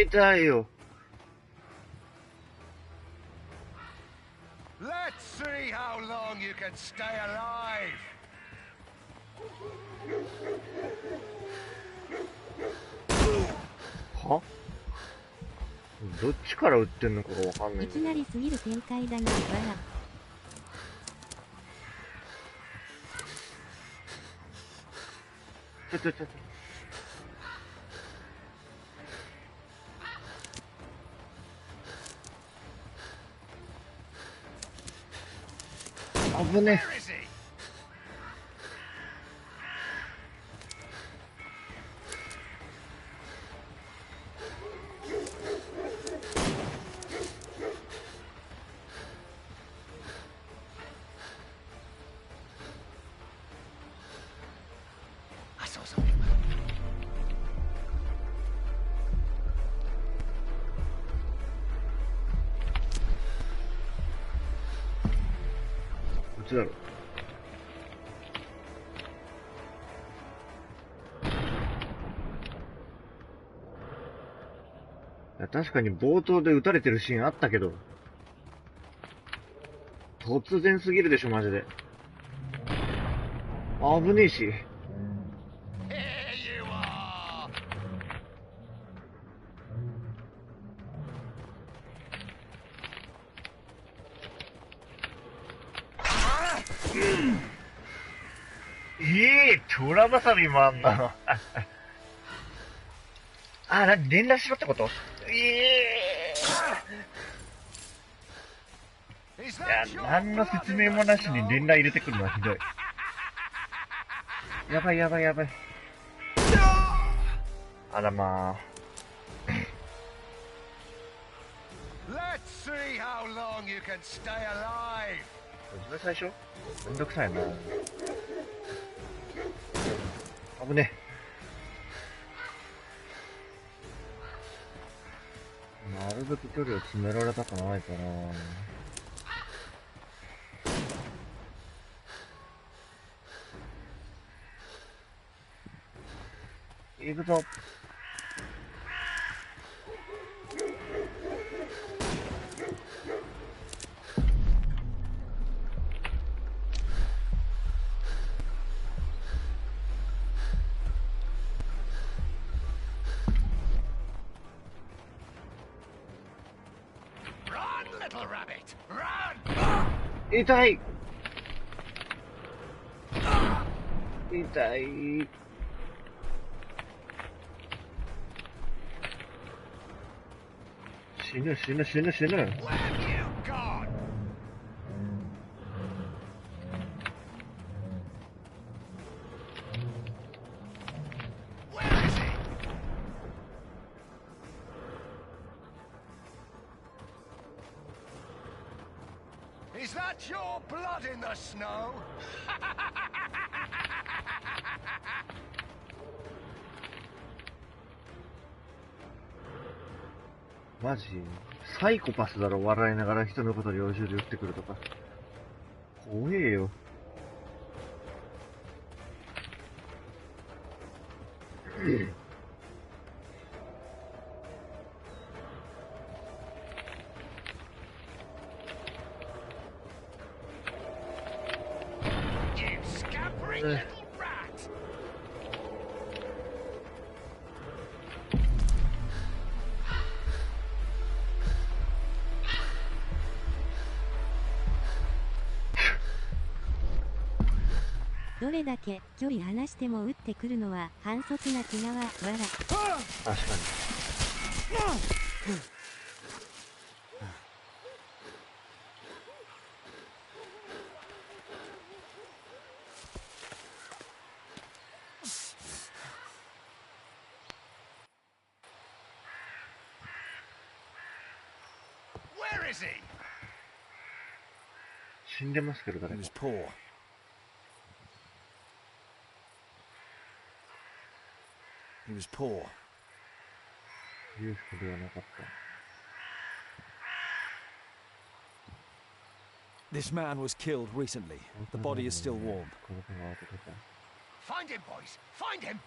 痛いよ。Let's see how long you can stay alive. は？どっちから撃ってんのかがわかんない。いきなりすぎる展開だな、わら。ちょ。危ね。I saw something. こっちだろ。いや確かに冒頭で撃たれてるシーンあったけど、突然すぎるでしょマジで。危ねえし。トラバサミもあんな。あ、連絡しろってこと？いや、何の説明もなしに連絡入れてくるのはひどい。やばいやばいやばい。あらまあ。Let's see how long you can stay alive. 自分最初めんどくさいな。危ね。なるべく距離を詰められたくないかな。行くぞ。痛い。痛い。死ぬ死ぬ死ぬ死ぬ。Is that your blood in the snow? マジサイコパスだろ。笑いながら人のこと領収で撃ってくるとか怖えよ。どれだけ距離離しても撃ってくるのは反則な気がわら。確かに。Where is he? 死んでますけど誰か。He was poor. 裕福ではなかった。This man was killed recently. The body is still warm. Find him, boys. Find him.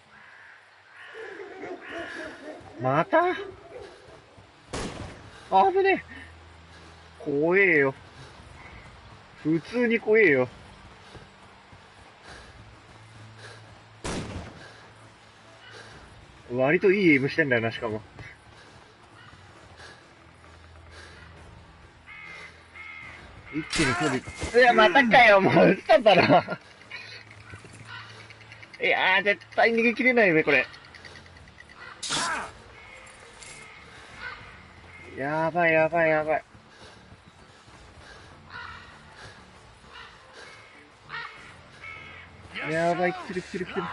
また？危ねえ。怖えよ。普通に怖えよ。割といいエイムしてんだよな、しかも。一気に距離。いや、またかよ、もう撃ったんだろ。いやー、絶対逃げ切れないよね、これ。やばいやばいやばい。やばい、来てる来てる来てる。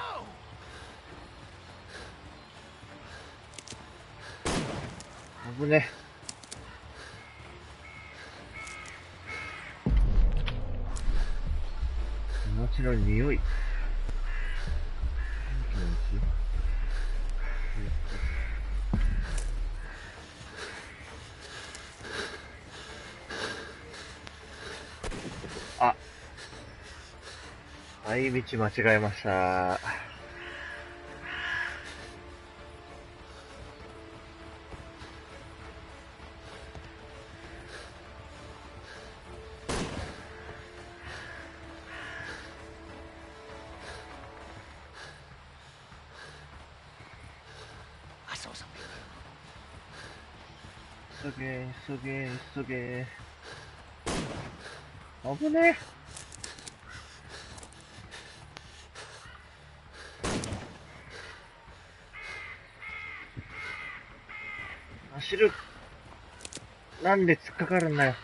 危ね。街の匂い。あ、道間違えました。急げ、急げ。危ねえ。走る。なんで突っかかるんだよ。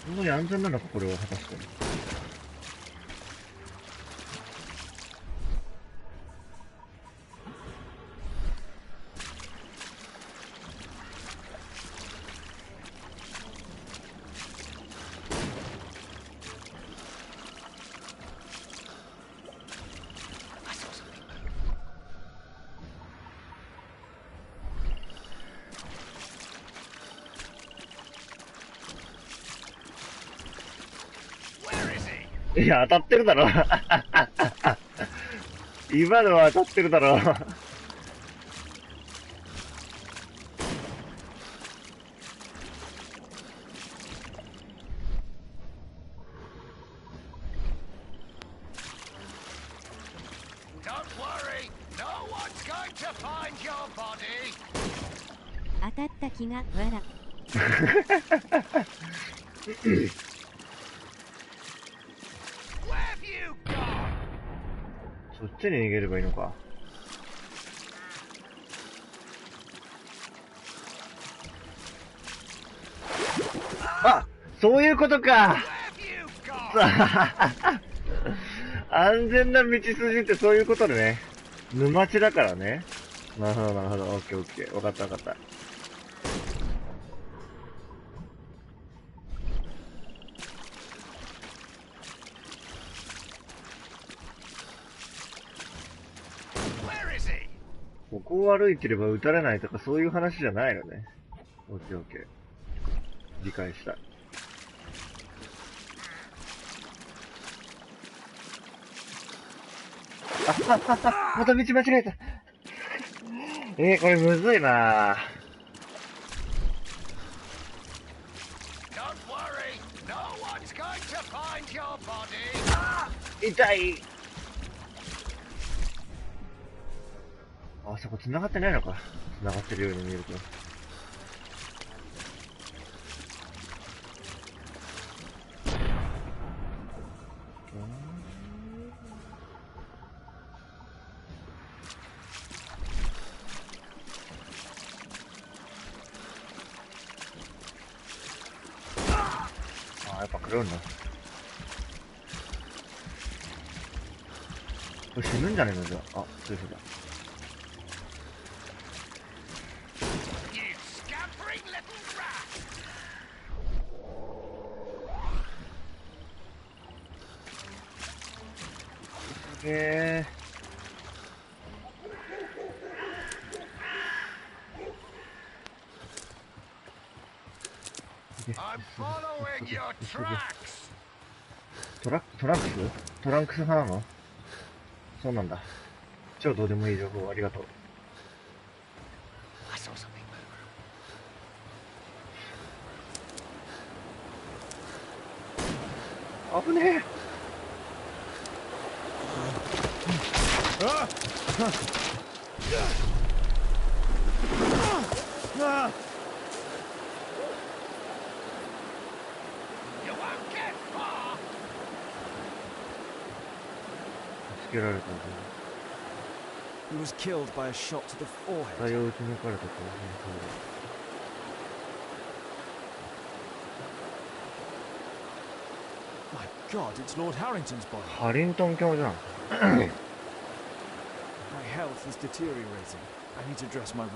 本当に安全なのか、これは果たして。いや、当たってるだろ。今のは当たってるだろ。当たった気がわら。そっちに逃げればいいのか。あ、そういうことか。安全な道筋ってそういうことでね。沼地だからね。なるほど、なるほど。オッケーオッケー。わかったわかった。ここを歩いてれば撃たれないとかそういう話じゃないのね。オッケーオッケー。理解した。また道間違えた。これむずいなぁ。痛い。あそこ繋がってないのか。繋がってるように見えるけど。やっぱ来るんだ。これ死ぬんじゃねえのじゃあ。あ、そういうことだ。トランクス？トランクス派なの？そうなんだ。超どうでもいい情報ありがとう。危ねえ。助けられたんだ。He was killed by a shot to the 体 forehead. を撃ち抜かれたという My God, it's Lord Harrington's body. ハリントン教じゃん。 My health is deteriorating. I need to dress my wound.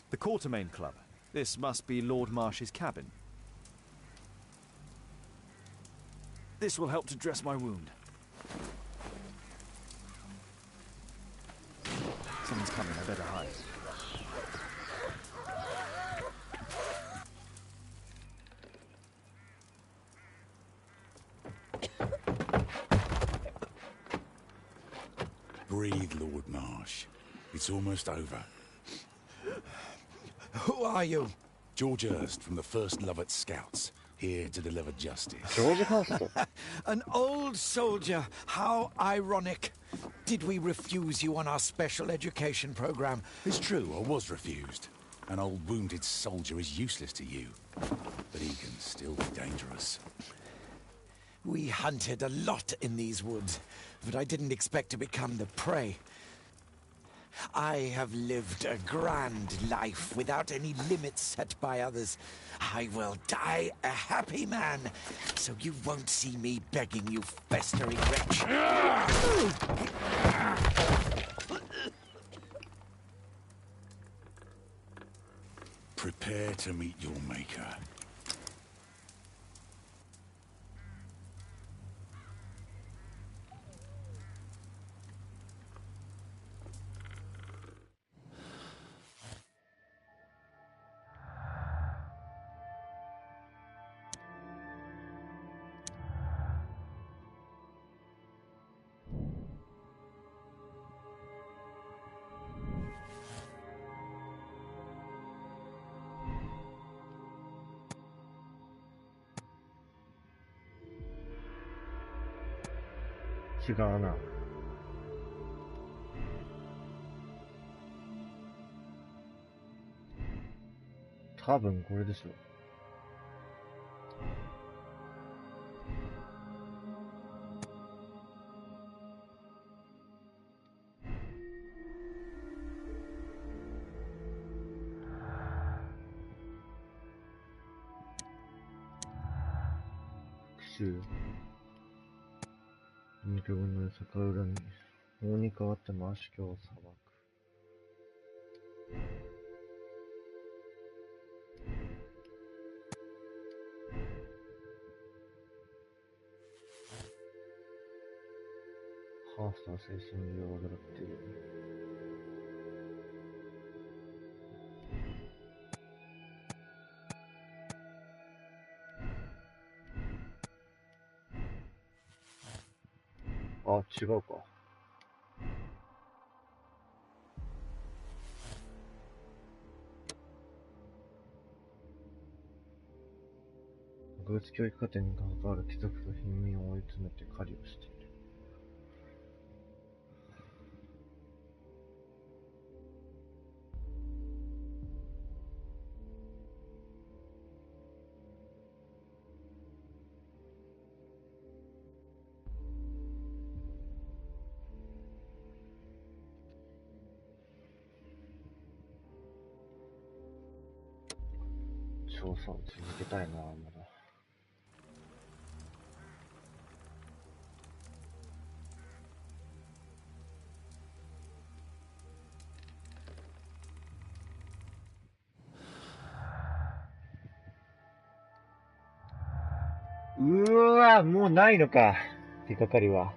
The Quartermain Club. This must be Lord Marsh's cabin. This will help to dress my wound. Someone's coming, I better hide. Breathe, Lord Marsh. It's almost over. Who are you? George Hurst from the 1st Lovat Scouts, here to deliver justice. George Hurst? An old soldier. How ironic. Did we refuse you on our special education program? It's true, I was refused. An old wounded soldier is useless to you, but he can still be dangerous. We hunted a lot in these woods, but I didn't expect to become the prey. I have lived a grand life without any limits set by others. I will die a happy man, so you won't see me begging, you festering wretch. Prepare to meet your maker.違うな。多分これでしょ。復讐。二巨分の逆恨み。法に代わってマーシュ教を裁く。ハーストは精神病を患っている。あ、違うか。特別教育課程に関わる貴族と貧民を追い詰めて狩りをしている。調査を続けたいな、まだ。うわ、もうないのか。手がかりは。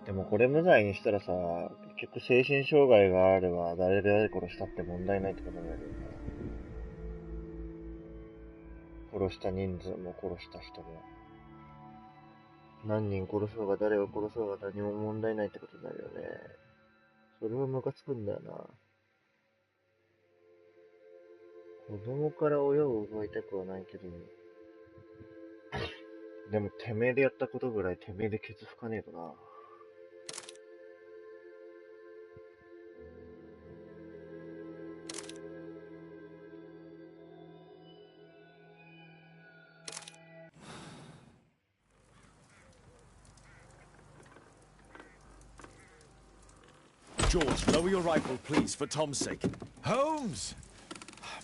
でもこれ無罪にしたらさ、結局精神障害があれば誰で殺したって問題ないってことだよね。殺した人数も殺した人も。何人殺そうが誰を殺そうが何も問題ないってことになるよね。それはムカつくんだよな。子供から親を奪いたくはないけど、でもてめえでやったことぐらいてめえでケツ拭かねえとな。George, lower your rifle, please, for Tom's sake. Holmes!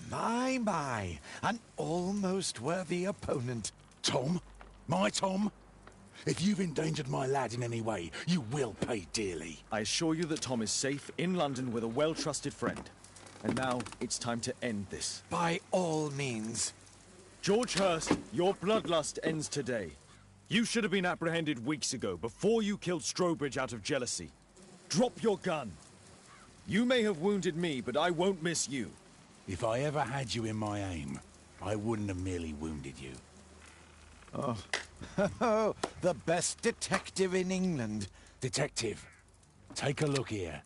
My, an almost worthy opponent. Tom? My Tom? If you've endangered my lad in any way, you will pay dearly. I assure you that Tom is safe in London with a well-trusted friend. And now it's time to end this. By all means. George Hurst, your bloodlust ends today. You should have been apprehended weeks ago, before you killed Strobridge out of jealousy. Drop your gun. You may have wounded me, but I won't miss you. If I ever had you in my aim, I wouldn't have merely wounded you. Oh, the best detective in England. Detective, take a look here.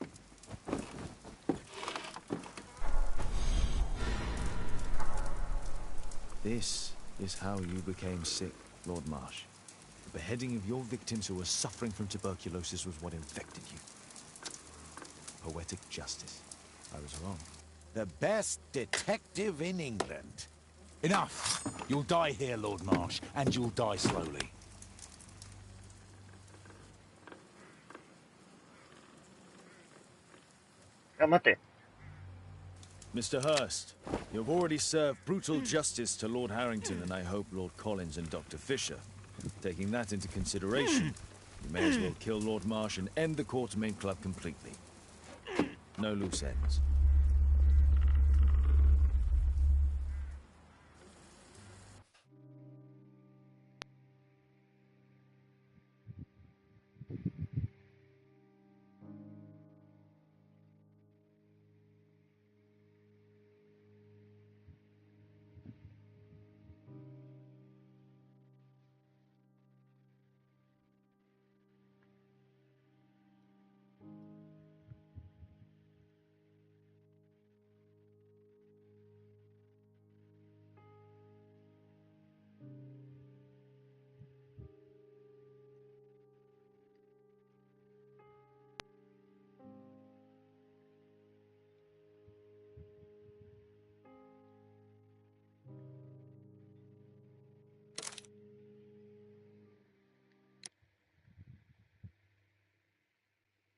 This is how you became sick, Lord Marsh. The beheading of your victims who were suffering from tuberculosis was what infected you. Poetic justice. I was wrong. The best detective in England. Enough! You'll die here, Lord Marsh, and you'll die slowly. Mr. Hurst, you've already served brutal justice to Lord Harrington and I hope Lord Collins and Dr. Fisher. Taking that into consideration, you may as well kill Lord Marsh and end the Quartermain Club completely. No loose ends.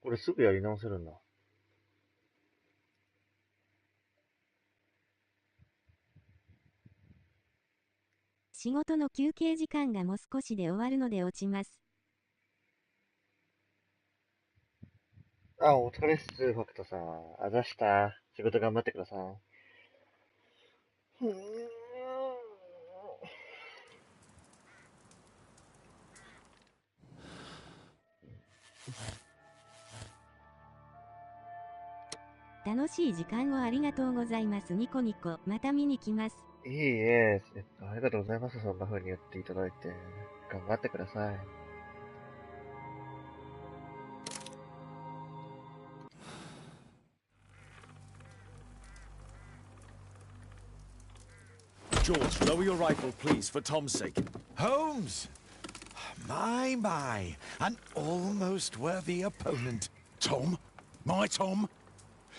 これすぐやり直せるんだ。仕事の休憩時間がもう少しで終わるので落ちます。あ、お疲れっす、ファクトさん。あざした。仕事頑張ってください。楽しい時間をありがとうございます。ニコニコ。また見に来ます。いいえ、ありがとうございます。そんな風に言っていただいて。頑張ってください。George, lower your rifle, please, for Tom's sake. Holmes! My, an almost worthy opponent. Tom? My Tom?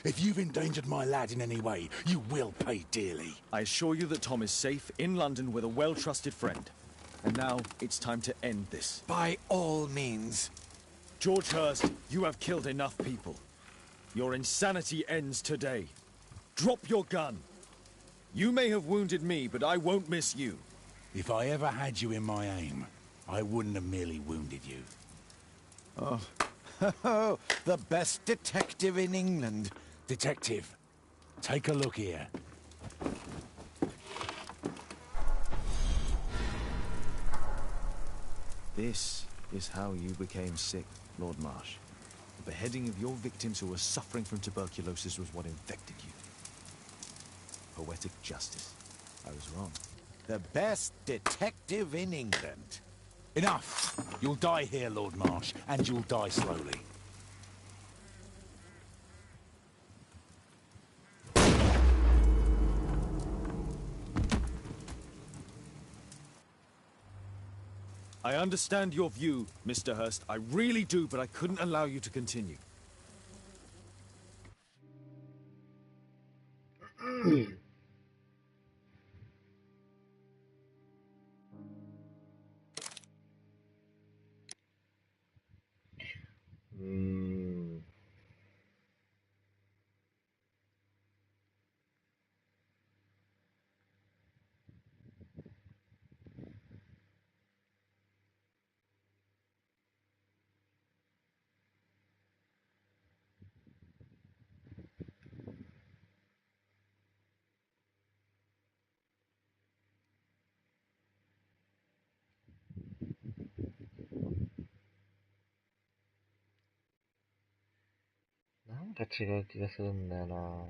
If you've endangered my lad in any way, you will pay dearly. I assure you that Tom is safe in London with a well-trusted friend. And now it's time to end this. By all means. George Hurst, you have killed enough people. Your insanity ends today. Drop your gun. You may have wounded me, but I won't miss you. If I ever had you in my aim, I wouldn't have merely wounded you. Oh, the best detective in England. Detective, take a look here. This is how you became sick, Lord Marsh. The beheading of your victims who were suffering from tuberculosis was what infected you. Poetic justice. I was wrong. The best detective in England. Enough! You'll die here, Lord Marsh, and you'll die slowly. I understand your view, Mr. Hurst. I really do, but I couldn't allow you to continue.なんか違う気がするんだよな。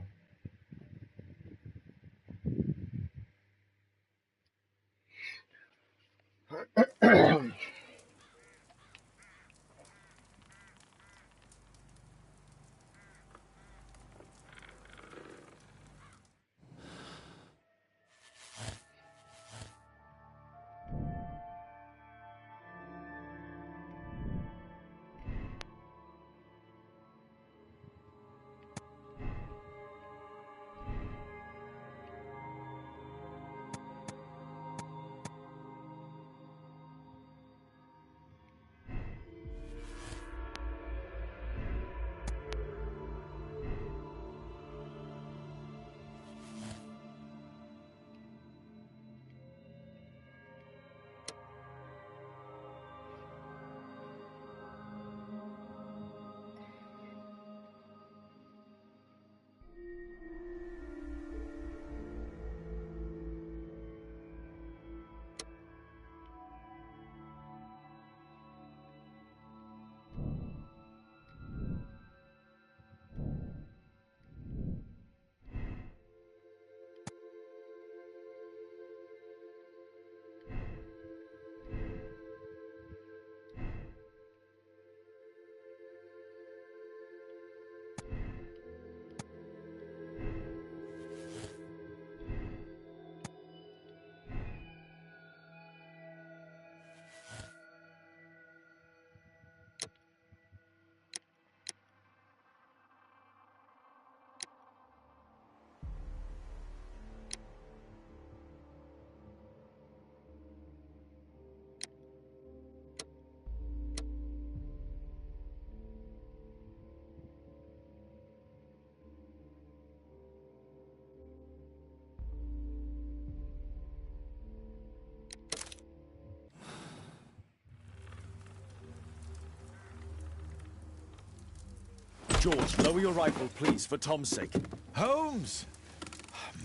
George, lower your rifle, please, for Tom's sake. Holmes!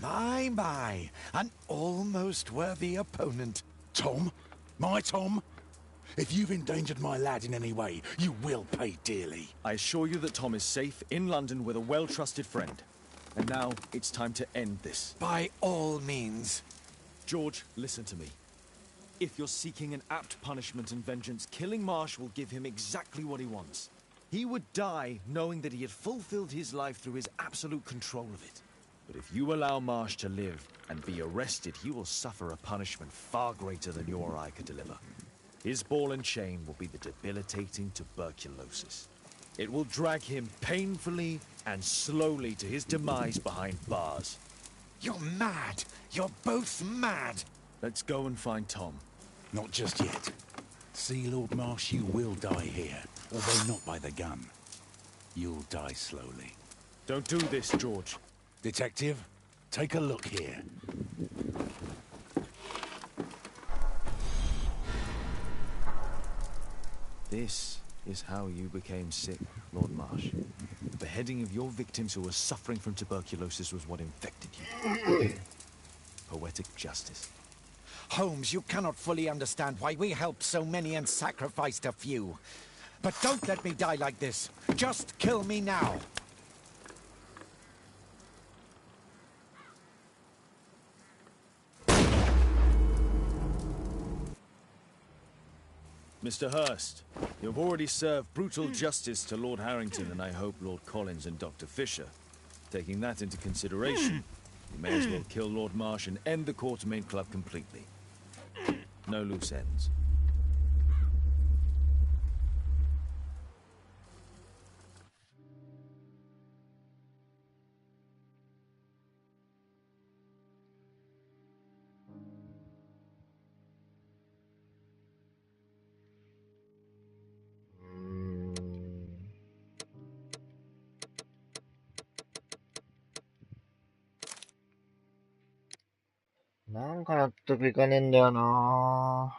My, an almost worthy opponent. Tom? My Tom? If you've endangered my lad in any way, you will pay dearly. I assure you that Tom is safe in London with a well-trusted friend. And now, it's time to end this. By all means. George, listen to me. If you're seeking an apt punishment and vengeance, killing Marsh will give him exactly what he wants. He would die knowing that he had fulfilled his life through his absolute control of it. But if you allow Marsh to live and be arrested, he will suffer a punishment far greater than you or I could deliver. His ball and chain will be the debilitating tuberculosis. It will drag him painfully and slowly to his demise behind bars. You're mad! You're both mad! Let's go and find Tom. Not just yet. See, Lord Marsh, you will die here, although not by the gun. You'll die slowly. Don't do this, George. Detective, take a look here. This is how you became sick, Lord Marsh. The beheading of your victims who were suffering from tuberculosis was what infected you. Poetic justice. Holmes, you cannot fully understand why we helped so many and sacrificed a few. But don't let me die like this. Just kill me now. Mr. Hurst, you've already served brutal justice to Lord Harrington and I hope Lord Collins and Dr. Fisher. Taking that into consideration, you may as well kill Lord Marsh and end the Quartermain Club completely. No loose ends.なんか納得いかねえんだよな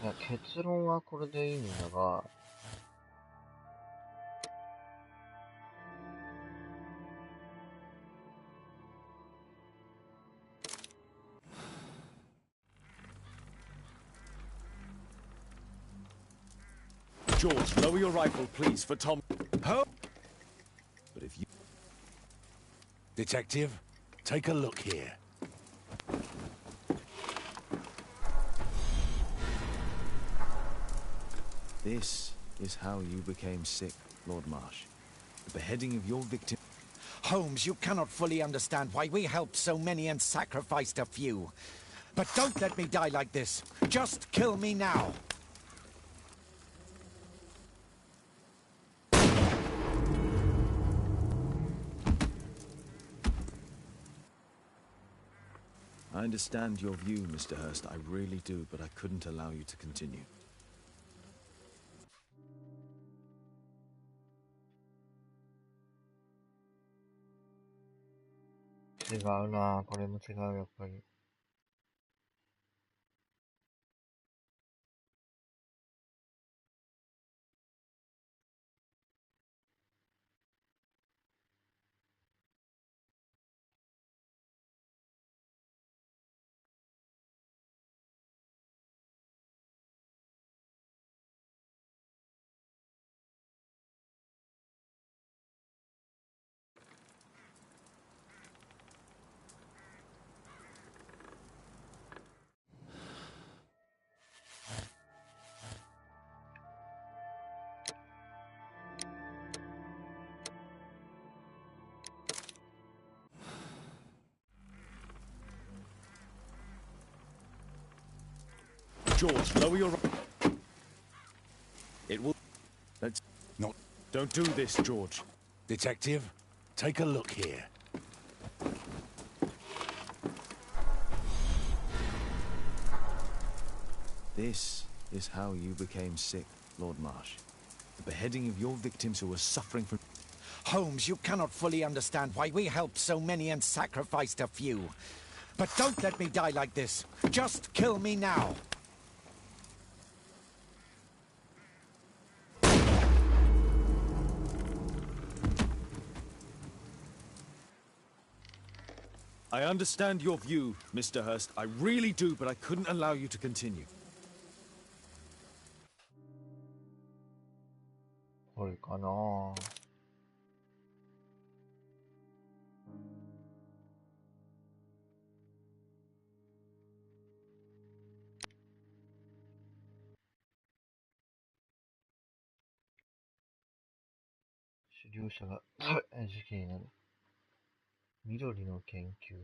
いや、結論はこれでいいんだが、George, lower your rifle, please, for Tom. But if you... Detective, take a look here. This is how you became sick, Lord Marsh. The beheading of your victim... Holmes, you cannot fully understand why we helped so many and sacrificed a few. But don't let me die like this. Just kill me now. I understand your view, Mr. Hurst. I really do, but I couldn't allow you to continue. 違うなこれも違う、やっぱり。George, lower your... It will... Let's... Not... Don't do this, George. Detective, take a look here. This is how you became sick, Lord Marsh. The beheading of your victims who were suffering from... Holmes, you cannot fully understand why we helped so many and sacrificed a few. But don't let me die like this. Just kill me now. I understand your view, Mr. Hurst. I really do, but I couldn't allow you to continue. これかな両者が事件になる。緑の研究。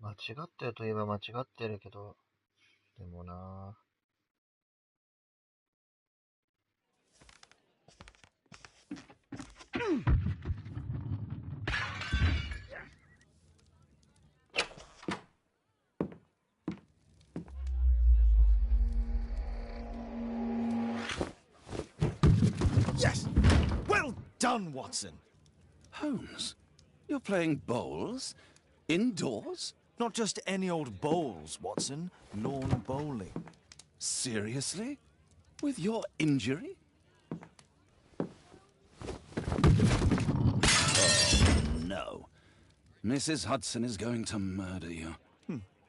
間違ってるといえば間違ってるけど、でもなYes! Well done, Watson! Holmes, you're playing bowls? Indoors? Not just any old bowls, Watson. Lawn bowling. Seriously? With your injury? Oh, no. Mrs. Hudson is going to murder you.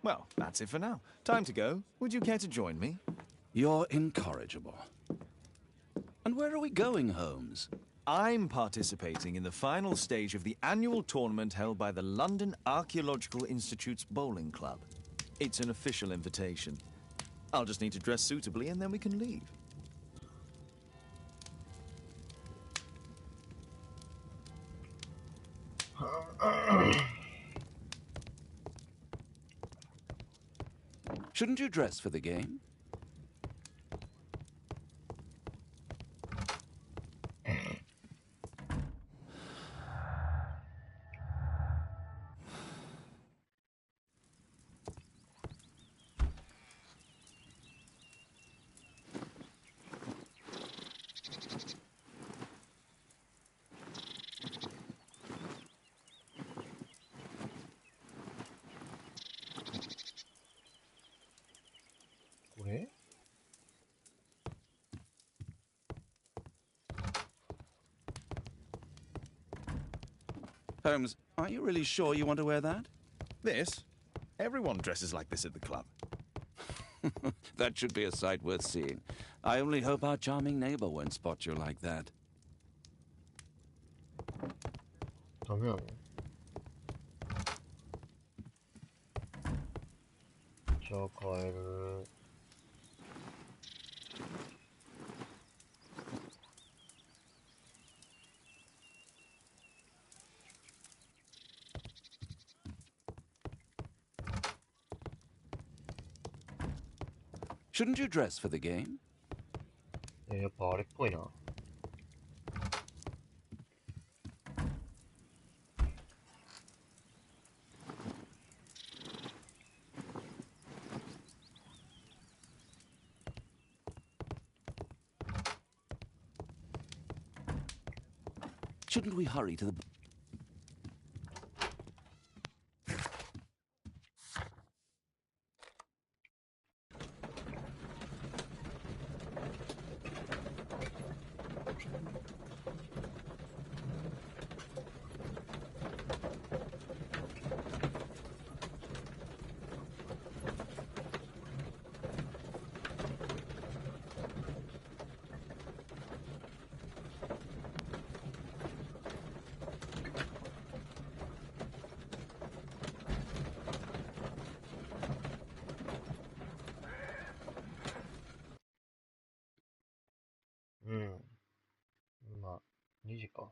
Well, that's it for now. Time to go. Would you care to join me? You're incorrigible. And where are we going, Holmes? I'm participating in the final stage of the annual tournament held by the London Archaeological Institute's bowling club. It's an official invitation. I'll just need to dress suitably and then we can leave. Shouldn't you dress for the game? Holmes, are you really sure you want to wear that? This? Everyone dresses like this at the club. That should be a sight worth seeing. I only hope our charming neighbor won't spot you like that. ダメなの？じゃあ帰る。Shouldn't you dress for the game? やっぱあれっぽいな。Shouldn't we hurry to the...今、2時か。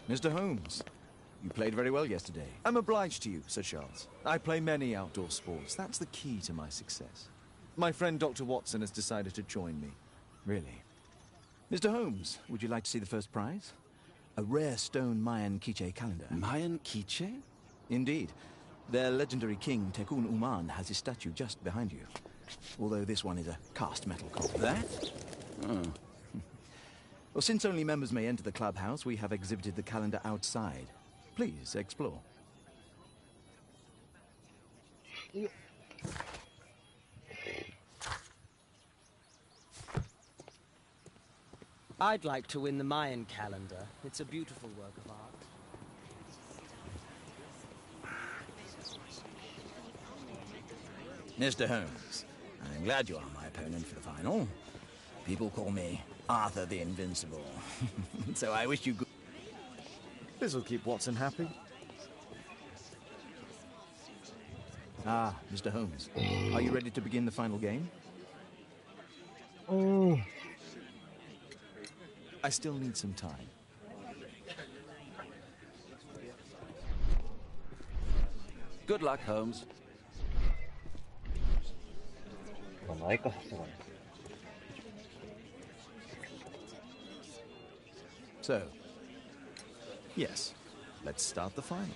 Mr. Holmes, you played very well yesterday. I'm obliged to you, Sir Charles. I play many outdoor sports. That's the key to my success. My friend Dr. Watson has decided to join me. Really? Mr. Holmes, would you like to see the first prize? A rare stone Mayan Quiche calendar. Mayan Quiche? Indeed. Their legendary king, Tekun Uman, has his statue just behind you. Although this one is a cast metal copy. That? Oh. Well, since only members may enter the clubhouse, we have exhibited the calendar outside. Please, explore. I'd like to win the Mayan calendar. It's a beautiful work of art. Mr. Holmes, I'm glad you are my opponent for the final. People call me Arthur the Invincible. So I wish you good. This'll keep Watson happy. Ah, Mr. Holmes, are you ready to begin the final game? Oh. I still need some time. Good luck, Holmes. So, yes, let's start the final.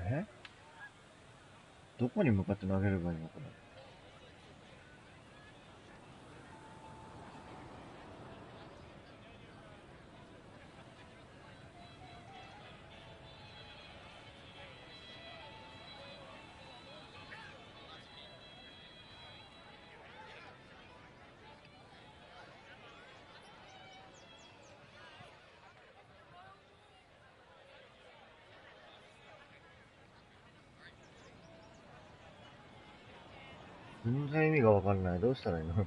Eh? どこに向かって投げればいいのかな。全然意味がわかんない。どうしたらいいの？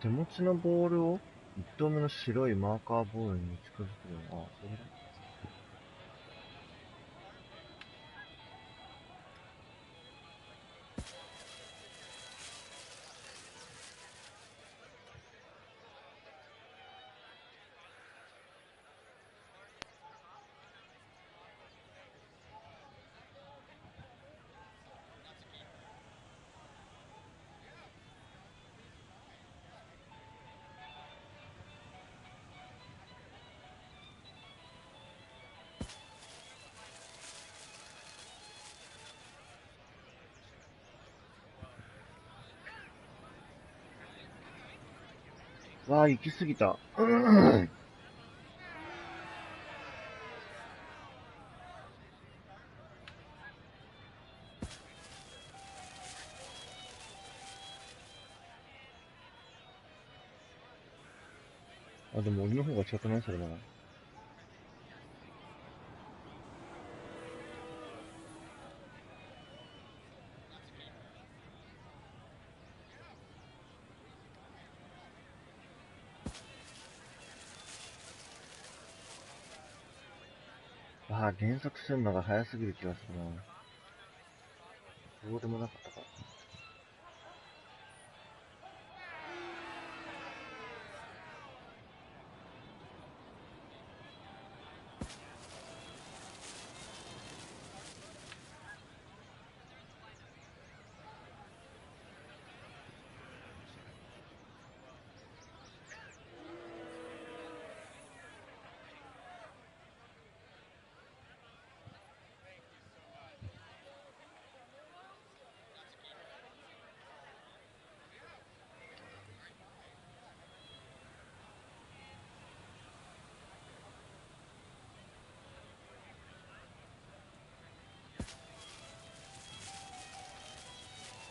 手持ちのボールを1投目の白いマーカーボールに近づける。あ、それだ。わあ、行き過ぎた。あ、でも俺の方が近くないそれなら。ああ、減速するのが早すぎる気がするな。そうでもなかったか。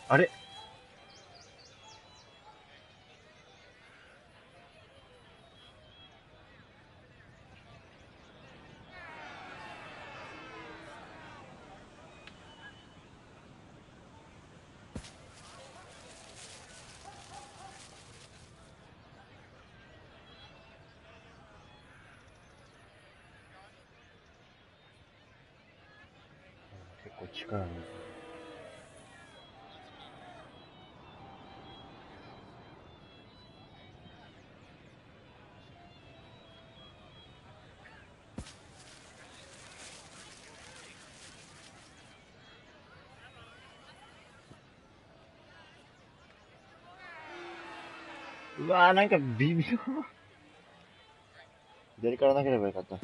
あれ？結構力抜いてる。うわー、なんか微妙。左から投げればよかった。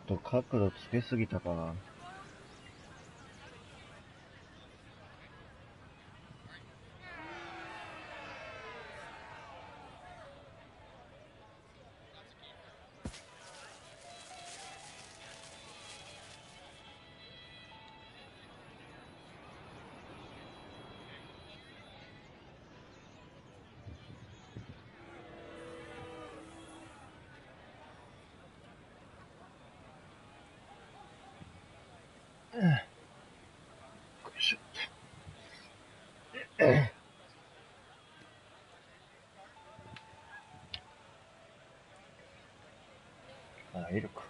と角度つけすぎたかな。よいしょ。あ、いるか。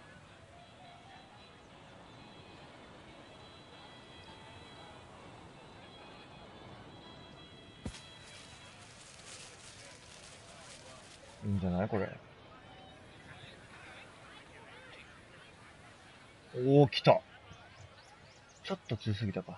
いいんじゃないこれ。おー、来た。ちょっと強すぎたか。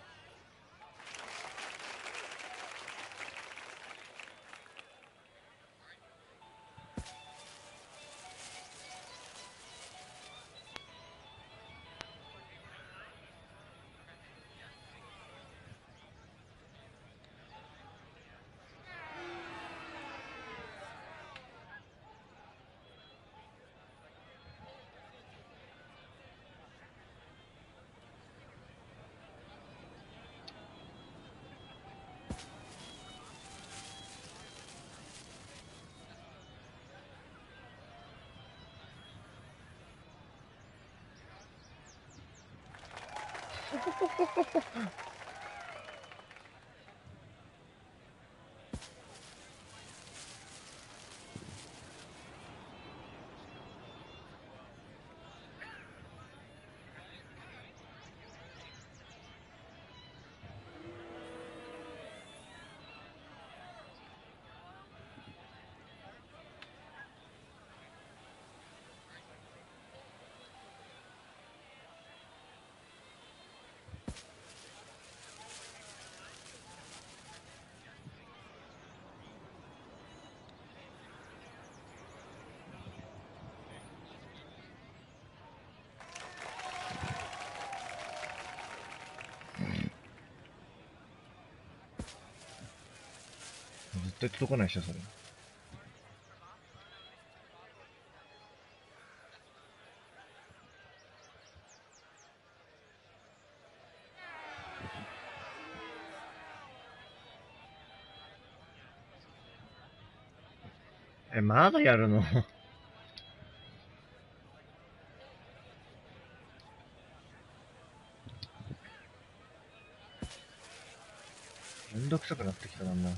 絶対届かないっしょ、それ。まだやるの？めんどくさくなってきただんだん。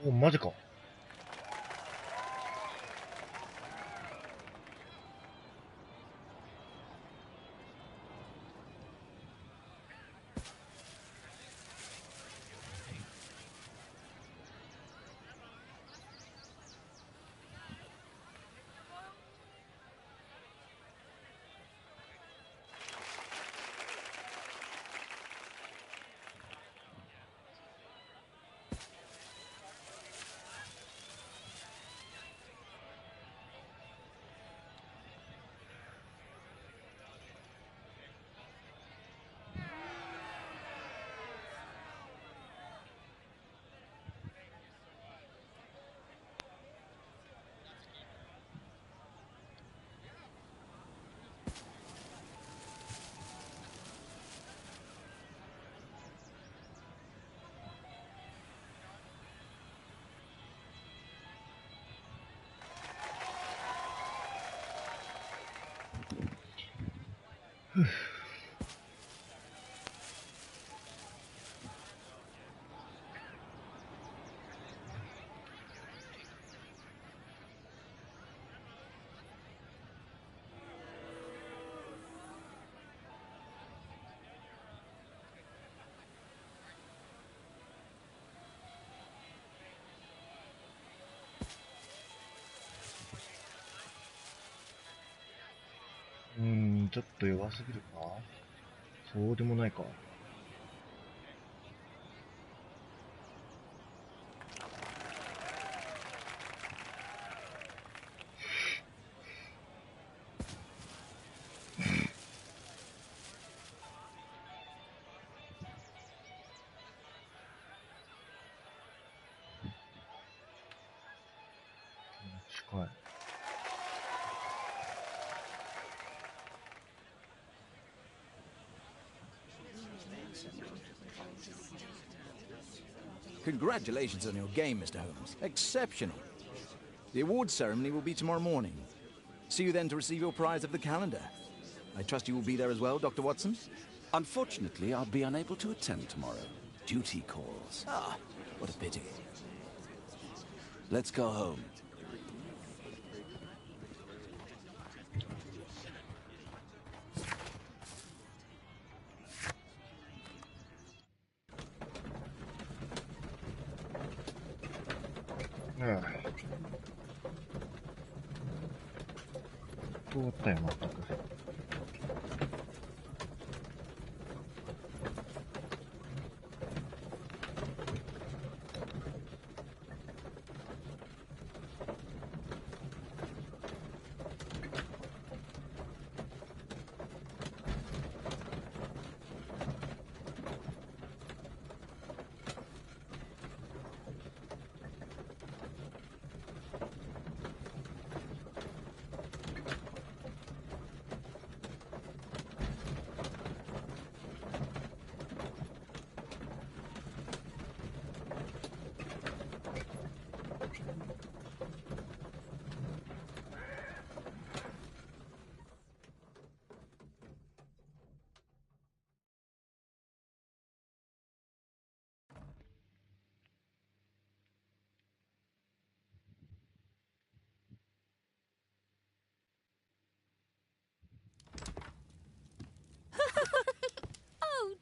お、マジか。ちょっと弱すぎるか？そうでもないか。近い。Congratulations on your game, Mr. Holmes. Exceptional. The awards ceremony will be tomorrow morning. See you then to receive your prize of the calendar. I trust you will be there as well, Dr. Watson? Unfortunately, I'll be unable to attend tomorrow. Duty calls. Ah, what a pity. Let's go home. Ah. 終わったよ、全く。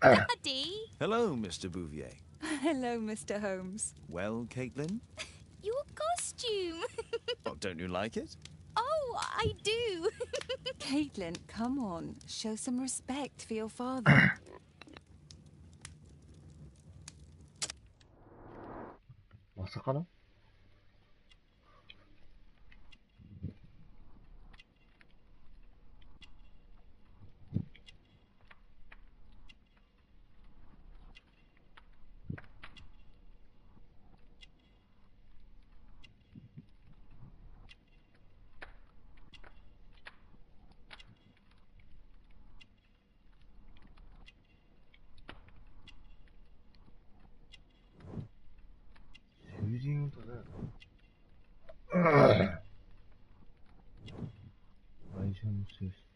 Daddy! Hello, Mr. Bouvier. Hello, Mr. Holmes. Well, Caitlin? Your costume! Oh, don't you like it? Oh, I do! Caitlin, come on. Show some respect for your father. まさかな？囚人を訪ねた。会社の制服。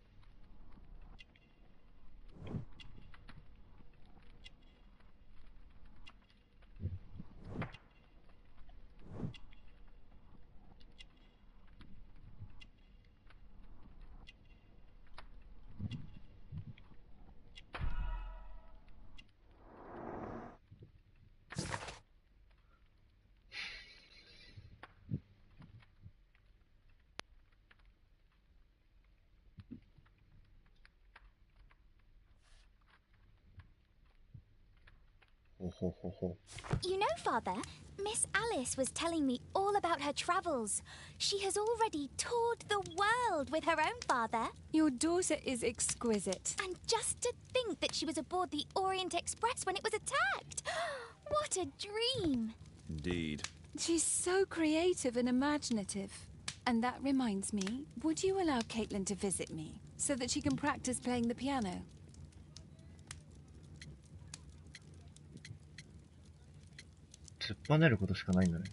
You know, Father, Miss Alice was telling me all about her travels. She has already toured the world with her own father. Your daughter is exquisite. And just to think that she was aboard the Orient Express when it was attacked. What a dream. Indeed. She's so creative and imaginative. And that reminds me, would you allow Caitlin to visit me so that she can practice playing the piano? 突っぱねることしかないんだね。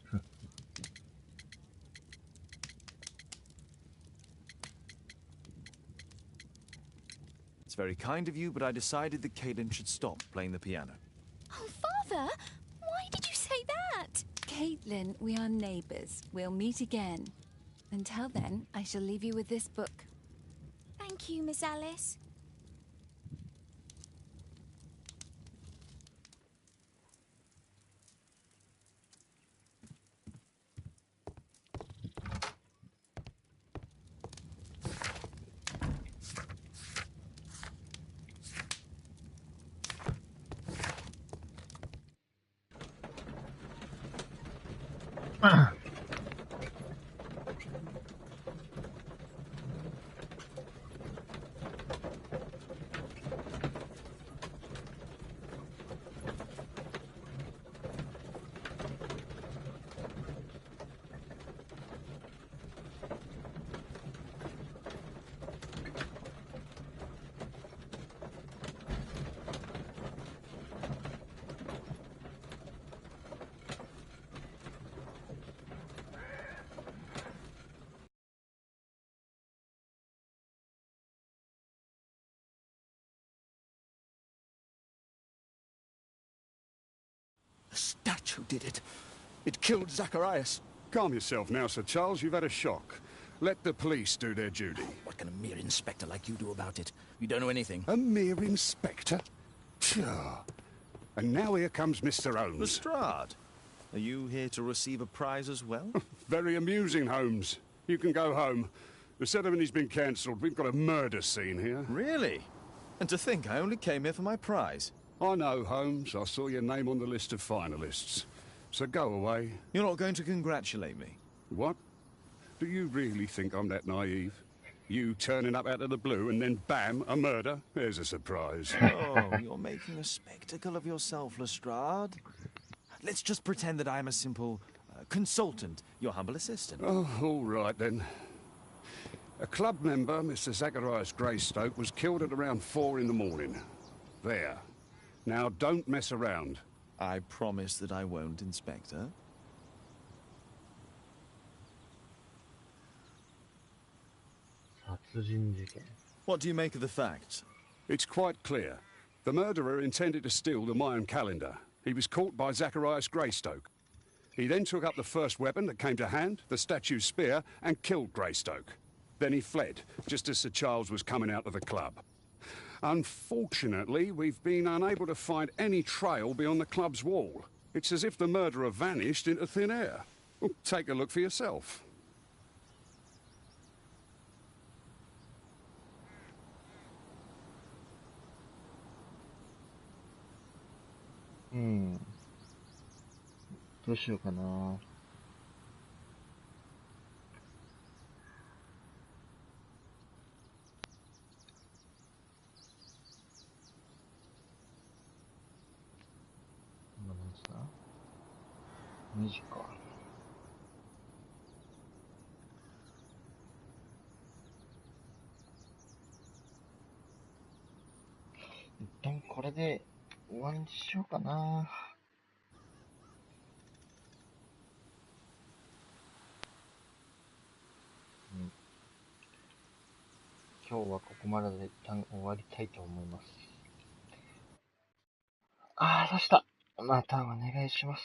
It's very kind of you, but I decided that Caitlin should stop playing the piano. Oh, Father! Why did you say that? Caitlin, we are neighbours. We'll meet again. Until then, I shall leave you with this book. Thank you, Miss Alice. The statue did it. It killed Zacharias. Calm yourself now, Sir Charles. You've had a shock. Let the police do their duty. What can a mere inspector like you do about it? You don't know anything. A mere inspector? Phew. And now here comes Mr. Holmes. Lestrade, are you here to receive a prize as well? Very amusing, Holmes. You can go home. The ceremony's been cancelled. We've got a murder scene here. Really? And to think I only came here for my prize. I know, Holmes. I saw your name on the list of finalists. So go away. You're not going to congratulate me? What? Do you really think I'm that naive? You turning up out of the blue and then bam, a murder? There's a surprise. Oh, you're making a spectacle of yourself, Lestrade. Let's just pretend that I'm a simple consultant, your humble assistant. Oh, all right then. A club member, Mr. Zacharias Greystoke, was killed at around 4 in the morning. There. Now, don't mess around. I promise that I won't, Inspector. What do you make of the facts? It's quite clear. The murderer intended to steal the Mayan calendar. He was caught by Zacharias Greystoke. He then took up the first weapon that came to hand, the statue's spear, and killed Greystoke. Then he fled, just as Sir Charles was coming out of the club. Unfortunately, we've been unable to find any trail beyond the club's wall. It's as if the murderer vanished into thin air. Well, take a look for yourself. Hmm. どうしようかな。2時か。一旦これで終わりにしようかな。今日はここまでで一旦終わりたいと思います。あー、刺した。またお願いします。